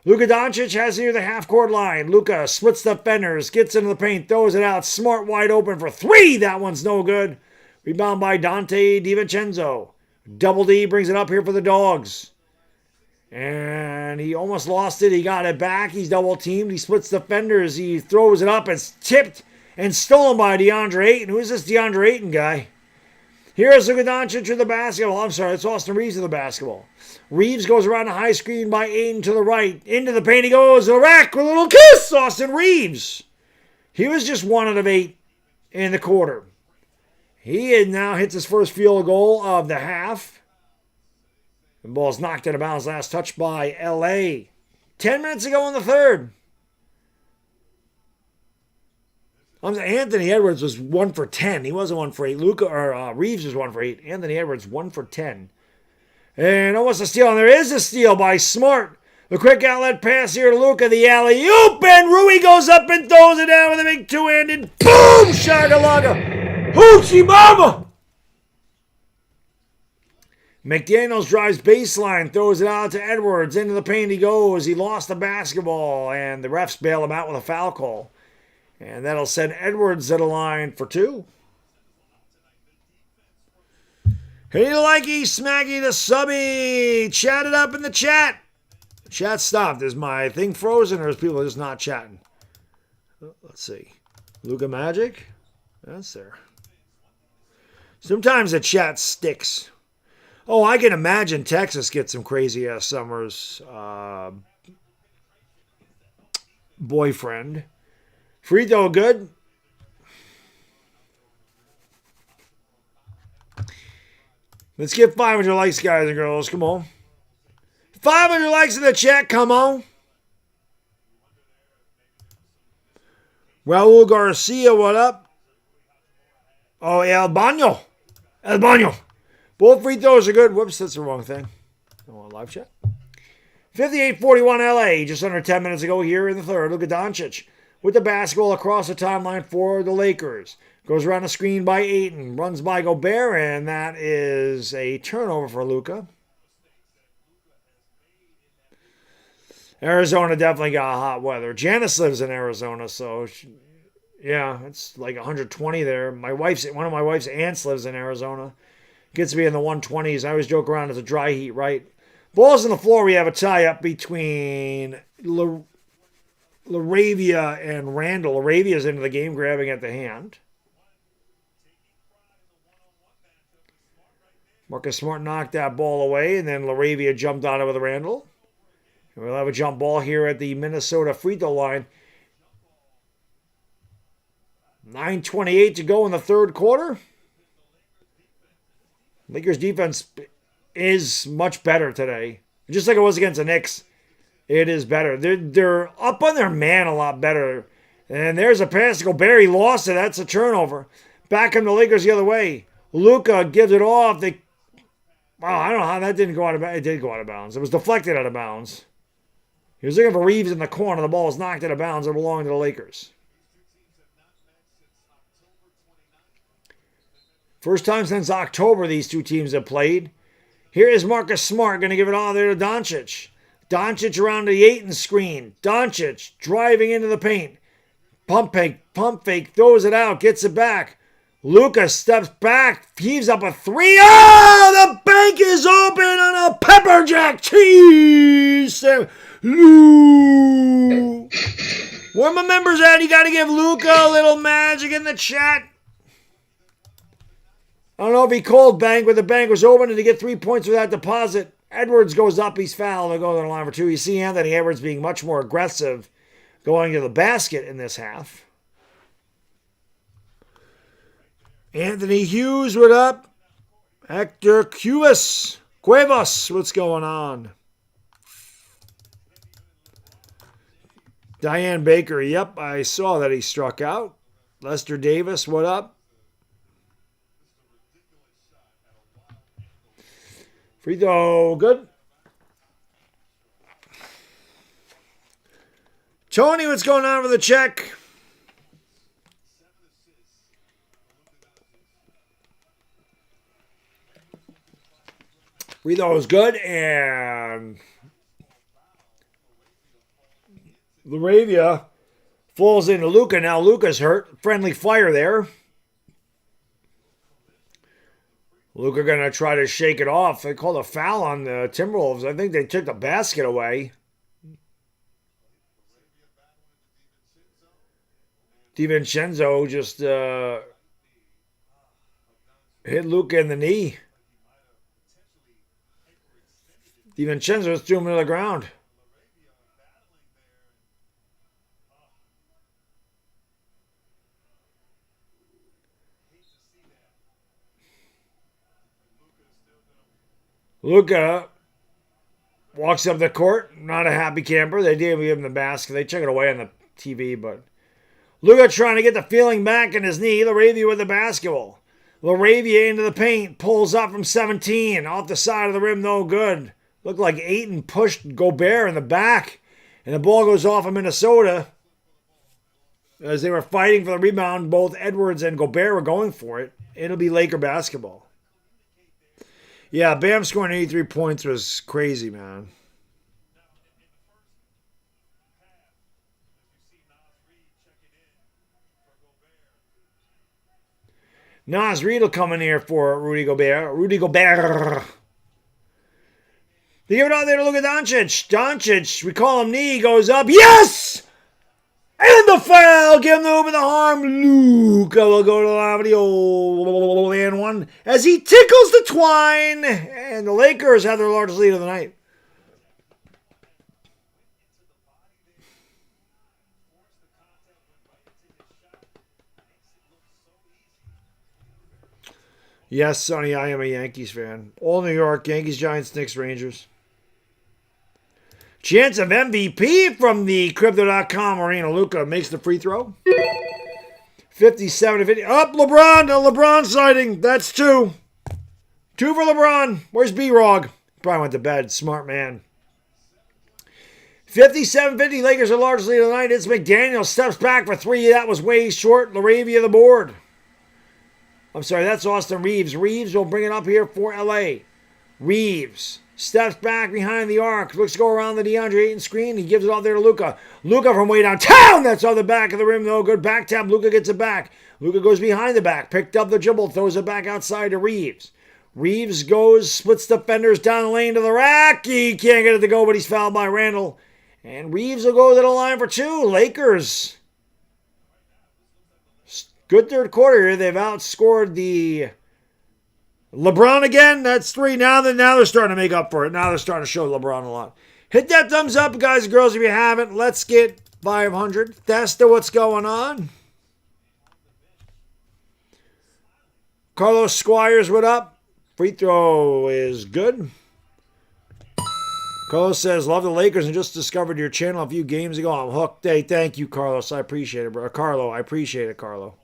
Luka Doncic has near the half-court line. Luka splits the fenders, gets into the paint, throws it out. Smart wide open for 3. That one's no good. Rebound by Dante DiVincenzo. Double D brings it up here for the Dogs. And he almost lost it. He got it back. He's double-teamed. He splits the fenders. He throws it up. It's tipped and stolen by DeAndre Ayton. Who is this DeAndre Ayton guy? Here's Luka Doncic with the basketball. I'm sorry, it's Austin Reeves with the basketball. Reeves goes around a high screen by Ayton to the right. Into the paint he goes. The rack with a little kiss. Austin Reeves. He was just 1 out of 8 in the quarter. He now hits his first field goal of the half. The ball's knocked out of bounds. Last touch by LA. 10 minutes ago in the third. Anthony Edwards was 1 for 10. He wasn't 1 for 8. Reeves was 1 for 8. Anthony Edwards 1 for 10. And almost a steal. And there is a steal by Smart. The quick outlet pass here to Luka. The alley-oop. And Rui goes up and throws it down with a big 2-handed. Boom! Shagalaga. Hoochie mama! McDaniels drives baseline, throws it out to Edwards. Into the paint he goes. He lost the basketball, and the refs bail him out with a foul call. And that'll send Edwards to the line for 2. Hey, likey, smacky the subby. Chat it up in the chat. Chat stopped. Is my thing frozen or is people just not chatting? Let's see. Luka Magic. That's there. Sometimes the chat sticks. Oh, I can imagine Texas gets some crazy ass summers. Boyfriend. Free throw good. Let's get 500 likes, guys and girls. Come on. 500 likes in the chat. Come on. Raul Garcia, what up? Oh, El Baño. El Baño. Both free throws are good. Whoops, that's the wrong thing. I want live chat. 58-41 LA. Just under 10 minutes ago here in the third. Luka Doncic with the basketball across the timeline for the Lakers. Goes around the screen by Ayton. Runs by Gobert, and that is a turnover for Luka. Arizona definitely got hot weather. Janice lives in Arizona, so yeah, it's like 120 there. One of my wife's aunts lives in Arizona. Gets to be in the 120s. I always joke around it's a dry heat, right? Balls on the floor. We have a tie-up between LaRavia and Randall. LaRavia's into the game, grabbing at the hand. Marcus Smart knocked that ball away, and then LaRavia jumped on it with Randall. And we'll have a jump ball here at the Minnesota free throw line. 9:28 to go in the third quarter. Lakers defense is much better today. Just like it was against the Knicks, it is better. They're up on their man a lot better. And there's a pass to Gobert. He lost it. That's a turnover. Back come the Lakers the other way. Luka gives it off. I don't know how that didn't go out of bounds. It did go out of bounds. It was deflected out of bounds. He was looking for Reeves in the corner. The ball was knocked out of bounds. It belonged to the Lakers. First time since October these two teams have played. Here is Marcus Smart going to give it all there to Doncic. Doncic around the Ayton screen. Doncic driving into the paint. Pump fake, throws it out, gets it back. Luka steps back, heaves up a three. Oh, the bank is open on a pepper jack cheese. Where my members at? You got to give Luka a little magic in the chat. I don't know if he called bank, but the bank was open and to get 3 points with that deposit. Edwards goes up, he's fouled. They'll go to the line for two. You see Anthony Edwards being much more aggressive going to the basket in this half. Anthony Hughes, what up? Hector Cuevas, what's going on? Diane Baker, yep, I saw that he struck out. Lester Davis, what up? Free throw, good. Tony, what's going on with the check? Free throw is good, and LaRavia falls into Luka. Now Luka's hurt. Friendly fire there. Luka going to try to shake it off. They called a foul on the Timberwolves. I think they took the basket away. DiVincenzo just hit Luka in the knee. DiVincenzo threw him to the ground. Luka walks up the court, not a happy camper. They did give him the basket. They took it away on the TV, but Luka trying to get the feeling back in his knee. LaRavia with the basketball. LaRavia into the paint, pulls up from 17. Off the side of the rim, no good. Looked like Ayton pushed Gobert in the back, and the ball goes off of Minnesota. As they were fighting for the rebound, both Edwards and Gobert were going for it. It'll be Laker basketball. Yeah, Bam scoring 83 points was crazy, man. Nas Reed will come in here for Rudy Gobert. Rudy Gobert. They give it out there to Luka Doncic. Doncic, we call him knee, goes up. Yes! And the foul, give him the open the harm. Luka will go to the line of the old and one as he tickles the twine. And the Lakers have their largest lead of the night. Yes, Sonny, I am a Yankees fan. All New York, Yankees, Giants, Knicks, Rangers. Chance of MVP from the Crypto.com arena. Luka makes the free throw. 57 to 50. Up, LeBron. A LeBron sighting. That's two. Two for LeBron. Where's B-Rog? Probably went to bed. Smart man. 57-50. Lakers are largest lead of the night. It's McDaniel. Steps back for three. That was way short. Laravia the board. I'm sorry, that's Austin Reeves. Reeves will bring it up here for LA. Reeves steps back behind the arc. Looks to go around the DeAndre Ayton screen. He gives it off there to Luka. Luka from way downtown. That's on the back of the rim, though. Good back tap. Luka gets it back. Luka goes behind the back. Picked up the dribble. Throws it back outside to Reeves. Reeves goes, splits defenders down the lane to the rack. He can't get it to go, but he's fouled by Randall. And Reeves will go to the line for two. Lakers. Good third quarter here. They've outscored the LeBron again. That's three. Now they're starting to make up for it. Now they're starting to show LeBron a lot. Hit that thumbs up, guys and girls, if you haven't. Let's get 500. Thesta, what's going on? Carlos Squires, what up? Free throw is good. Carlos says, love the Lakers and just discovered your channel a few games ago. I'm hooked. Hey, thank you, Carlos. I appreciate it, bro. Carlo, I appreciate it, Carlo.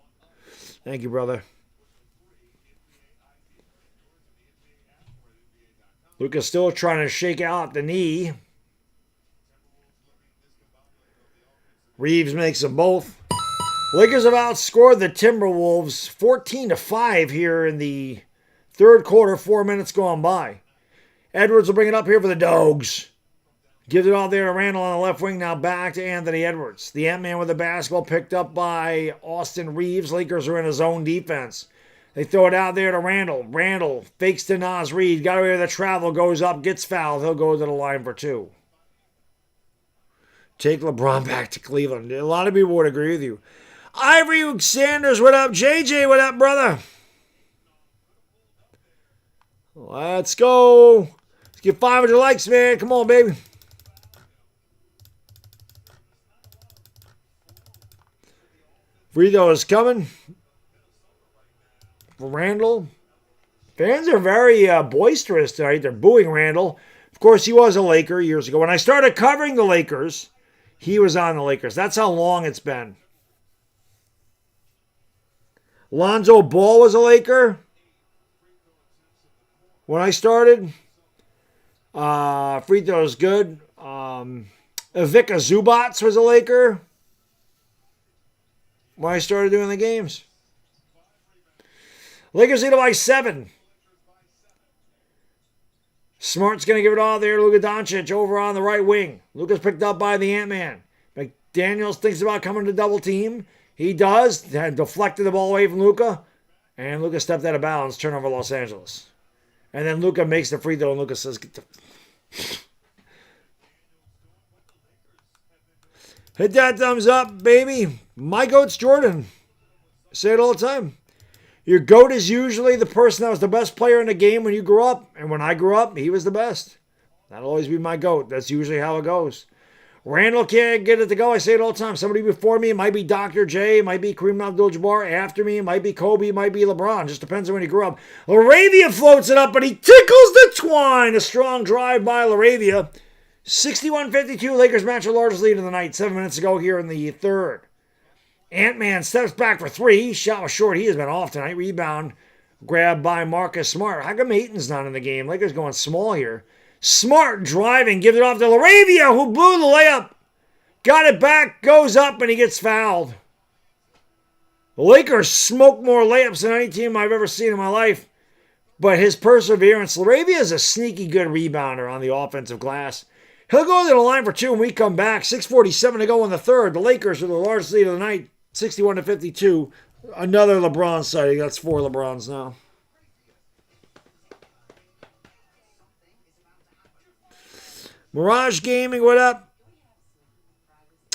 Thank you, brother. Luka's still trying to shake out the knee. Reeves makes them both. Lakers have outscored the Timberwolves 14-5 here in the third quarter. 4 minutes gone by. Edwards will bring it up here for the Dogs. Gives it all there to Randall on the left wing. Now back to Anthony Edwards. The Ant-Man with the basketball picked up by Austin Reeves. Lakers are in a zone defense. They throw it out there to Randall. Randall fakes to Naz Reid. Got away with the travel. Goes up. Gets fouled. He'll go to the line for two. Take LeBron back to Cleveland. A lot of people would agree with you. Ivory Sanders, what up? JJ, what up, brother? Let's go. Let's get 500 likes, man. Come on, baby. Free throw is coming for Randall. Fans are very boisterous tonight. They're booing Randall. Of course, he was a Laker years ago. When I started covering the Lakers, he was on the Lakers. That's how long it's been. Lonzo Ball was a Laker when I started. Free throw is good. Ivica Zubats was a Laker when I started doing the games. Lakers lead by 7. Smart's going to give it all there. Luka Doncic over on the right wing. Luka's picked up by the Ant-Man. McDaniels thinks about coming to double team. He does. Deflected the ball away from Luka. And Luka stepped out of bounds. Turnover Los Angeles. And then Luka makes the free throw. And Luka says, get the... Hit that thumbs up, baby. My goat's Jordan. I say it all the time. Your GOAT is usually the person that was the best player in the game when you grew up. And when I grew up, he was the best. That'll always be my GOAT. That's usually how it goes. Randall can't get it to go. I say it all the time. Somebody before me, it might be Dr. J, it might be Kareem Abdul-Jabbar. After me, it might be Kobe, it might be LeBron. Just depends on when he grew up. Laravia floats it up, but he tickles the twine. A strong drive by Laravia. 61-52, Lakers match the largest lead of the night. 7 minutes ago here in the third. Ant-Man steps back for three. Shot was short. He has been off tonight. Rebound grabbed by Marcus Smart. How come Ayton's not in the game? Lakers going small here. Smart driving. Gives it off to Laravia, who blew the layup. Got it back. Goes up, and he gets fouled. The Lakers smoke more layups than any team I've ever seen in my life. But his perseverance. Laravia is a sneaky good rebounder on the offensive glass. He'll go to the line for two when we come back. 6:47 to go in the third. The Lakers are the largest lead of the night. 61-52. Another LeBron sighting. That's 4 LeBrons now. Mirage Gaming, what up?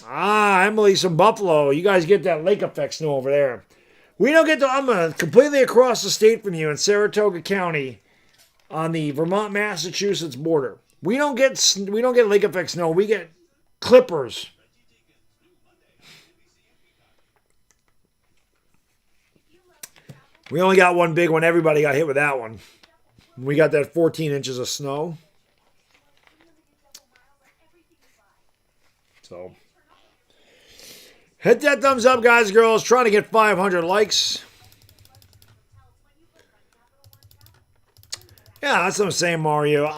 Emily's from Buffalo. You guys get that lake effect snow over there. We don't get to, I'm completely across the state from you in Saratoga County on the Vermont-Massachusetts border. We don't get lake effect snow. We get clippers. We only got one big one. Everybody got hit with that one. We got that 14 inches of snow. So, hit that thumbs up, guys and girls. Trying to get 500 likes. Yeah, that's what I'm saying, Mario.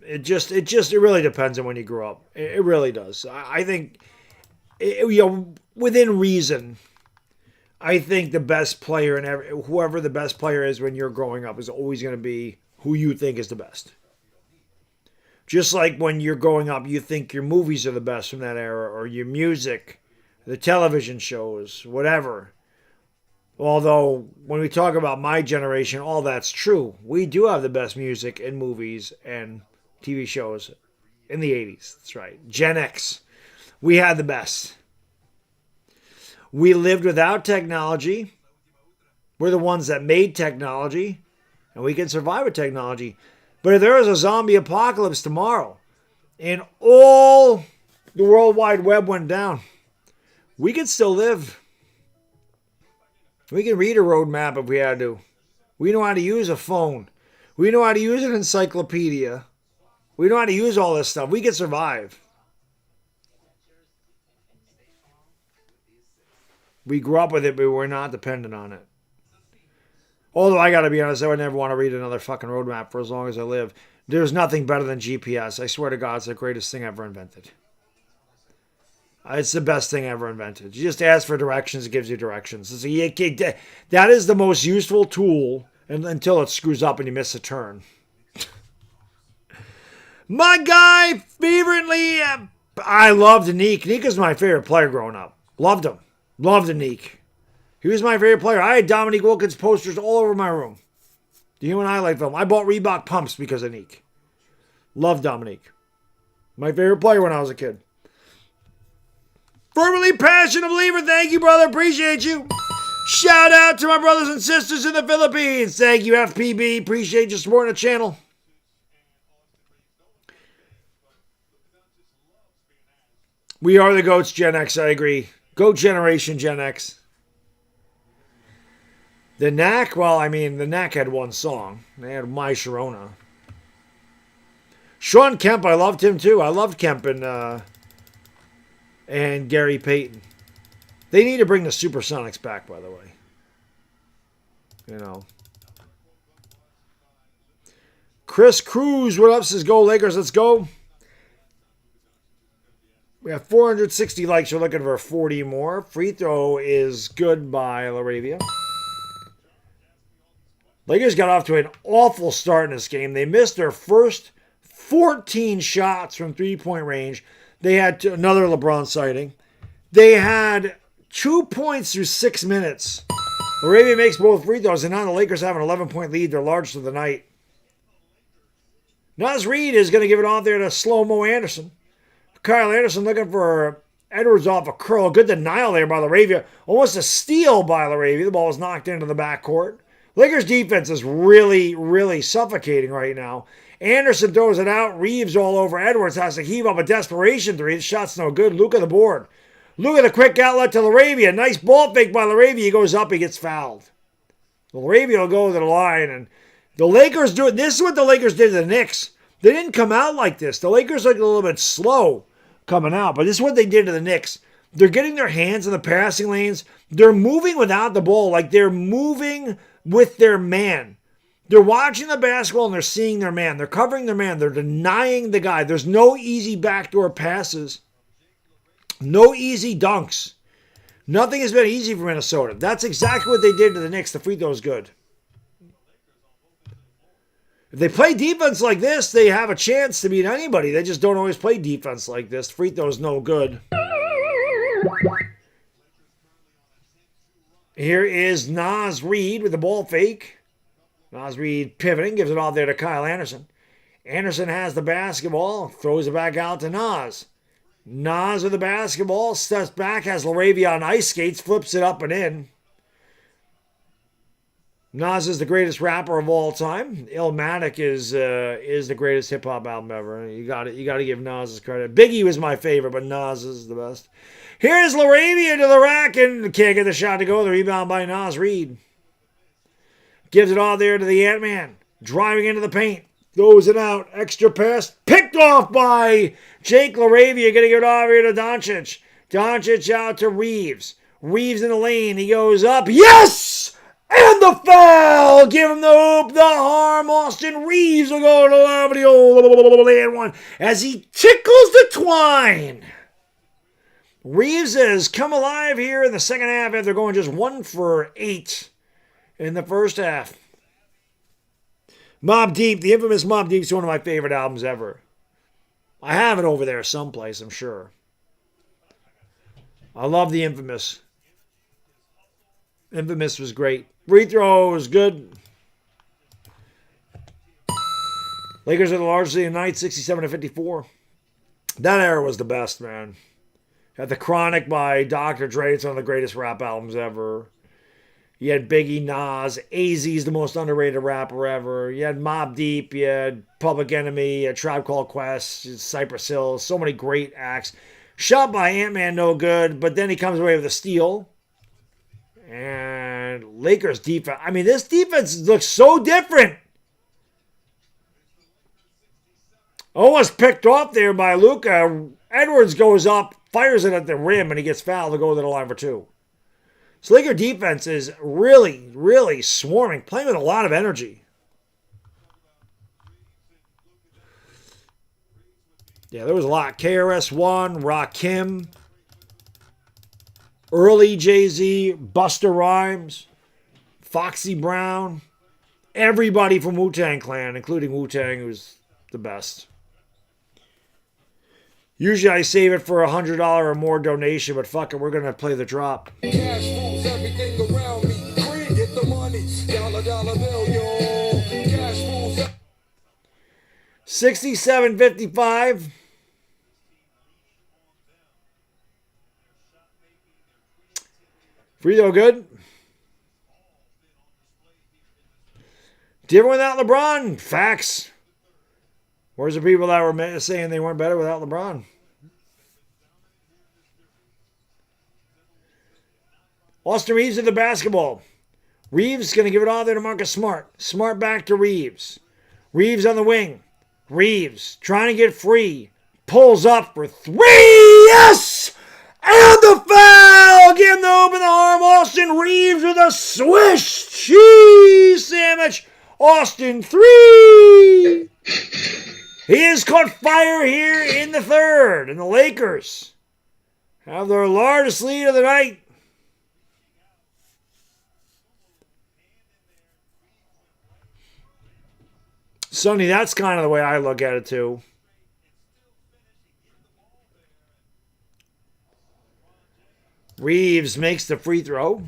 It really depends on when you grew up. It really does. I think, within reason, I think the best player and whoever the best player is when you're growing up is always going to be who you think is the best. Just like when you're growing up, you think your movies are the best from that era, or your music, the television shows, whatever. Although, when we talk about my generation, all that's true. We do have the best music and movies and TV shows in the 80s. That's right. Gen X. We had the best. We lived without technology. We're the ones that made technology, and we can survive with technology. But if there was a zombie apocalypse tomorrow and all the World Wide Web went down, we could still live. We can read a road map if we had to. We know how to use a phone. We know how to use an encyclopedia. We know how to use all this stuff. We can survive. We grew up with it, but we're not dependent on it. Although I gotta be honest, I would never want to read another fucking roadmap for as long as I live. There's nothing better than GPS. I swear to God, it's the greatest thing ever invented. It's the best thing ever invented. You just ask for directions, it gives you directions. That is the most useful tool until it screws up and you miss a turn. My guy, fervently, I loved Neek. Neek is my favorite player growing up. Loved him. Loved Neek. He was my favorite player. I had Dominique Wilkins posters all over my room. The human highlight film. I bought Reebok pumps because of Neek. Loved Dominique. My favorite player when I was a kid. Fervently passionate believer. Thank you, brother. Appreciate you. Shout out to my brothers and sisters in the Philippines. Thank you, FPB. Appreciate you supporting the channel. We are the GOATs, Gen X. I agree. GOAT generation, Gen X. The Knack, well, I mean, the Knack had one song. They had My Sharona. Sean Kemp, I loved him too. I loved Kemp and Gary Payton. They need to bring the Supersonics back, by the way. You know. Chris Cruz, what up? Says go Lakers, let's go. We have 460 likes. You're looking for 40 more. Free throw is good by LaRavia. Lakers got off to an awful start in this game. They missed their first 14 shots from three-point range. They had another LeBron sighting. They had 2 points through 6 minutes. LaRavia makes both free throws, and now the Lakers have an 11-point lead. They're largest of the night. Naz Reid is going to give it off there to Slow-Mo Anderson. Kyle Anderson looking for Edwards off a curl. Good denial there by LaRavia. Almost a steal by LaRavia. The ball was knocked into the backcourt. Lakers defense is really, really suffocating right now. Anderson throws it out. Reeves all over. Edwards has to heave up a desperation three. The shot's no good. Luka the board. Luka the quick outlet to LaRavia. Nice ball fake by LaRavia. He goes up. He gets fouled. LaRavia will go to the line. And the Lakers do it. This is what the Lakers did to the Knicks. They didn't come out like this. The Lakers looked a little bit slow coming out. But this is what they did to the Knicks. They're getting their hands in the passing lanes. They're moving without the ball. Like they're moving with their man. They're watching the basketball and they're seeing their man. They're covering their man. They're denying the guy. There's no easy backdoor passes. No easy dunks. Nothing has been easy for Minnesota. That's exactly what they did to the Knicks. The free throw is good. If they play defense like this, they have a chance to beat anybody. They just don't always play defense like this. The free throw is no good. Here is Naz Reid with the ball fake. Naz Reid pivoting, gives it off there to Kyle Anderson. Anderson has the basketball, throws it back out to Naz. Nas with the basketball. Steps back. Has Laravia on ice skates. Flips it up and in. Nas is the greatest rapper of all time. Illmatic is the greatest hip hop album ever. You got to give Nas his credit. Biggie was my favorite, but Nas is the best. Here's Laravia to the rack and can't get the shot to go. The rebound by Nas Reed. Gives it all there to the Ant-Man. Driving into the paint. Throws it out. Extra pass. Picked off by Jake Laravia. Going to give it over here to Doncic. Doncic out to Reeves. Reeves in the lane. He goes up. Yes! And the foul! Give him the hoop, the harm. Austin Reeves will go to the old and one as he tickles the twine. Reeves has come alive here in the second half after going just 1 for 8 in the first half. Mobb Deep, the infamous Mobb Deep is one of my favorite albums ever. I have it over there someplace, I'm sure. I love the Infamous. Infamous was great. Free throw was good. Lakers are the largest lead tonight, 67-54. That era was the best, man. Had The Chronic by Dr. Dre. It's one of the greatest rap albums ever. You had Biggie, Nas. AZ's the most underrated rapper ever. You had Mobb Deep. You had Public Enemy. You had Tribe Called Quest. Cypress Hill. So many great acts. Shot by Ant-Man, no good. But then he comes away with a steal. And Lakers defense. I mean, this defense looks so different. Almost picked off there by Luka. Edwards goes up, fires it at the rim, and he gets fouled to go to the line for 2. So Laker defense is really, really swarming, playing with a lot of energy. Yeah, there was a lot. KRS-One, Rakim, early Jay-Z, Busta Rhymes, Foxy Brown, everybody from Wu-Tang Clan, including Wu-Tang, who's the best. Usually I save it for $100 or more donation, but fuck it, we're going to play the drop. Cash rules everything around me. Green, get the money. Dollar bill, yo. Cash rules. 67-55. Free throw good. Different without LeBron. Facts. Where's the people that were saying they weren't better without LeBron? Austin Reeves at the basketball. Reeves going to give it all there to Marcus Smart. Smart back to Reeves. Reeves on the wing. Reeves trying to get free. Pulls up for 3. Yes! And the foul! Give him the open arm. Austin Reeves with a swish cheese sandwich. Austin 3. He has caught fire here in the third. And the Lakers have their largest lead of the night. Sonny, that's kind of the way I look at it too. Reeves makes the free throw.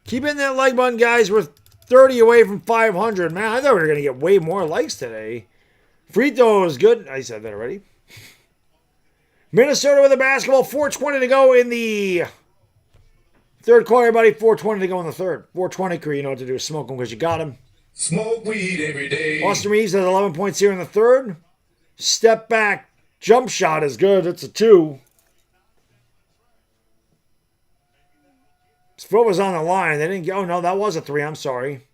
Keep hitting that like button, guys. We're 30 away from 500. Man, I thought we were going to get way more likes today. Free throw is good. I said that already. Minnesota with the basketball. 4:20 to go in the third quarter, everybody. 4:20 to go in the third. 4:20 crew, you know what to do. Smoke them because you got them. Smoke weed every day. Austin Reeves has 11 points here in the third. Step back. Jump shot is good. It's a 2. His foot was on the line. They didn't go. Oh, no, that was a 3. I'm sorry.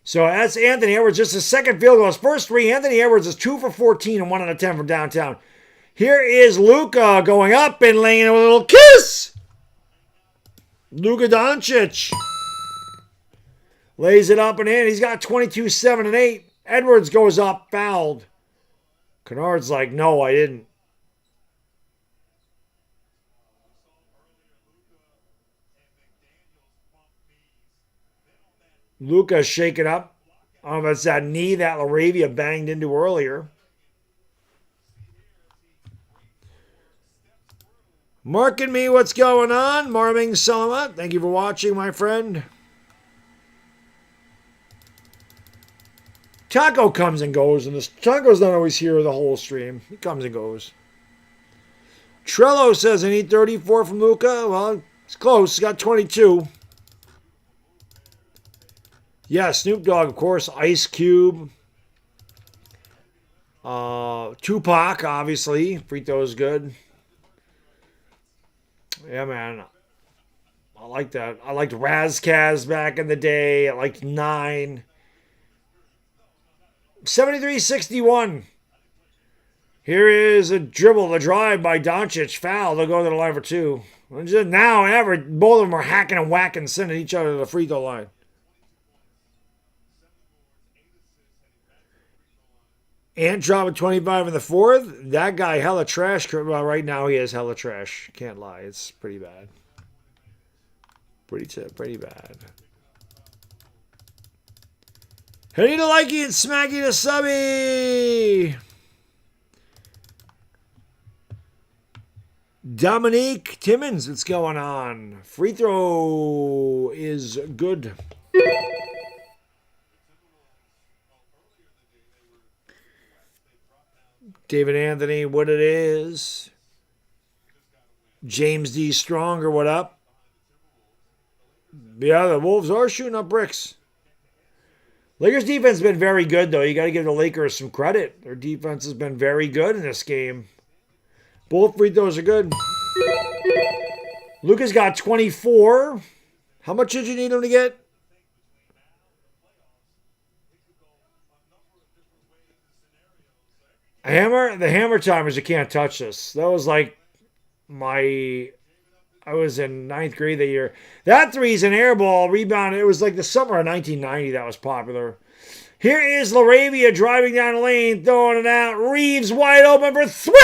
So that's Anthony Edwards. Just his second field goal. His first 3. Anthony Edwards is 2 for 14 and 1 out of 10 from downtown. Here is Luka going up and laying in with a little kiss. Luka Doncic lays it up and in. He's got 22, 7, and 8. Edwards goes up, fouled. Kennard's like, no, I didn't. Luka's shaking up. I don't know if it's that knee that Laravia banged into earlier. Marking me what's going on. Marming Salamat. Thank you for watching, my friend. Taco comes and goes, and Taco's not always here the whole stream. He comes and goes. Trello says, I need 34 from Luca. Well, it's close. He got 22. Yeah, Snoop Dogg, of course. Ice Cube. Tupac, obviously. Free throw is good. Yeah, man. I like that. I liked Razkaz back in the day. I liked 9. 73-61. Here is a dribble, a drive by Doncic. Foul. They'll go to the line for 2. Now and ever, both of them are hacking and whacking, sending each other to the free throw line. Ant dropping 25 in the 4th. That guy hella trash. Well, right now he is hella trash. Can't lie. It's pretty bad. Pretty bad. Hey to likey and smacky to subby. Dominique Timmons, what's going on? Free throw is good. David Anthony, what it is. James D. Stronger, what up? Yeah, the Wolves are shooting up bricks. Lakers defense has been very good, though. You got to give the Lakers some credit. Their defense has been very good in this game. Both free throws are good. Luka's got 24. How much did you need him to get? The hammer timers, you can't touch this. That was like I was in 9th grade that year. That three's an air ball rebound. It was like the summer of 1990 that was popular. Here is LaRavia driving down the lane, throwing it out. Reeves wide open for 3.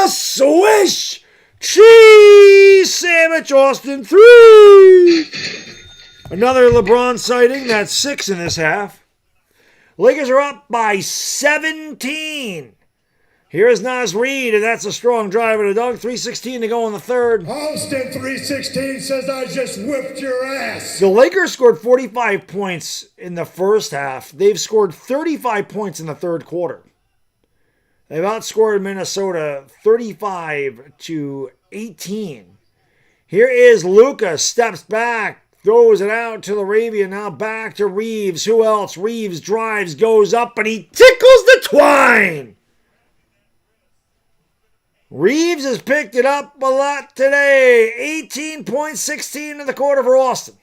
A swish. Cheese sandwich, Austin 3. Another LeBron sighting. That's 6 in this half. Lakers are up by 17. Here is Nas Reed, and that's a strong drive and a dunk. 3:16 to go in the 3rd. Austin 3:16 says I just whipped your ass. The Lakers scored 45 points in the first half. They've scored 35 points in the 3rd quarter. They've outscored Minnesota 35-18. Here is Luka, steps back, throws it out to LaRavia, now back to Reeves. Who else? Reeves drives, goes up, and he tickles the twine. Reeves has picked it up a lot today. 18 points, 16 in the quarter for Austin.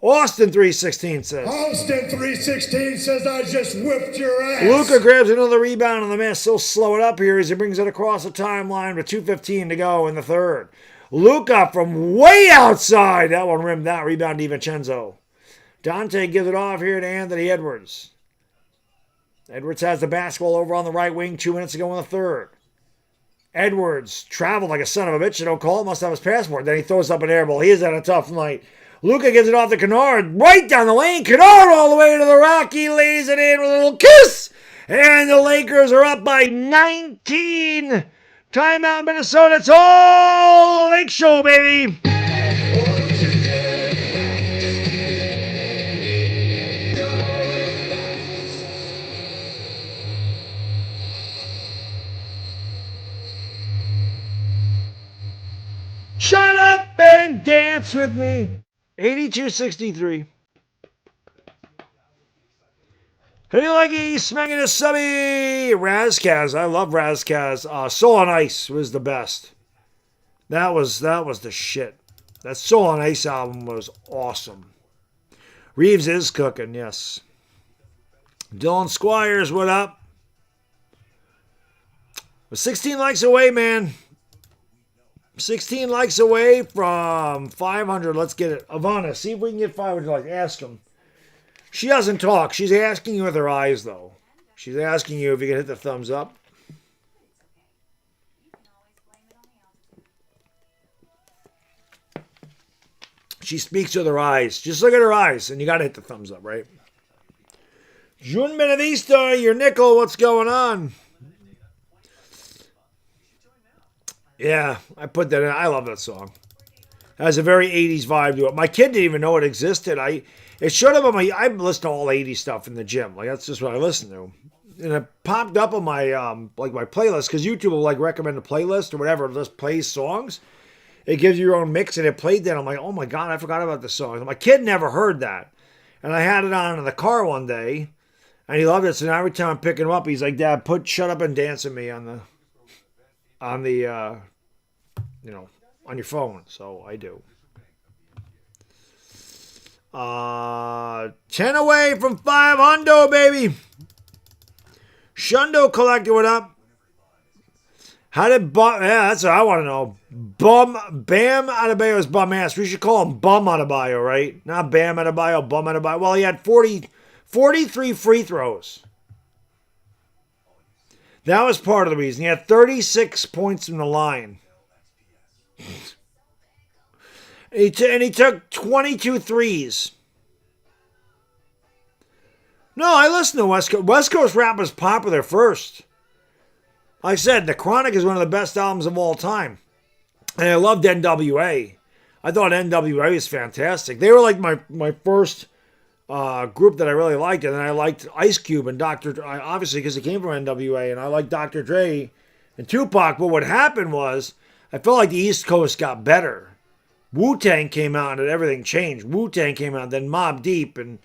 Austin 3:16 says. Austin 3:16 says I just whipped your ass. Luka grabs another rebound on the miss. He'll slow it up here as he brings it across the timeline with 2:15 to go in the 3rd. Luka from way outside. That one rimmed that. Rebound DiVincenzo. Dante gives it off here to Anthony Edwards. Edwards has the basketball over on the right wing. 2 minutes to go in the 3rd. Edwards traveled like a son of a bitch. They don't call it. Must have his passport. Then he throws up an air ball. He is at a tough night. Luka gives it off to Kennard. Right down the lane. Kennard all the way to the rack. He lays it in with a little kiss. And the Lakers are up by 19. Timeout, Minnesota. It's all Lake Show, baby. Shut up and dance with me. 82-63. Who do you like? He's smacking a subby. Razkaz. I love Razkaz. Soul on Ice was the best. That was the shit. That Soul on Ice album was awesome. Reeves is cooking, yes. Dylan Squires, what up? We're 16 likes away, man. 16 likes away from 500. Let's get it. Ivana, see if we can get 500 likes. Ask him. She doesn't talk. She's asking you with her eyes, though. She's asking you if you can hit the thumbs up. She speaks with her eyes. Just look at her eyes, and you got to hit the thumbs up, right? June Benavista, your nickel, what's going on? Yeah, I put that in. I love that song. It has a very 80s vibe to it. My kid didn't even know it existed. It showed up on my. I listen to all 80s stuff in the gym. Like that's just what I listen to. And it popped up on my like my playlist because YouTube will like recommend a playlist or whatever. It just plays songs. It gives you your own mix, and it played that. I'm like, oh my god, I forgot about this song. And my kid never heard that, and I had it on in the car one day, and he loved it. So now every time I'm picking him up, he's like, Dad, "Shut Up and Dance with Me" on the you know, on your phone. So I do. 10 away from 500, baby. Shundo Collector, what up? How did Bum... Yeah, that's what I want to know. Bam Adebayo's bum ass. We should call him Bum Adebayo, right? Not Bam Adebayo, Bum Adebayo. Well, he had 43 free throws. That was part of the reason. He had 36 points from the line. And he took 22 threes. No, I listened to West Coast. West Coast rap was popular first. Like I said, The Chronic is one of the best albums of all time. And I loved NWA. I thought NWA was fantastic. They were like my first group that I really liked. And then I liked Ice Cube and Dr. Dre, obviously because he came from NWA. And I liked Dr. Dre and Tupac. But what happened was, I felt like the East Coast got better. Wu-Tang came out and everything changed. Wu-Tang came out, then Mobb Deep and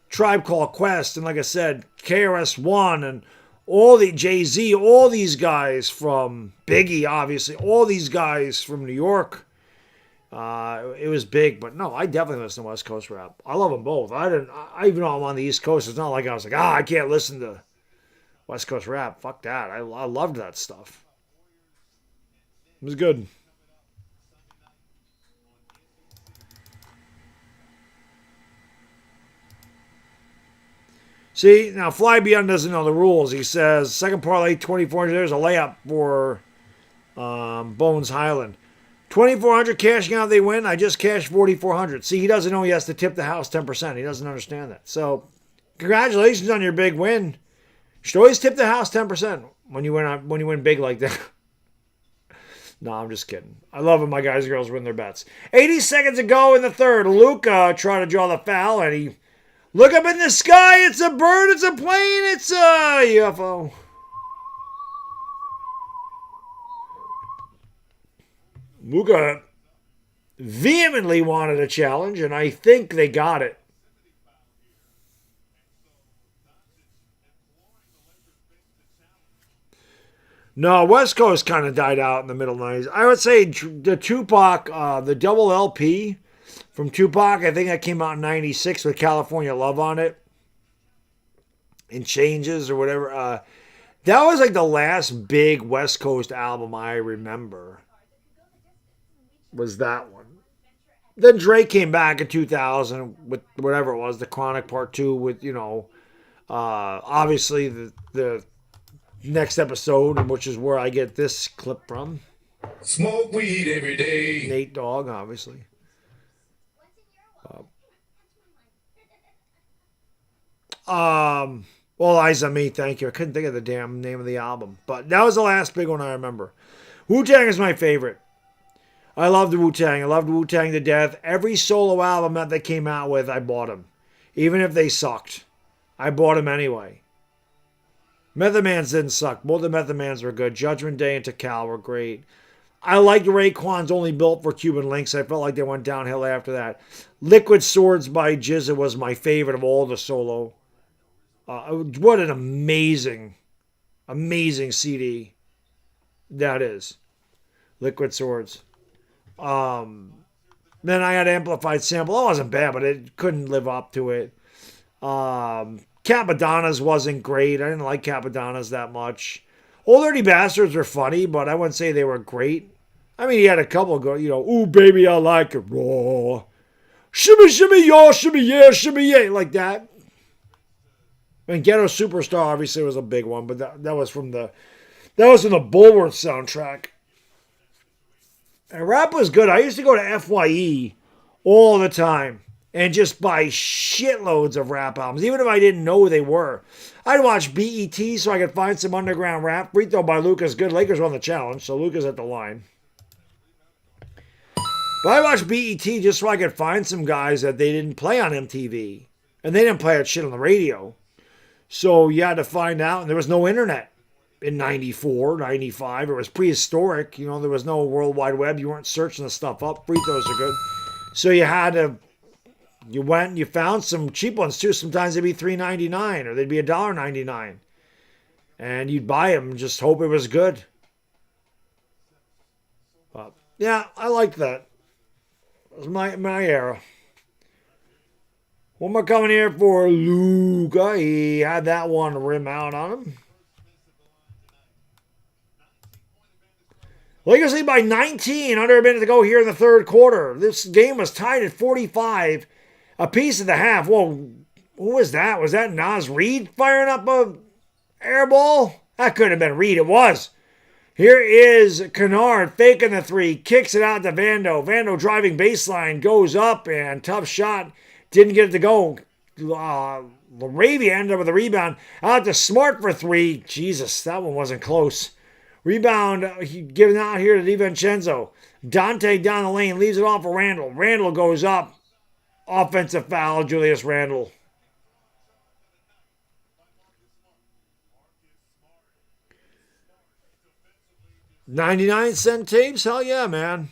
Tribe Called Quest, and like I said, KRS-One and all the Jay-Z, all these guys from Biggie, obviously, all these guys from New York. It was big, but no, I definitely listen to West Coast rap. I love them both. I even though I'm on the East Coast, it's not like I was like, I can't listen to West Coast rap. Fuck that. I loved that stuff. It was good. See, now Fly Beyond doesn't know the rules. He says, second parlay, 2,400. There's a layup for Bones Highland. 2,400 cashing out, they win. I just cashed 4,400. See, he doesn't know he has to tip the house 10%. He doesn't understand that. So, congratulations on your big win. You should always tip the house 10% when you win big like that. No, I'm just kidding. I love when my guys and girls win their bets. 80 seconds ago in the third, Luka tried to draw the foul, and he look up in the sky. It's a bird. It's a plane. It's a UFO. Luka vehemently wanted a challenge, and I think they got it. No, West Coast kind of died out in the middle 90s. I would say the Tupac, the double LP from Tupac, I think that came out in 96 with California Love on it. And Changes or whatever. That was like the last big West Coast album I remember. Was that one. Then Drake came back in 2000 with whatever it was, The Chronic Part 2 with, obviously the next episode, which is where I get this clip from. Smoke weed every day. Nate Dogg, obviously. All Eyes on Me, thank you. I couldn't think of the damn name of the album. But that was the last big one I remember. Wu-Tang is my favorite. I loved Wu-Tang. I loved Wu-Tang to death. Every solo album that they came out with, I bought them. Even if they sucked. I bought them anyway. Method Man's didn't suck. Both the Method Mans were good. Judgment Day and Tikal were great. I liked Raekwon's Only Built for Cuban Links. I felt like they went downhill after that. Liquid Swords by GZA was my favorite of all the solo. What an amazing CD that is. Liquid Swords. Then I had Amplified Sample. It wasn't bad, but it couldn't live up to it. Capadonna's wasn't great. I didn't like Capadonna's that much. Old Dirty Bastards were funny, but I wouldn't say they were great. I mean, he had a couple go, ooh, baby, I like it raw. Shimmy, shimmy, y'all, shimmy, yeah, like that. And Ghetto Superstar obviously was a big one, but that was from the Bulworth soundtrack. And rap was good. I used to go to FYE all the time and just buy shitloads of rap albums, even if I didn't know who they were. I'd watch BET so I could find some underground rap. Free throw by Luka's good. Lakers won the challenge, so Luka's at the line. But I watched BET just so I could find some guys that they didn't play on MTV. And they didn't play that shit on the radio. So you had to find out. And there was no internet in 94, 95. It was prehistoric. You know, there was no World Wide Web. You weren't searching the stuff up. Free throws are good. So you had to, you went and you found some cheap ones too. Sometimes they'd be $3.99 or they'd be $1.99. And you'd buy them and just hope it was good. But yeah, I liked that. It was my era. What am I coming here for? Luka. He had that one rim out on him. Lakers lead by 19. Under a minute to go here in the third quarter. This game was tied at 45 apiece at the half. Whoa, who was that? Was that Naz Reid firing up a air ball? That couldn't have been Reid. It was. Here is Kennard faking the three. Kicks it out to Vando. Vando driving baseline. Goes up and tough shot. Didn't get it to go. LaRavia ended up with a rebound. Out to Smart for three. Jesus, that one wasn't close. Rebound given out here to DiVincenzo. Dante down the lane. Leaves it off for Randall. Randall goes up. Offensive foul, Julius Randle. $0.99 tapes? Hell yeah, man.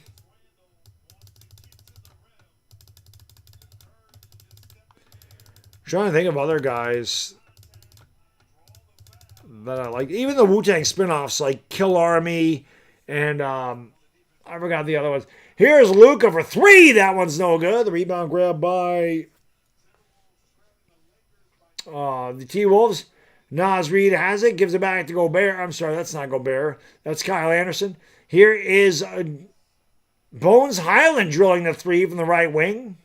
Trying to think of other guys that I like. Even the Wu-Tang spinoffs like Kill Army and I forgot the other ones. Here's Luka for three. That one's no good. The rebound grab by the T-Wolves. Naz Reid has it. Gives it back to Gobert. I'm sorry, that's not Gobert. That's Kyle Anderson. Here is Bones Highland drilling the three from the right wing.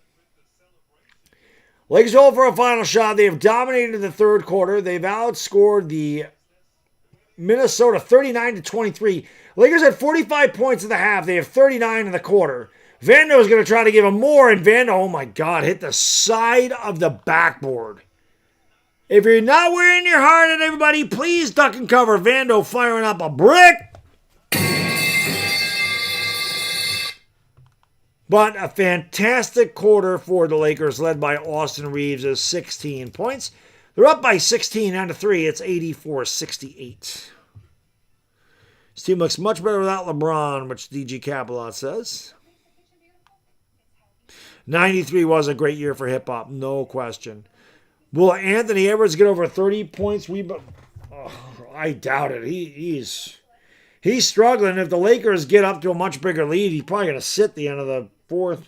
Lakers hold for a final shot. They have dominated the third quarter. They've outscored the Minnesota 39-23. Lakers had 45 points in the half. They have 39 in the quarter. Vando is going to try to give him more, and Vando, oh my God, hit the side of the backboard. If you're not wearing your heart at everybody, please duck and cover. Vando firing up a brick. But a fantastic quarter for the Lakers, led by Austin Reeves at 16 points. They're up by 16 down to 3. It's 84-68. This team looks much better without LeBron, which DG Capelot says. 93 was a great year for hip-hop, no question. Will Anthony Edwards get over 30 points? I doubt it. He's struggling. If the Lakers get up to a much bigger lead, he's probably going to sit the end of the fourth.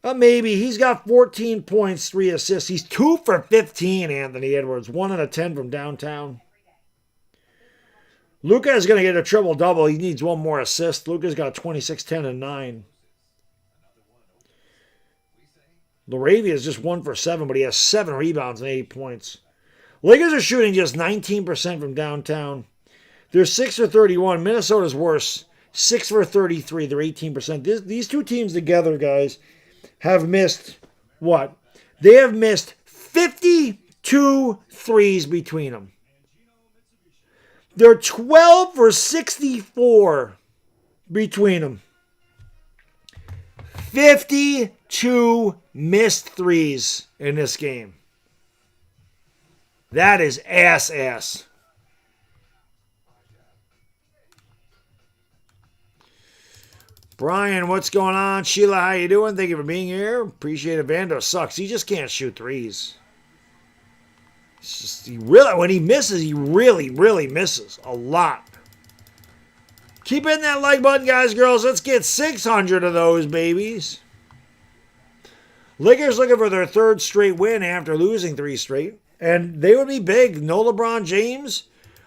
Maybe. He's got 14 points, 3 assists. He's 2 for 15, Anthony Edwards. 1 out of 10 from downtown. Luka is going to get a triple-double. He needs one more assist. Luka's got 26, 10, and 9. LaRavia is just 1 for 7, but he has 7 rebounds and 8 points. Lakers are shooting just 19% from downtown. They're 6 for 31. Minnesota's worse. 6 for 33. They're 18%. These two teams together, guys, have missed what? They have missed 52 threes between them. They're 12 for 64 between them. 52 missed threes in this game. That is ass. Brian, what's going on? Sheila, how you doing? Thank you for being here. Appreciate it. Vando sucks. He just can't shoot threes. It's just, when he misses, he really misses a lot. Keep hitting that like button, guys, girls. Let's get 600 of those babies. Lakers looking for their third straight win after losing 3 straight. And they would be big. No LeBron James.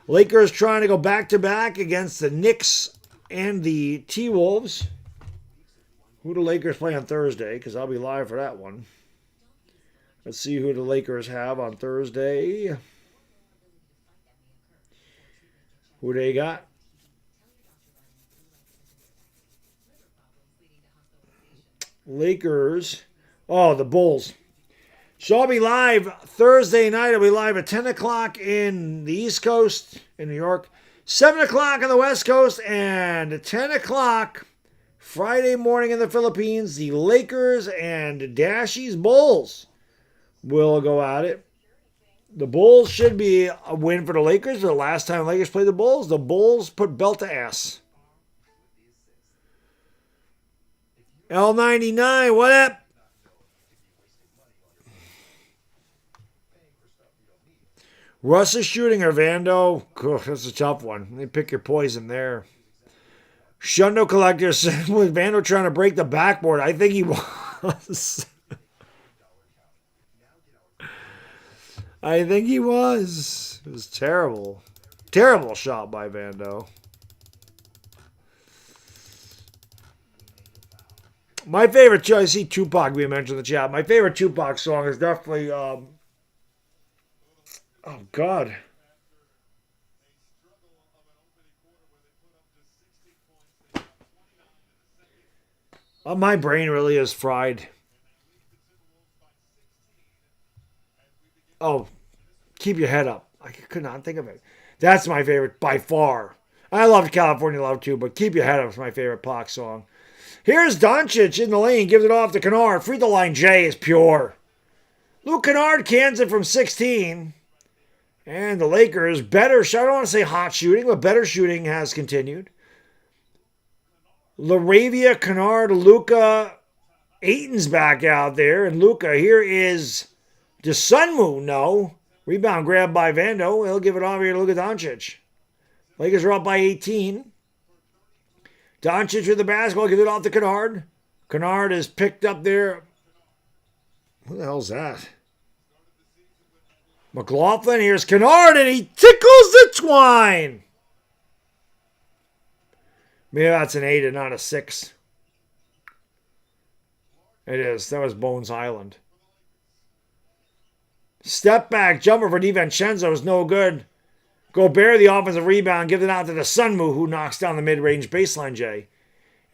Lakers trying to go back-to-back against the Knicks and the T-Wolves. Who do Lakers play on Thursday? Because I'll be live for that one. Let's see who the Lakers have on Thursday. Who they got? Lakers. Oh, the Bulls. So I'll be live Thursday night. I'll be live at 10 o'clock in the East Coast in New York. 7 o'clock on the West Coast. And 10 o'clock Friday morning in the Philippines, the Lakers and Dashies Bulls will go at it. The Bulls should be a win for the Lakers. The last time the Lakers played the Bulls put belt to ass. L99, what up? Russ is shooting or Vando? That's a tough one. They pick your poison there. Shundo Collector said, was Vando trying to break the backboard? I think he was. I think he was. It was terrible. Terrible shot by Vando. My favorite, I see Tupac being mentioned in the chat. My favorite Tupac song is definitely, oh God. My brain really is fried. Oh, keep your head up. I could not think of it. That's my favorite by far. I love California Love too, but Keep Your Head Up is my favorite Pac song. Here's Doncic in the lane, gives it off to Kennard. Free throw line J is pure. Luke Kennard cans it from 16. And the Lakers, better, I don't want to say hot shooting, but better shooting has continued. Laravia, Kennard, Luka, Ayton's back out there. And Luka, here is DeSunmu, no. Rebound grab by Vando. He'll give it off here to Luka Doncic. Lakers are up by 18. Doncic with the basketball, gives it off to Kennard. Kennard is picked up there. Who the hell's that? McLaughlin, here's Kennard, and he tickles the twine. Maybe that's an 8 and not a 6. It is. That was Bones Island. Step back jumper for DiVincenzo is no good. Gobert, the offensive rebound, gives it out to DeSunmu, who knocks down the mid-range baseline J.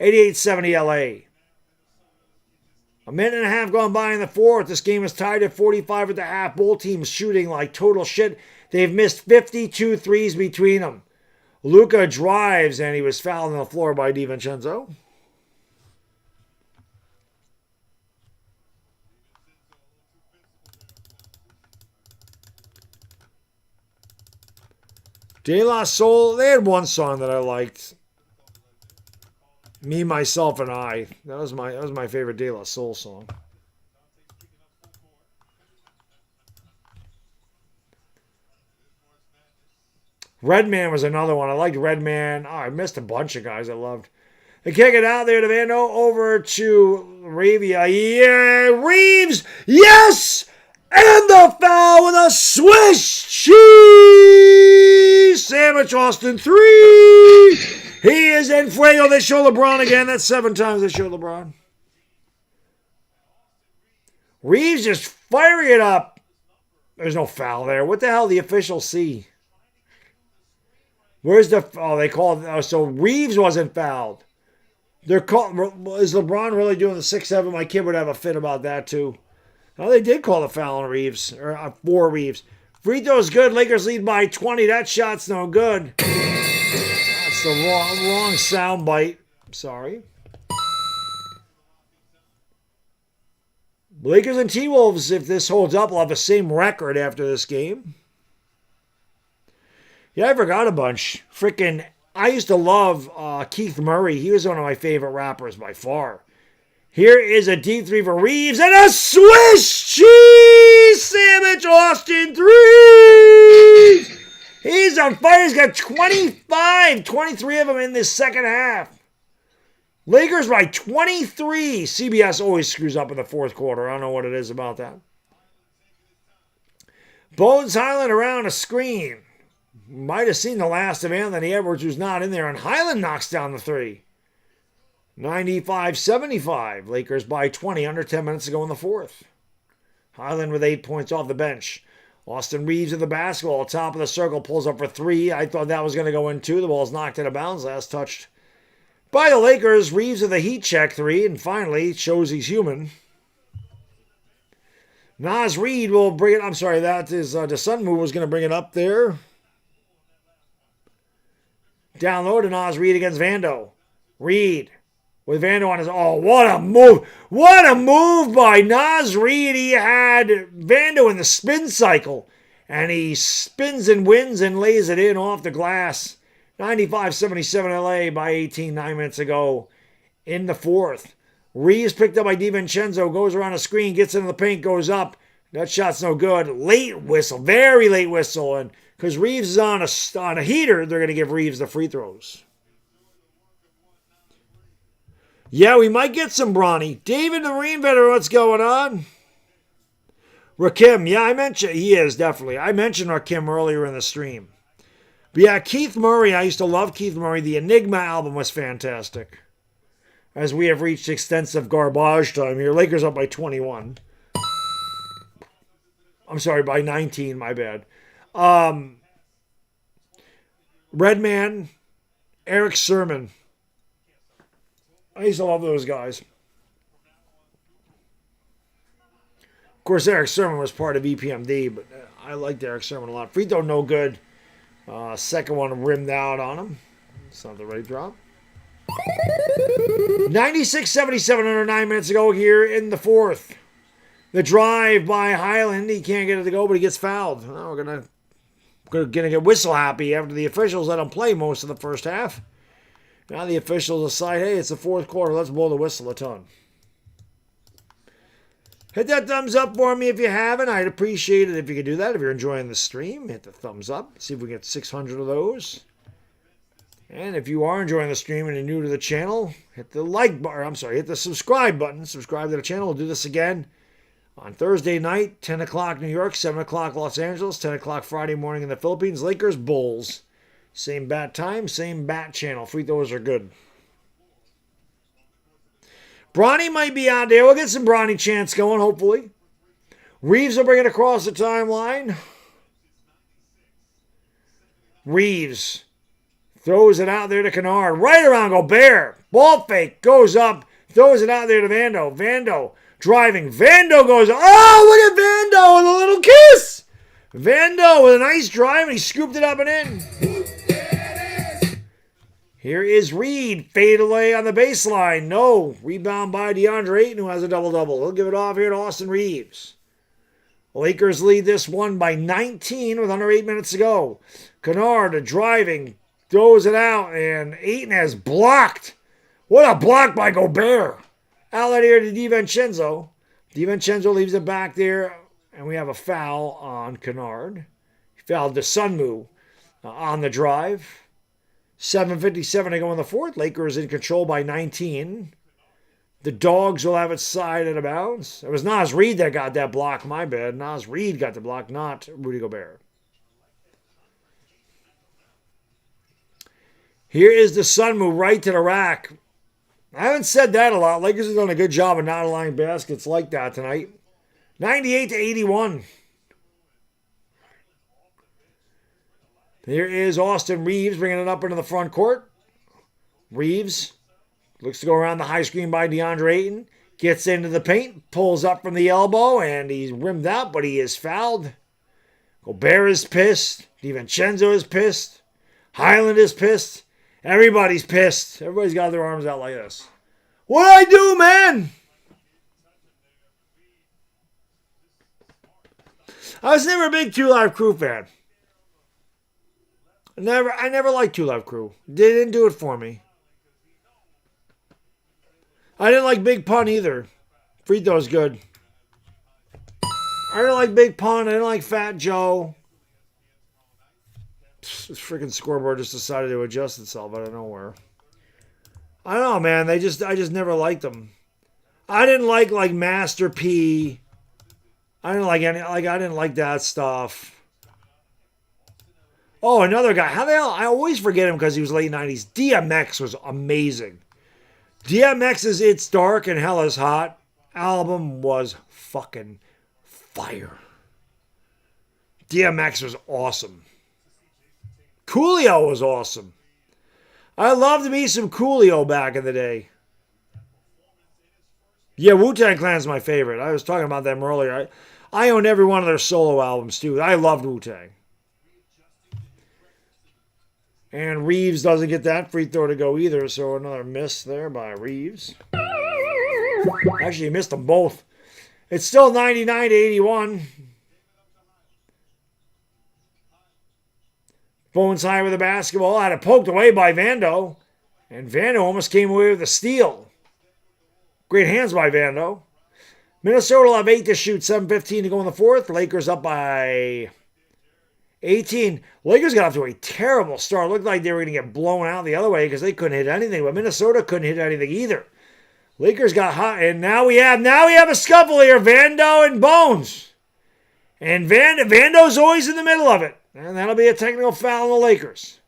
88-70 LA. A minute and a half gone by in the fourth. This game is tied at 45 at the half. Both teams shooting like total shit. They've missed 52 threes between them. Luka drives, and he was fouled on the floor by DiVincenzo. De La Soul, they had one song that I liked. Me, Myself, and I. That was my favorite De La Soul song. Redman was another one. I liked Redman. Oh, I missed a bunch of guys I loved. They kick it out there to Vando over to Ravia. Yeah, Reeves. Yes! And the foul with a Swiss cheese sandwich. Austin 3. He is in fuego. They show LeBron again. That's 7 times they show LeBron. Reeves just firing it up. There's no foul there. What the hell did the officials see? Where's the... Oh, they called... Oh, so Reeves wasn't fouled. They're called... Is LeBron really doing the 6-7? My kid would have a fit about that, too. Oh, they did call the foul on Reeves. Or for Reeves. Free throw's good. Lakers lead by 20. That shot's no good. That's the wrong sound bite. Sorry. Lakers and T-Wolves, if this holds up, will have the same record after this game. Yeah, I forgot a bunch. Freaking, I used to love Keith Murray. He was one of my favorite rappers by far. Here is a deep 3 for Reeves and a Swiss cheese sandwich. Austin 3. He's on fire. He's got 23 of them in this second half. Lakers by 23. CBS always screws up in the fourth quarter. I don't know what it is about that. Bones Highland around a screen. Might have seen the last of Anthony Edwards, who's not in there, and Highland knocks down the 3. 95-75. Lakers by 20, under 10 minutes to go in the fourth. Highland with 8 points off the bench. Austin Reeves with the basketball, top of the circle, pulls up for 3. I thought that was going to go in 2. The ball's knocked out of bounds, last touched by the Lakers. Reeves with a heat check 3, and finally shows he's human. Naz Reid will bring it. I'm sorry, that is DeSunmu was going to bring it up there. Down low to Naz Reid against Vando. Reid with Vando on his. Oh, what a move! What a move by Naz Reid. He had Vando in the spin cycle, and he spins and wins and lays it in off the glass. 95-77 LA by 18, 9 minutes ago in the fourth. Reeves picked up by DiVincenzo, goes around the screen, gets into the paint, goes up. That shot's no good. Late whistle, very late whistle. And because Reeves is on a heater, they're going to give Reeves the free throws. Yeah, we might get some Bronny. David the Marine veteran, what's going on? Rakim, yeah, I mentioned, he is definitely. I mentioned Rakim earlier in the stream. But yeah, Keith Murray, I used to love Keith Murray. The Enigma album was fantastic. As we have reached extensive garbage time here. Lakers up by 21. I'm sorry, by 19, my bad. Redman, Eric Sermon. I used to love those guys. Of course, Eric Sermon was part of EPMD, but I liked Eric Sermon a lot. Free throw, no good. Second one rimmed out on him. It's not the right drop. 96-77 under 9 minutes ago here in the fourth. The drive by Highland. He can't get it to go, but he gets fouled. Well, we're gonna get whistle happy after the officials let him play most of the first half. Now the officials decide, hey, it's the fourth quarter. Let's blow the whistle a ton. Hit that thumbs up for me if you haven't. I'd appreciate it if you could do that. If you're enjoying the stream, hit the thumbs up. See if we get 600 of those. And if you are enjoying the stream and you're new to the channel, hit the like button. Hit the subscribe button. Subscribe to the channel. We'll do this again on Thursday night, 10 o'clock New York, 7 o'clock Los Angeles, 10 o'clock Friday morning in the Philippines. Lakers, Bulls. Same bat time, same bat channel. Free throws are good. Bronny might be out there. We'll get some Bronny chants going, hopefully. Reeves will bring it across the timeline. Reeves throws it out there to Kennard. Right around Gobert. Ball fake. Goes up. Throws it out there to Vando. Vando driving. Vando goes. Oh, look at Vando with a little kiss. Vando with a nice drive, and he scooped it up and in. Here is Reed. Fade away on the baseline. No. Rebound by DeAndre Ayton, who has a double-double. He'll give it off here to Austin Reeves. Lakers lead this one by 19 with under 8 minutes to go. Kennard driving. Throws it out, and Ayton has blocked. What a block by Gobert. Outlet here to DiVincenzo. DiVincenzo leaves it back there, and we have a foul on Kennard. He fouled the Sunmu on the drive. 7:57 to go in the fourth. Lakers in control by 19. The Dogs will have it side out of bounds. It was Naz Reid that got that block. My bad. Naz Reid got the block, not Rudy Gobert. Here is the Sunmu right to the rack. I haven't said that a lot. Lakers have done a good job of not allowing baskets like that tonight. 98-81. Here is Austin Reeves bringing it up into the front court. Reeves looks to go around the high screen by DeAndre Ayton. Gets into the paint, pulls up from the elbow, and he's rimmed out, but he is fouled. Gobert is pissed. DiVincenzo is pissed. Highland is pissed. Everybody's pissed. Everybody's got their arms out like this. What'd I do, man? I was never a big Two Live Crew fan. I never liked Two Live Crew. They didn't do it for me. I didn't like Big Pun either. Free throw's good. I didn't like Big Pun. I didn't like Fat Joe. This freaking scoreboard just decided to adjust itself out of nowhere. I don't know, man. I just never liked them. I didn't like Master P. I didn't like any. I didn't like that stuff. Oh, another guy. How the hell? I always forget him because he was late 90s. DMX was amazing. DMX's It's Dark and Hell is Hot album was fucking fire. DMX was awesome. Coolio was awesome. I loved me some Coolio back in the day. Yeah, Wu-Tang Clan's my favorite. I was talking about them earlier. I own every one of their solo albums, too. I loved Wu-Tang. And Reeves doesn't get that free throw to go either, so another miss there by Reeves. Actually, he missed them both. It's still 99 to 81. Bones high with the basketball. Had it poked away by Vando. And Vando almost came away with a steal. Great hands by Vando. Minnesota will have 8 to shoot. 7:15 to go in the fourth. Lakers up by 18. Lakers got off to a terrible start. It looked like they were going to get blown out the other way because they couldn't hit anything. But Minnesota couldn't hit anything either. Lakers got hot. And now we have a scuffle here. Vando and Bones. And Vando's always in the middle of it. And that'll be a technical foul on the Lakers.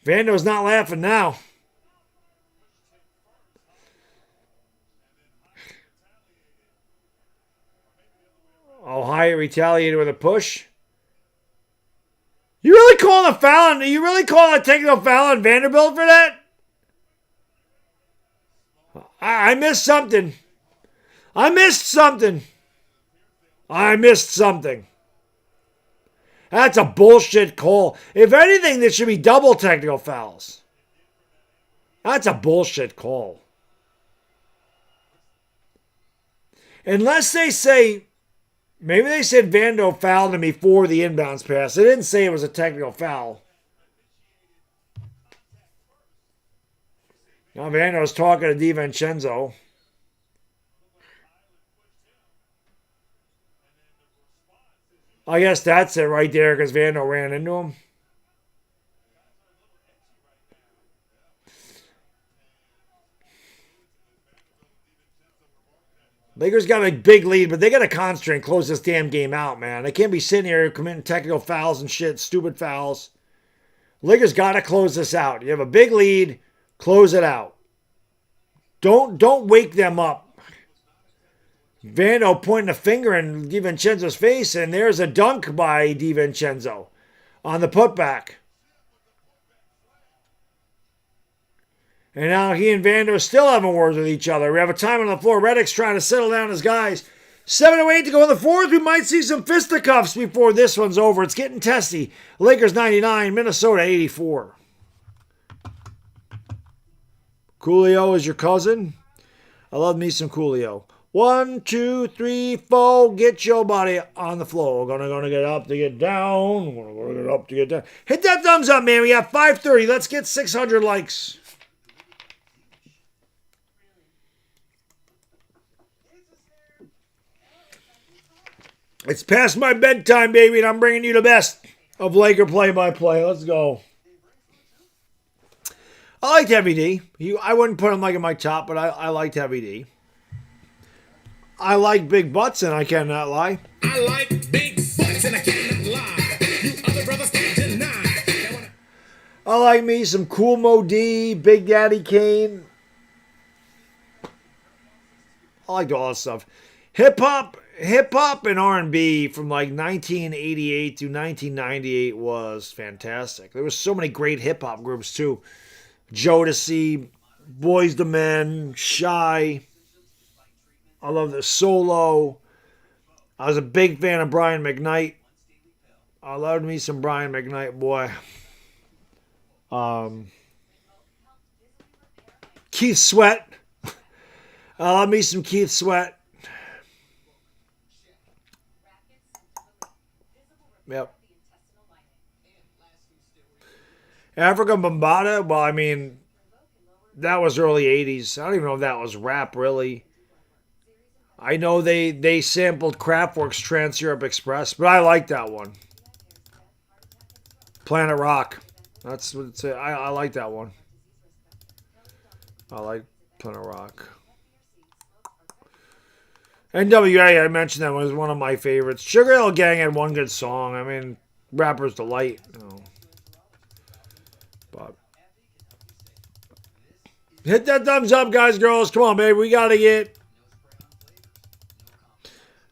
Vando's not laughing now. Ohio retaliated with a push. You really calling a foul? You really calling a technical foul on Vanderbilt for that? I missed something. I missed something. That's a bullshit call. If anything, there should be double technical fouls. That's a bullshit call. Unless they say, maybe they said Vando fouled him before the inbounds pass. They didn't say it was a technical foul. Now Vando's talking to DiVincenzo. I guess that's it right there because Vando ran into him. Lakers got a big lead, but they got to concentrate and close this damn game out, man. They can't be sitting here committing technical fouls and shit, stupid fouls. Lakers got to close this out. You have a big lead, close it out. Don't wake them up. Vando pointing a finger in DiVincenzo's face, and there's a dunk by DiVincenzo on the putback. And now he and Vando still having words with each other. We have a time on the floor. Reddick's trying to settle down his guys. 7:08 to go in the fourth. We might see some fisticuffs before this one's over. It's getting testy. Lakers 99, Minnesota 84. Coolio is your cousin. I love me some Coolio. 1, 2, 3, 4. Get your body on the floor. Gonna get up to get down. Gonna get up to get down. Hit that thumbs up, man. We have 5:30. Let's get 600 likes. It's past my bedtime, baby, and I'm bringing you the best of Laker play-by-play. Let's go. I liked Heavy D. I wouldn't put him like in my top, but I liked Heavy D. I like big butts, and I cannot lie. I like big butts, and I cannot lie. You other brothers can't deny. I like me some Cool Mo D, Big Daddy Kane. I liked all that stuff. Hip hop and R&B from like 1988 to 1998 was fantastic. There was so many great hip hop groups too. Jodeci, Boyz II Men, Shy. I love the Solo. I was a big fan of Brian McKnight. I loved me some Brian McKnight, boy. Keith Sweat. I love me some Keith Sweat. Yep. Africa Bambaataa, well, I mean, that was early 80s. I don't even know if that was rap, really. I know they sampled Kraftwerk's Trans Europe Express, but I like that one. Planet Rock. That's what it's. I like that one. I like Planet Rock. NWA, I mentioned that was one of my favorites. Sugar Hill Gang had one good song. I mean, Rapper's Delight. You know. But hit that thumbs up, guys, girls. Come on, baby. We got to get.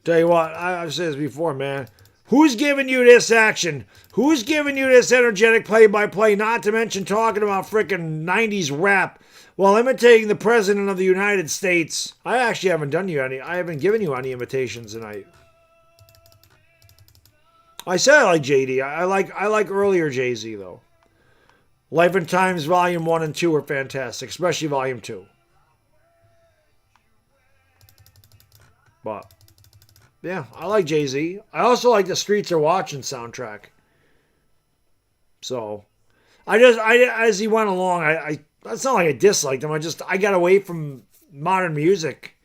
Tell you what, I've said this before, man. Who's giving you this action? Who's giving you this energetic play-by-play? Not to mention talking about frickin' 90s rap while imitating the President of the United States. I actually haven't done you any. I haven't given you any imitations tonight. I said I like JD. I like earlier Jay-Z, though. Life and Times Volume 1 and 2 are fantastic, especially Volume 2. But, yeah, I like Jay-Z. I also like the Streets Are Watching soundtrack. So, as he went along, it's not like I disliked him. I got away from modern music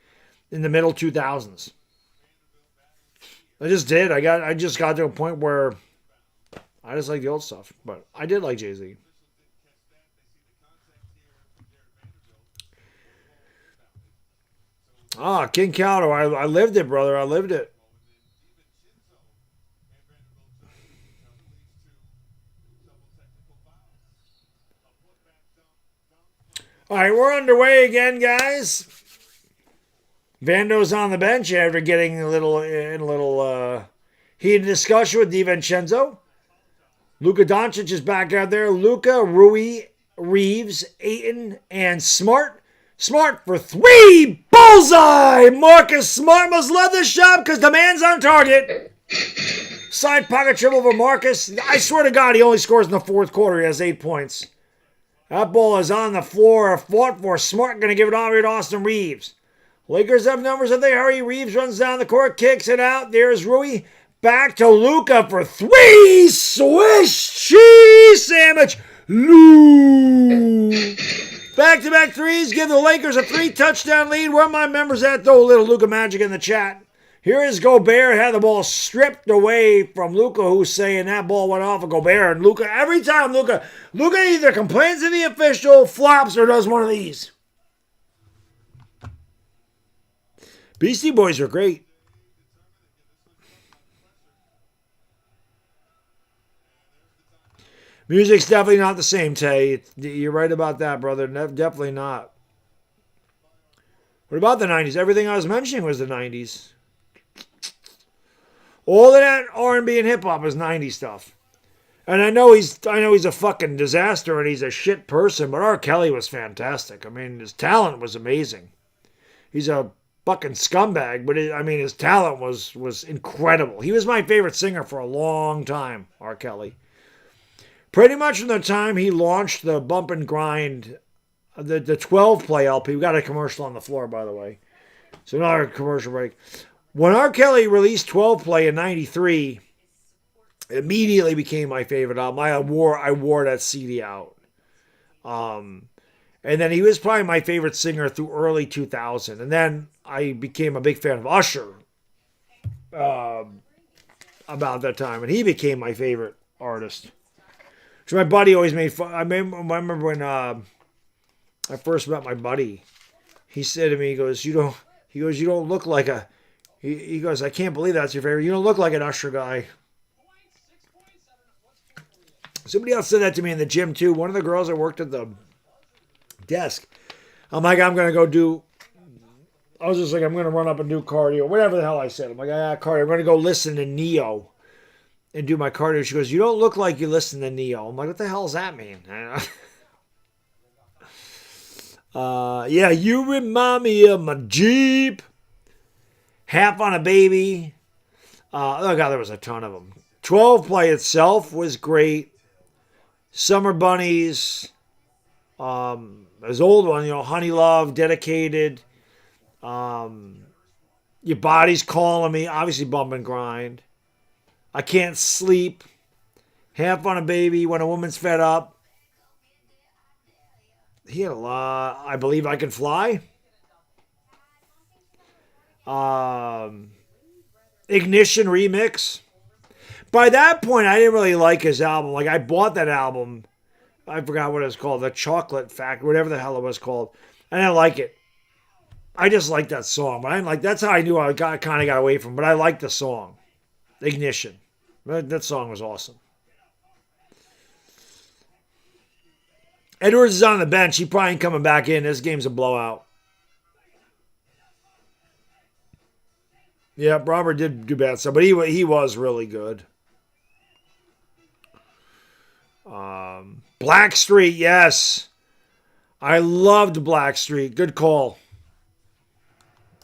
in the middle 2000s. I just did. I just got to a point where I just like the old stuff. But I did like Jay-Z. Ah, King Caldo. I lived it, brother. I lived it. All right, we're underway again, guys. Vando's on the bench after getting in a little heated discussion with DiVincenzo. Luka Doncic is back out there. Luka, Rui, Reeves, Ayton, and Smart. Smart for 3. Bullseye! Marcus Smart must love this shot because the man's on target. Side pocket dribble for Marcus. I swear to God, he only scores in the fourth quarter. He has 8 points. That ball is on the floor. Fought for. Smart going to give it over to Austin Reeves. Lakers have numbers if they hurry. Reeves runs down the court, kicks it out. There's Rui. Back to Luka for 3. Swish cheese sandwich. Lou. Back-to-back threes give the Lakers a 3-touchdown lead. Where are my members at, though? A little Luka magic in the chat. Here is Gobert. Had the ball stripped away from Luka, who's saying that ball went off of Gobert. And Luka, every time Luka either complains to the official, flops, or does one of these. Beastie Boys are great. Music's definitely not the same, Tay. You're right about that, brother. Definitely not. What about the 90s? Everything I was mentioning was the 90s. All of that R&B and hip-hop is 90s stuff. And I know he's a fucking disaster and he's a shit person, but R. Kelly was fantastic. I mean, his talent was amazing. He's a fucking scumbag, but his talent was incredible. He was my favorite singer for a long time, R. Kelly. Pretty much from the time he launched the Bump and Grind, the 12-play LP. We got a commercial on the floor, by the way. So another commercial break. When R. Kelly released 12-play in 93, it immediately became my favorite album. I wore that CD out. And then he was probably my favorite singer through early 2000. And then I became a big fan of Usher about that time. And he became my favorite artist. So my buddy always made fun. I remember when I first met my buddy. He said to me, he goes, you don't look like a. He goes, I can't believe that's your favorite. You don't look like an Usher guy. Somebody else said that to me in the gym too. One of the girls that worked at the desk. I'm like, I'm gonna go do. I was just like, I'm gonna run up and do cardio, whatever the hell I said. I'm like, cardio. I'm gonna go listen to Neo. And do my cardio. She goes, you don't look like you listen to Neo. I'm like, what the hell does that mean? Yeah, you remind me of my Jeep. Half on a Baby. Oh, God, there was a ton of them. 12-play itself was great. Summer Bunnies. His old one, Honey Love, Dedicated. Your Body's Calling Me. Obviously, Bump and Grind. I Can't Sleep, Half on a Baby, When a Woman's Fed Up. He had a lot. I Believe I Can Fly. Ignition Remix. By that point, I didn't really like his album. Like, I bought that album. I forgot what it was called. The Chocolate Factory, whatever the hell it was called. I didn't like it. I just liked that song. But I didn't like. That's how I knew I kind of got away from it. But I liked the song. Ignition. That song was awesome. Edwards is on the bench. He probably ain't coming back in. This game's a blowout. Yeah, Robert did do bad stuff, but he was really good. Blackstreet, yes. I loved Blackstreet. Good call.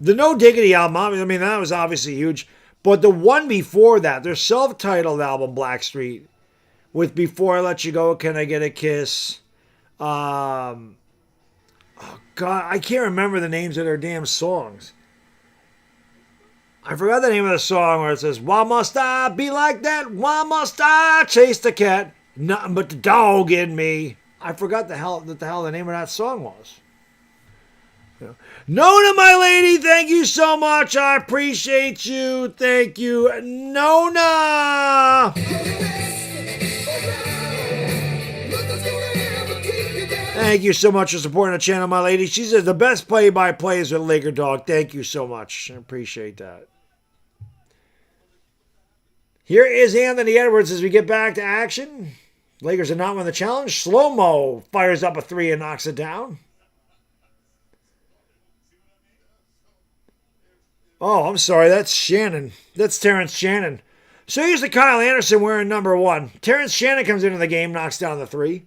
The No Diggity album, I mean, that was obviously huge. But the one before that, their self-titled album, Blackstreet, with Before I Let You Go, Can I Get a Kiss? Oh, God, I can't remember the names of their damn songs. I forgot the name of the song where it says, why must I be like that? Why must I chase the cat? Nothing but the dog in me. I forgot the hell the name of that song was. Nona, my lady, thank you so much. I appreciate you. Thank you, Nona. Thank you so much for supporting the channel, my lady. She says the best play-by-play is with Laker Dog. Thank you so much. I appreciate that. Here is Anthony Edwards as we get back to action. Lakers are not win the challenge. Slow-mo fires up a three and knocks it down. Oh, I'm sorry. That's Shannon. That's Terrence Shannon. So here's the Kyle Anderson wearing number 1. Terrence Shannon comes into the game, knocks down the 3.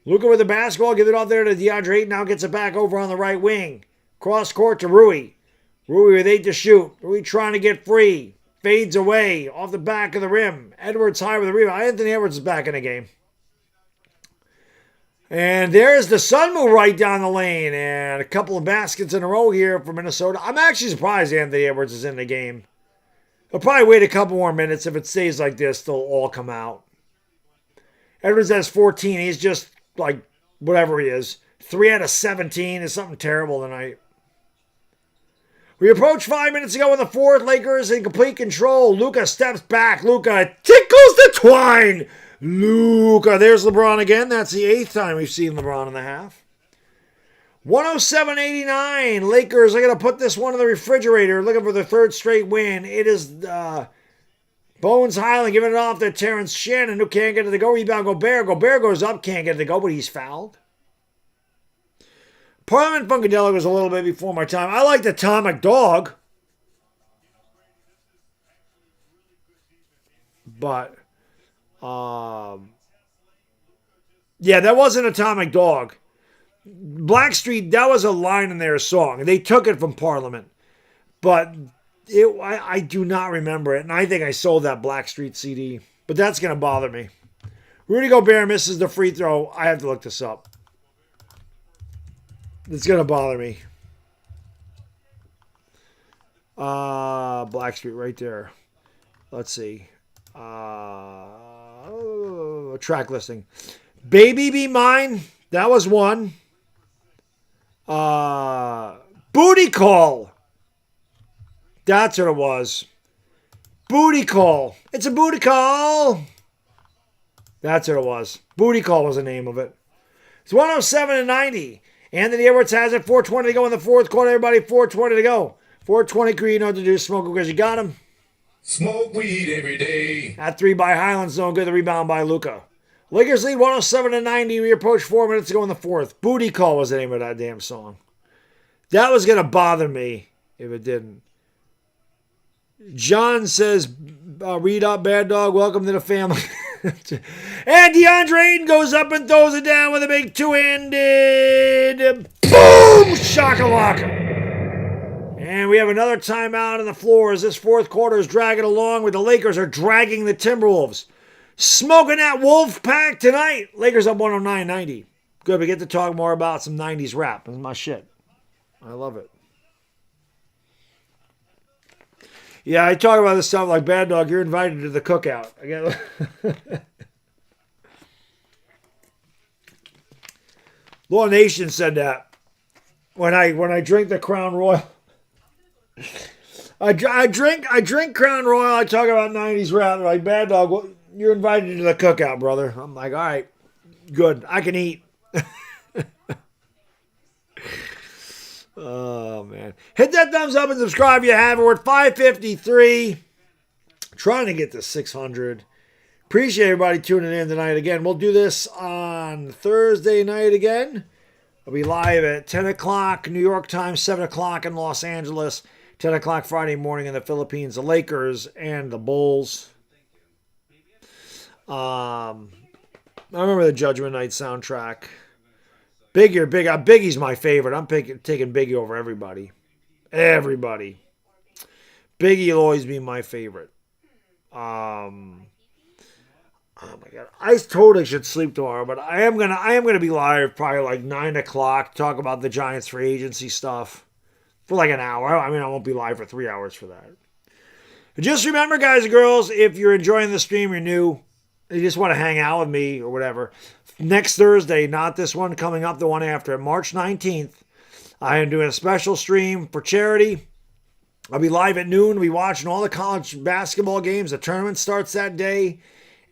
Luka with the basketball, give it off there to DeAndre Ayton. Now gets it back over on the right wing. Cross court to Rui. Rui with 8 to shoot. Rui trying to get free. Fades away off the back of the rim. Edwards high with the rebound. Anthony Edwards is back in the game. And there's the sun move right down the lane. And a couple of baskets in a row here for Minnesota. I'm actually surprised Anthony Edwards is in the game. He'll probably wait a couple more minutes. If it stays like this, they'll all come out. Edwards has 14. He's just like whatever he is. 3 out of 17 is something terrible tonight. We approach 5 minutes ago in the fourth. Lakers in complete control. Luka steps back. Luka tickles the twine. Luka. There's LeBron again. That's the 8th time we've seen LeBron in the half. 107-89. Lakers are going to put this one in the refrigerator. Looking for their 3rd straight win. It is Bones Highland giving it off to Terrence Shannon, who can't get it to go. Rebound Gobert. Gobert goes up. Can't get it to go, but he's fouled. Parliament Funkadelic was a little bit before my time. I like the Atomic Dog. But, yeah, that wasn't Atomic Dog. Blackstreet, that was a line in their song. They took it from Parliament. But I do not remember it. And I think I sold that Blackstreet CD. But that's going to bother me. Rudy Gobert misses the free throw. I have to look this up. It's going to bother me. Blackstreet right there. Let's see. Track listing. Baby Be Mine. That was one. Booty Call. That's what it was. Booty Call. It's a booty call. That's what it was. Booty Call was the name of it. It's 107-90. Anthony Edwards has it. 4:20 to go in the fourth quarter. Everybody, 4:20 to go. 4:20, you know what to do. Smoke because you got him. Smoke weed every day. That 3 by Highland's no good. The rebound by Luka. Lakers lead 107-90. We approach 4 minutes to go in the fourth. Booty Call was the name of that damn song. That was going to bother me if it didn't. John says, read up, Bad Dog. Welcome to the family. And DeAndre Ayton goes up and throws it down with a big two-handed boom shakalaka. And we have another timeout on the floor as this fourth quarter is dragging along where the Lakers are dragging the Timberwolves. Smoking that Wolf Pack tonight. Lakers up 109-90. Good, we get to talk more about some 90s rap. That's my shit. I love it. Yeah, I talk about this stuff like Bad Dog. You're invited to the cookout. Law Nation said that when I drink the Crown Royal. I drink Crown Royal. I talk about 90s rap. They're like, Bad Dog, well, you're invited to the cookout, brother. I'm like, all right, good. I can eat. Oh, man. Hit that thumbs up and subscribe if you haven't. We're at 553. Trying to get to 600. Appreciate everybody tuning in tonight again. We'll do this on Thursday night again. I'll be live at 10 o'clock New York time, 7 o'clock in Los Angeles, 10 o'clock Friday morning in the Philippines. The Lakers and the Bulls. I remember the Judgment Night soundtrack. Biggie's my favorite. I'm taking Biggie over everybody. Everybody. Biggie will always be my favorite. Oh my god, I totally should sleep tomorrow, but I am gonna be live probably like 9 o'clock. Talk about the Giants free agency stuff for like an hour. I mean, I won't be live for 3 hours for that. But just remember, guys and girls, if you're enjoying the stream, you're new, you just want to hang out with me or whatever. Next Thursday, not this one coming up, the one after, March 19th, I am doing a special stream for charity. I'll be live at noon. We'll be watching all the college basketball games. The tournament starts that day.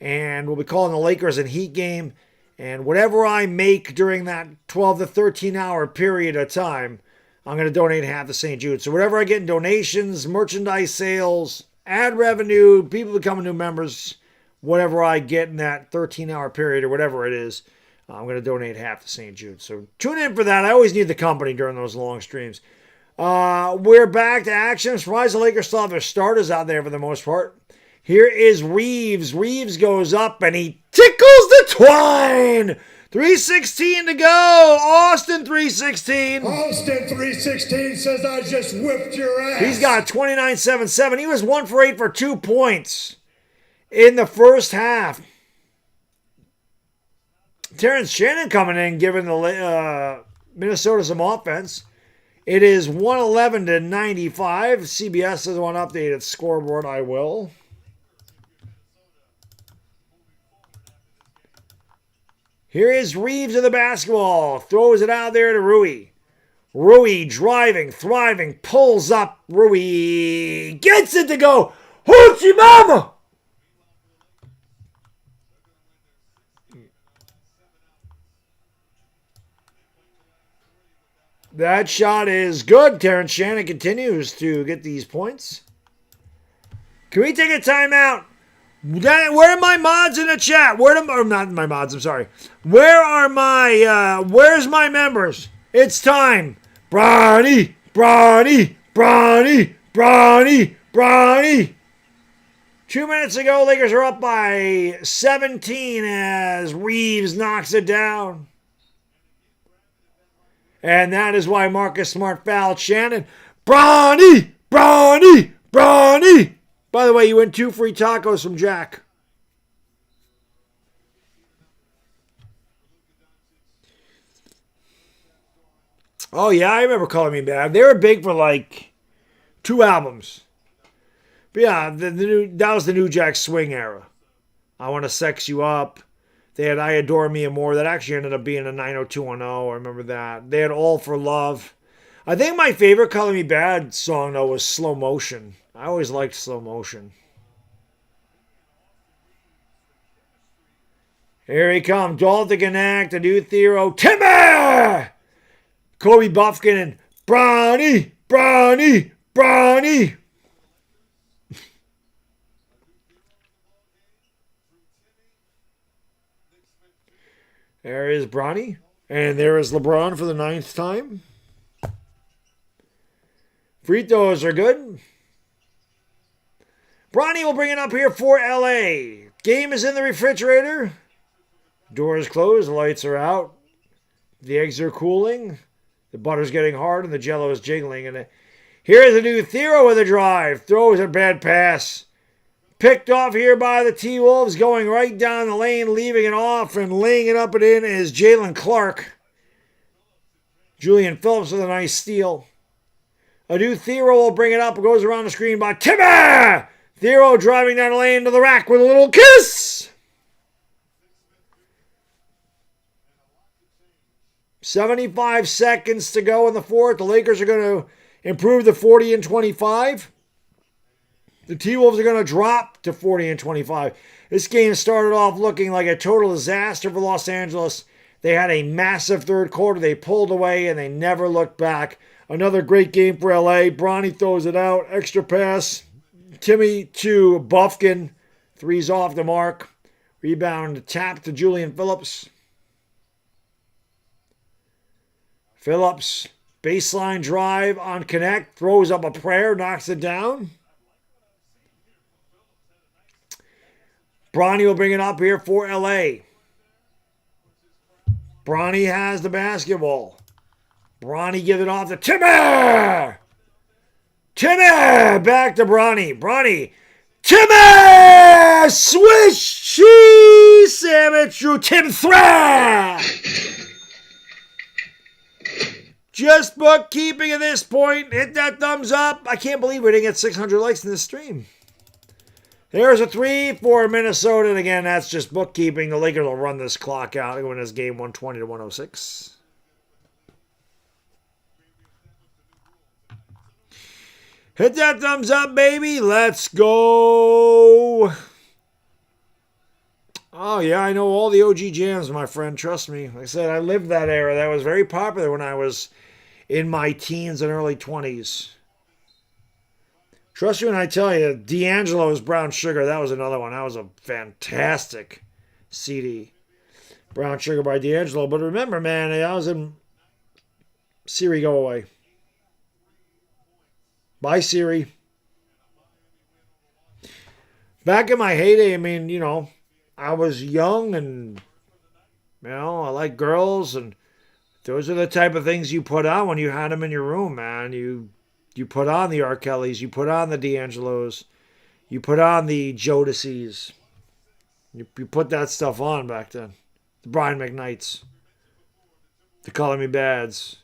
And we'll be calling the Lakers and Heat game. And whatever I make during that 12 to 13 hour period of time, I'm going to donate half to St. Jude. So whatever I get in donations, merchandise sales, ad revenue, people becoming new members, whatever I get in that 13-hour period or whatever it is, I'm going to donate half to St. Jude. So tune in for that. I always need the company during those long streams. We're back to action. I'm surprised the Lakers still have their starters out there for the most part. Here is Reeves. Reeves goes up and he tickles the twine. 3:16 to go. Austin 3:16. Austin 3:16 says I just whipped your ass. He's got 29-7-7. He was 1 for 8 for 2 points in the first half. Terrence Shannon coming in, giving the Minnesota some offense. It is 111 to 95. CBS doesn't want to update its scoreboard. I will. Here is Reeves of the basketball. Throws it out there to Rui. Rui driving, thriving, pulls up. Rui gets it to go. Hoochie mama! That shot is good. Terrence Shannon continues to get these points. Can we take a timeout? Where are my mods in the chat? Or not my mods, I'm sorry. Where are my, where's my members? It's time. Bronny, Bronny, Bronny, Bronny, Bronny. 2 minutes ago, Lakers are up by 17 as Reeves knocks it down. And that is why Marcus Smart fouled Shannon. Bronny, Bronny, Bronny. By the way, you win 2 free tacos from Jack. Oh, yeah, I remember Calling Me Bad. They were big for like 2 albums. But yeah, that was the New Jack Swing era. I Want to Sex You Up. They had I Adore Me and More. That actually ended up being a 90210. I remember that. They had All for Love. I think my favorite Calling Me Bad song, though, was Slow Motion. I always liked Slow Motion. Here he comes. Dalton Connect, the new Thero. Timmy! Kobe Buffkin and Bronny, Bronny, Bronny. There is Bronny. And there is LeBron for the 9th time. Free throws are good. Bronny will bring it up here for LA. Game is in the refrigerator. Doors closed. The lights are out. The eggs are cooling. The butter's getting hard and the jello is jiggling. And here's a new Thero with a drive. Throws a bad pass. Picked off here by the T-Wolves. Going right down the lane. Leaving it off and laying it up and in is Jalen Clark. Julian Phillips with a nice steal. A new Thero will bring it up. It goes around the screen by Timmy! Thero driving down the lane to the rack with a little kiss. 75 seconds to go in the fourth. The Lakers are going to improve to 40 and 25. The T-Wolves are going to drop to 40 and 25. This game started off looking like a total disaster for Los Angeles. They had a massive third quarter. They pulled away and they never looked back. Another great game for LA. Bronny throws it out. Extra pass. Timmy to Buffkin. 3's off the mark. Rebound tap to Julian Phillips. Phillips, baseline drive on Connect. Throws up a prayer. Knocks it down. Bronny will bring it up here for LA. Bronny has the basketball. Bronny gives it off to Timmy! Timmy! Back to Bronny. Bronny. Timmy! Swish! Cheese! Sandwich through Tim Thrash! Just bookkeeping at this point. Hit that thumbs up. I can't believe we didn't get 600 likes in this stream. There's a 3 for Minnesota. And again, that's just bookkeeping. The Lakers will run this clock out. They're going to win this game 120 to 106. Hit that thumbs up, baby. Let's go. Oh, yeah, I know all the OG jams, my friend. Trust me. Like I said, I lived that era. That was very popular when I was in my teens and early 20s. Trust me when I tell you, D'Angelo's Brown Sugar, that was another one. That was a fantastic CD. Brown Sugar by D'Angelo. But remember, man, I was in Siri, go away. Bye, Siri. Back in my heyday, I mean, you know, I was young and, you know, I like girls, and those are the type of things you put on when you had them in your room, man. You put on the R. Kellys, you put on the D'Angelos, you put on the Jodeci's. You put that stuff on back then. The Brian McKnights. The Color Me Bads.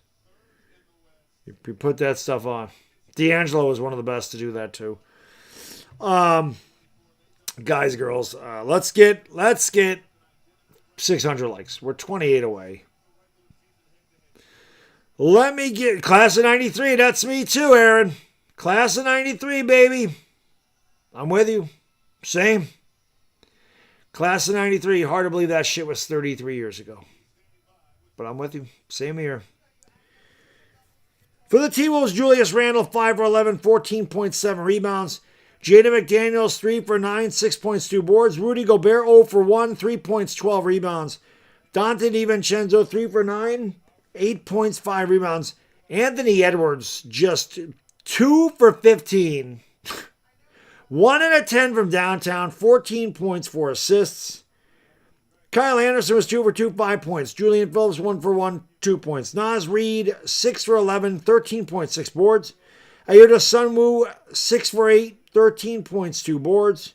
You put that stuff on. D'Angelo was one of the best to do that too. Guys, girls, let's get 600 likes. We're 28 away. Let me get class of 93. That's me too, Aaron. Class of 93, baby. I'm with you. Same. Class of 93. Hard to believe that shit was 33 years ago. But I'm with you. Same here. For the T-Wolves, Julius Randle, 5 for 11, 14.7 rebounds. Jaden McDaniels, 3 for 9, 6 points, 2 boards. Rudy Gobert, 0 for 1, 3 points, 12 rebounds. Dante DiVincenzo, 3 for 9, 8 points, 5 rebounds. Anthony Edwards, just 2 for 15. 1 and a 10 from downtown, 14 points, 4 assists. Kyle Anderson was 2 for 2, 5 points. Julian Phillips, 1 for 1, 2 points. Naz Reid, 6 for 11, 13.6 boards. Ayoda Sunwoo, 6 for 8, 13 points, 2 boards.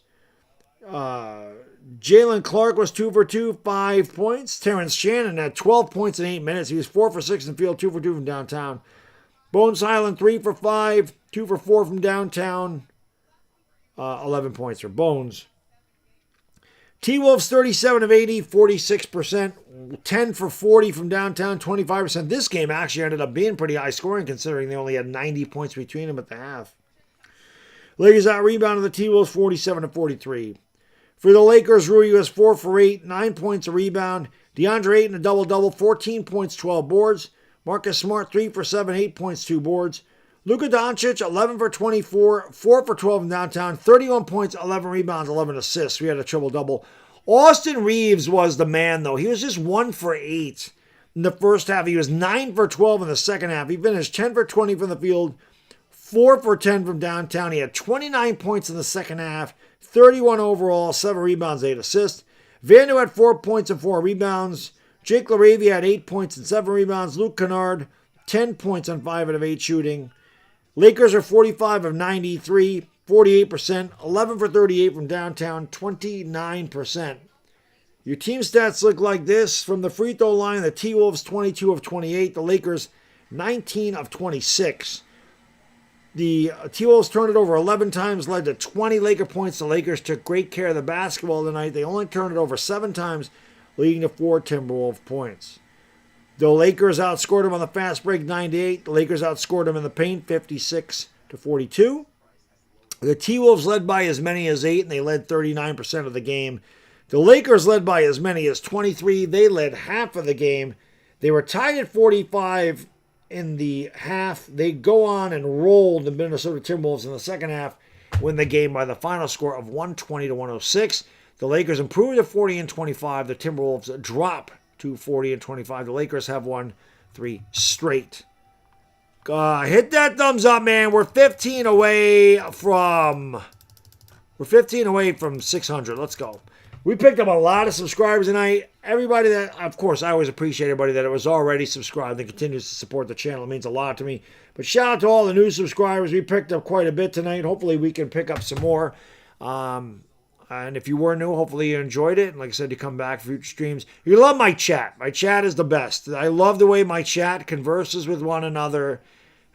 Jalen Clark was 2 for 2, 5 points. Terrence Shannon had 12 points in 8 minutes. He was 4 for 6 in the field, 2 for 2 from downtown. Bones Highland, 3 for 5, 2 for 4 from downtown. 11 points for Bones. T-Wolves, 37 of 80, 46%. 10 for 40 from downtown, 25%. This game actually ended up being pretty high scoring considering they only had 90 points between them at the half. Lakers out-rebounded the T-Wolves, 47 to 43. For the Lakers, Rui was 4 for 8, 9 points a rebound. DeAndre Ayton a double-double, 14 points, 12 boards. Marcus Smart, 3 for 7, 8 points, 2 boards. Luka Doncic, 11 for 24, 4 for 12 in downtown, 31 points, 11 rebounds, 11 assists. We had a triple-double. Austin Reeves was the man, though. He was just 1 for 8 in the first half. He was 9 for 12 in the second half. He finished 10 for 20 from the field, 4 for 10 from downtown. He had 29 points in the second half, 31 overall, 7 rebounds, 8 assists. Vandu had 4 points and 4 rebounds. Jake LaRavia had 8 points and 7 rebounds. Luke Kennard, 10 points on 5 out of 8 shooting. Lakers are 45 of 93, 48%, 11 for 38 from downtown, 29%. Your team stats look like this. From the free throw line, the T-Wolves 22 of 28, the Lakers 19 of 26. The T-Wolves turned it over 11 times, led to 20 Laker points. The Lakers took great care of the basketball tonight. They only turned it over 7 times, leading to 4 Timberwolves points. The Lakers outscored them on the fast break 9-8. The Lakers outscored them in the paint 56 to 42. The T-Wolves led by as many as 8, and they led 39% of the game. The Lakers led by as many as 23. They led half of the game. They were tied at 45 in the half. They go on and roll the Minnesota Timberwolves in the second half, win the game by the final score of 120 to 106. The Lakers improved to 40 and 25. The Timberwolves drop to 40 and 25. The Lakers have won 3 straight. Hit that thumbs up, man. We're 15 away from 600. Let's go. We picked up a lot of subscribers tonight. Everybody that, of course, I always appreciate everybody that was already subscribed and continues to support the channel. It means a lot to me. But shout out to all the new subscribers. We picked up quite a bit tonight. Hopefully we can pick up some more. And if you were new, hopefully you enjoyed it. And like I said, you come back for future streams. You love my chat. My chat is the best. I love the way my chat converses with one another.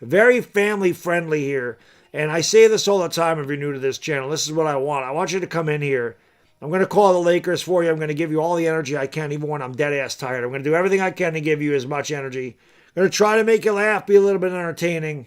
Very family friendly here. And I say this all the time if you're new to this channel. This is what I want. I want you to come in here. I'm going to call the Lakers for you. I'm going to give you all the energy I can, even when I'm dead ass tired. I'm going to do everything I can to give you as much energy. I'm going to try to make you laugh, be a little bit entertaining.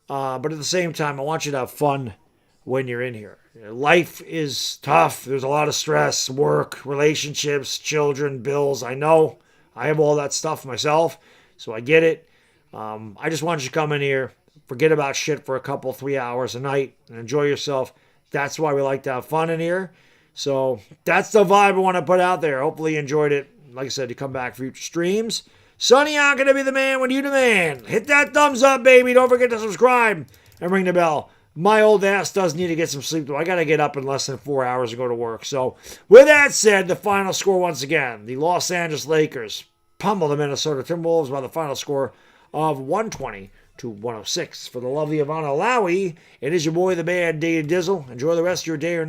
But at the same time, I want you to have fun when you're in here. Life is tough. There's a lot of stress, work, relationships, children, bills. I know. I have all that stuff myself, so I get it. I just want you to come in here, forget about shit for a couple, 3 hours a night, and enjoy yourself. That's why we like to have fun in here. So that's the vibe I want to put out there. Hopefully you enjoyed it. Like I said, you come back for future streams. Sonny, I'm going to be the man when you demand. Hit that thumbs up, baby. Don't forget to subscribe and ring the bell. My old ass does need to get some sleep, though. I got to get up in less than 4 hours to go to work. So with that said, the final score once again. The Los Angeles Lakers pummel the Minnesota Timberwolves by the final score of 120-106. For the lovely Ivana Lowy, it is your boy, the Bad Day Dizzle. Enjoy the rest of your day or night.